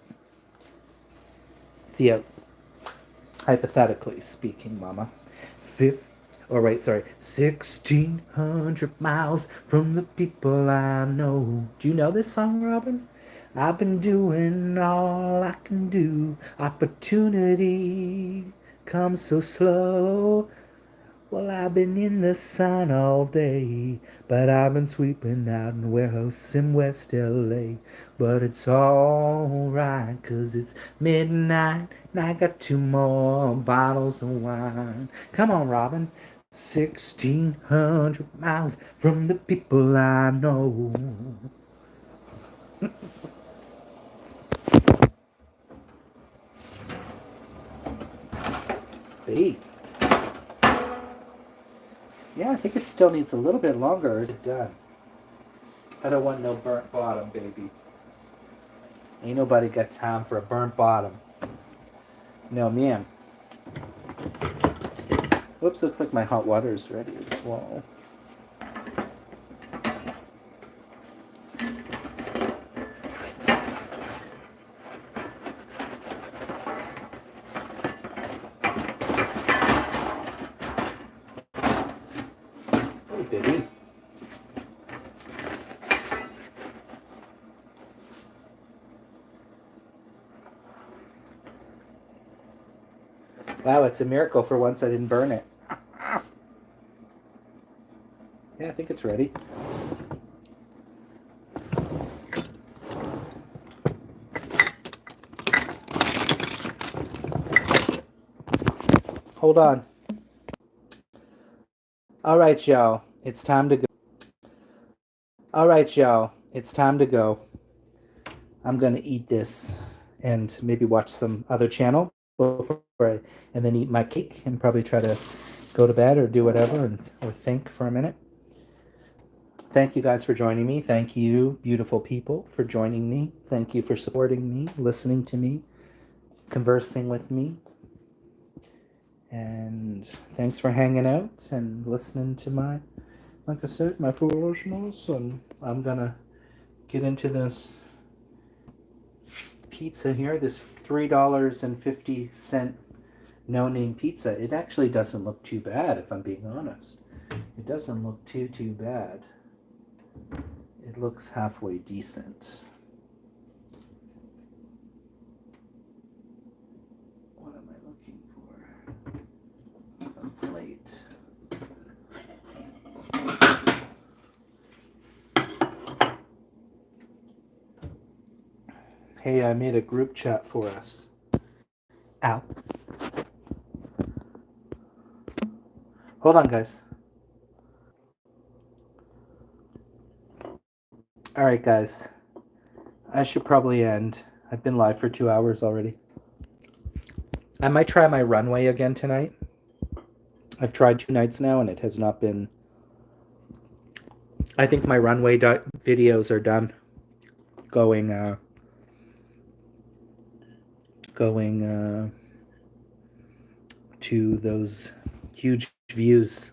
hypothetically speaking, Mama. 1,600 miles from the people I know. Do you know this song, Robin? I've been doing all I can do. Opportunity comes so slow. Well, I've been in the sun all day, but I've been sweeping out in warehouse in West LA. But it's alright, 'cause it's midnight and I got 2 more bottles of wine. Come on, Robin. 1,600 miles from the people I know. Hey. Yeah, I think it still needs a little bit longer. Or is it done? I don't want no burnt bottom, baby. Ain't nobody got time for a burnt bottom. No, man. Whoops, looks like my hot water is ready as well. Hey, baby. Wow, it's a miracle for once I didn't burn it. Yeah, I think it's ready. Hold on. All right, y'all. It's time to go. All right, y'all. It's time to go. I'm going to eat this and maybe watch some other channel and then eat my cake and probably try to go to bed or do whatever or think for a minute. Thank you guys for joining me. Thank you, beautiful people, for joining me. Thank you for supporting me, listening to me, conversing with me. And thanks for hanging out and listening to my, like I said, my foolishness. And I'm going to get into this pizza here, this $3.50 no-name pizza. It actually doesn't look too bad, if I'm being honest. It doesn't look too bad. It looks halfway decent. What am I looking for? A plate. Hey, I made a group chat for us. Ow. Hold on, guys. All right, guys. I should probably end. I've been live for 2 hours already. I might try my runway again tonight. I've tried 2 nights now, and it has not been... I think my runway videos are done. Going to those huge views.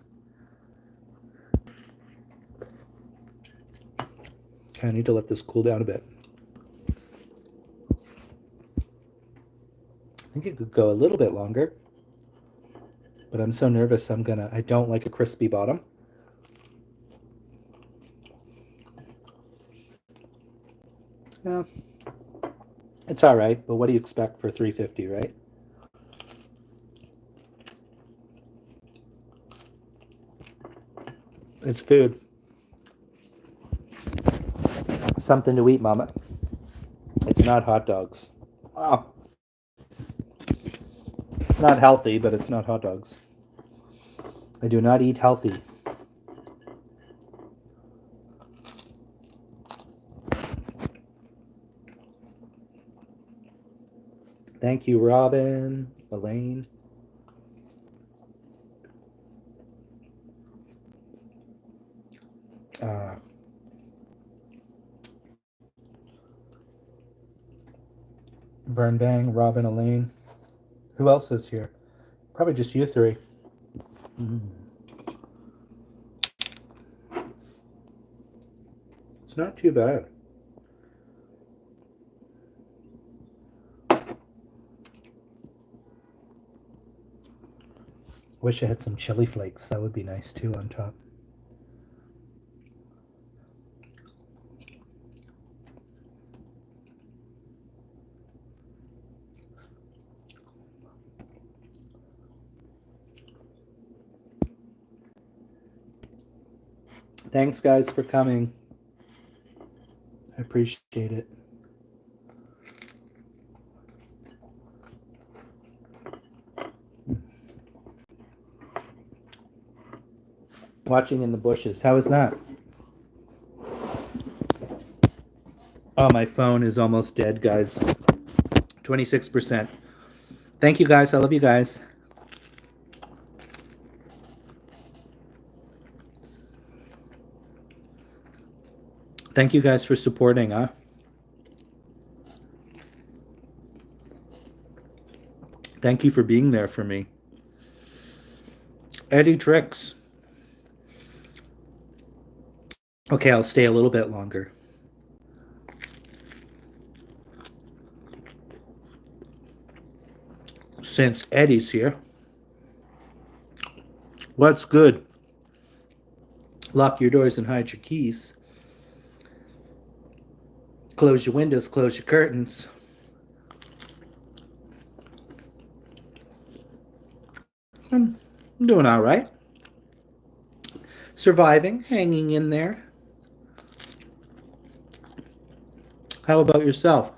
Okay, I need to let this cool down a bit. I think it could go a little bit longer, but I'm so nervous I don't like a crispy bottom. Yeah. It's all right, but what do you expect for $3.50, right? It's food. Something to eat, Mama. It's not hot dogs. Oh. It's not healthy, but it's not hot dogs. I do not eat healthy. Thank you, Robin, Elaine. Vern Bang, Robin, Elaine. Who else is here? Probably just you three. It's not too bad. Wish I had some chili flakes. That would be nice too on top. Thanks, guys, for coming. I appreciate it. Watching in the bushes. How is that? Oh, my phone is almost dead, guys. 26%. Thank you, guys. I love you guys. Thank you guys for supporting, huh? Thank you for being there for me. Eddie Tricks. Okay, I'll stay a little bit longer. Since Eddie's here. What's good? Lock your doors and hide your keys. Close your windows, close your curtains. I'm doing all right. Surviving, hanging in there. How about yourself?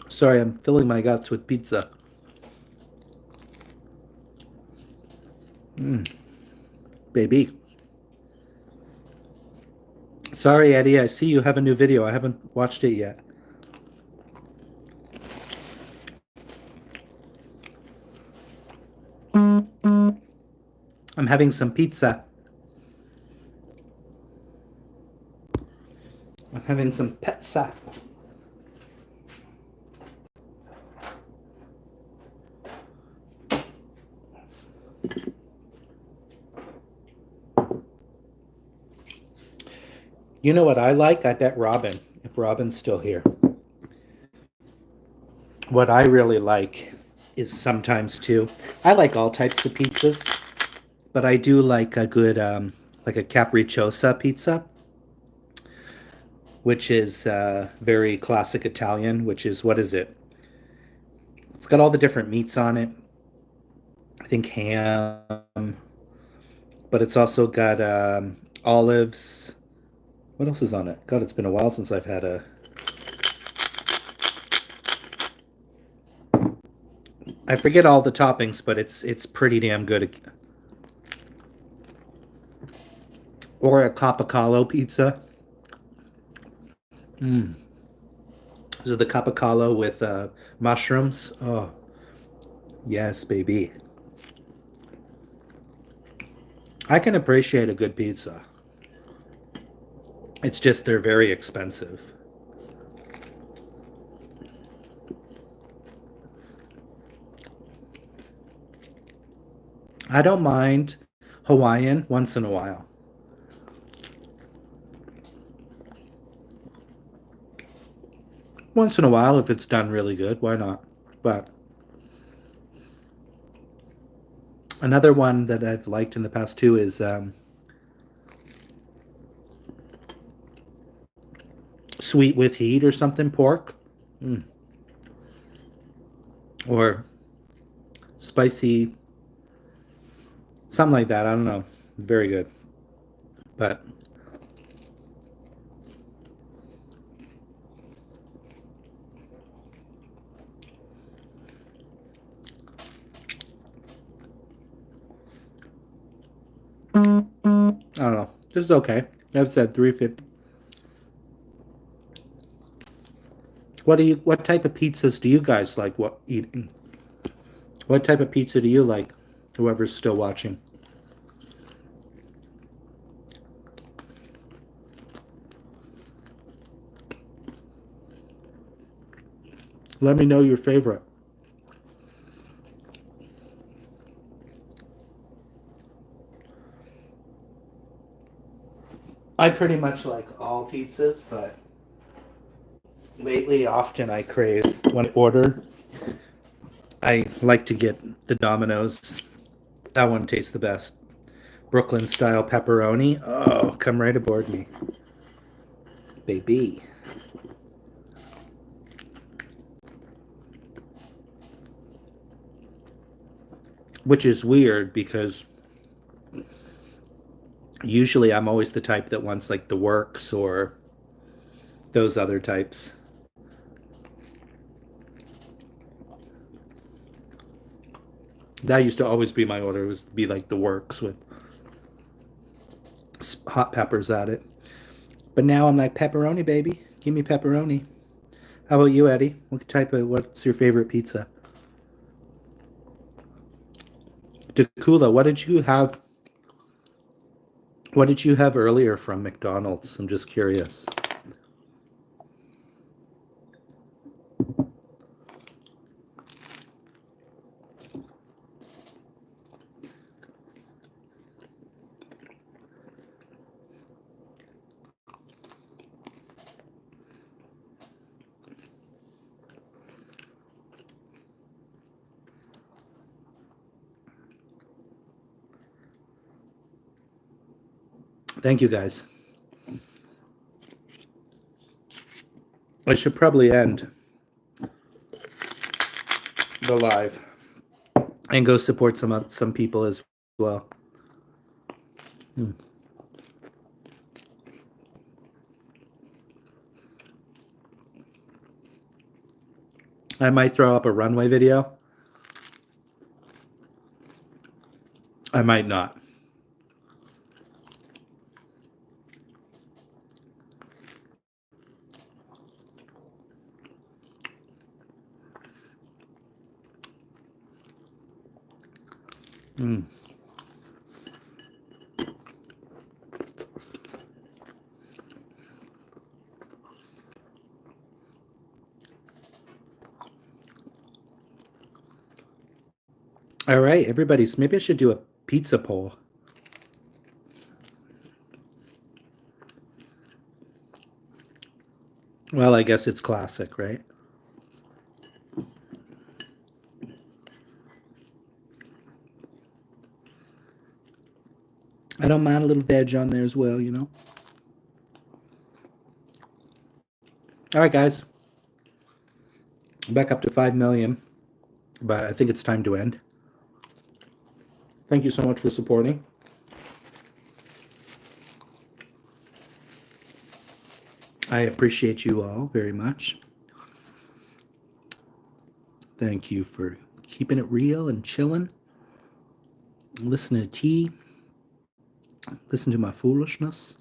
Sorry, I'm filling my guts with pizza. Baby. Sorry, Eddie, I see you have a new video. I haven't watched it yet. I'm having some pizza. I'm having some pizza. You know what I like? I bet Robin, if Robin's still here. What I really like is sometimes too, I like all types of pizzas, but I do like a good, like a capricciosa pizza, which is very classic Italian, which is, what is it? It's got all the different meats on it. I think ham, but it's also got olives. What else is on it? God, it's been a while since I've had a... I forget all the toppings, but it's pretty damn good. Or a Capicalo pizza. So the Capicalo with mushrooms. Oh, yes, baby. I can appreciate a good pizza. It's just they're very expensive. I don't mind Hawaiian once in a while. Once in a while, if it's done really good, why not? But another one that I've liked in the past too is sweet with heat or something, pork. Or spicy, something like that. I don't know. Very good. But This is okay. I've said 350. What type of pizzas do you guys like eating? What type of pizza do you like? Whoever's still watching. Let me know your favorite. I pretty much like all pizzas, but lately often I crave, when I order, I like to get the Domino's. That one tastes the best. Brooklyn style pepperoni. Oh, come right aboard me. Baby. Which is weird because usually I'm always the type that wants like the works or those other types. That used to always be my order, was to be like the works with hot peppers at it. But now I'm like, pepperoni, baby. Give me pepperoni. How about you, Eddie? What's your favorite pizza? Dakula, what did you have? What did you have earlier from McDonald's? I'm just curious. Thank you, guys. I should probably end the live and go support some people as well. I might throw up a runway video. I might not. All right, everybody's. Maybe I should do a pizza poll. Well, I guess it's classic, right? I don't mind a little veg on there as well, you know. All right, guys. Back up to 5 million, but I think it's time to end. Thank you so much for supporting. I appreciate you all very much. Thank you for keeping it real and chilling. Listen to T. Listen to my foolishness.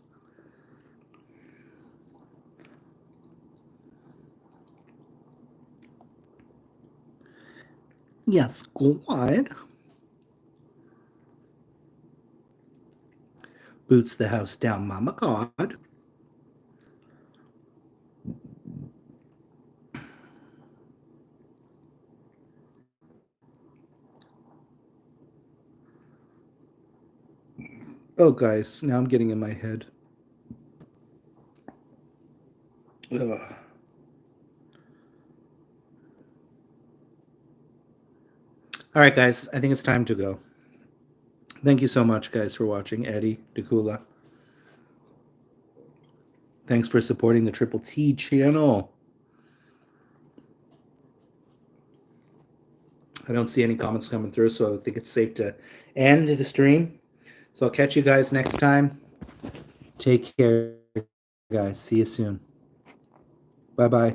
Yes, God. Boots the house down, Mama God. Oh, guys, now I'm getting in my head. Ugh. All right, guys, I think it's time to go. Thank you so much, guys, for watching. Eddie, Dakula. Thanks for supporting the Triple T channel. I don't see any comments coming through, so I think it's safe to end the stream. So I'll catch you guys next time. Take care, guys. See you soon. Bye-bye.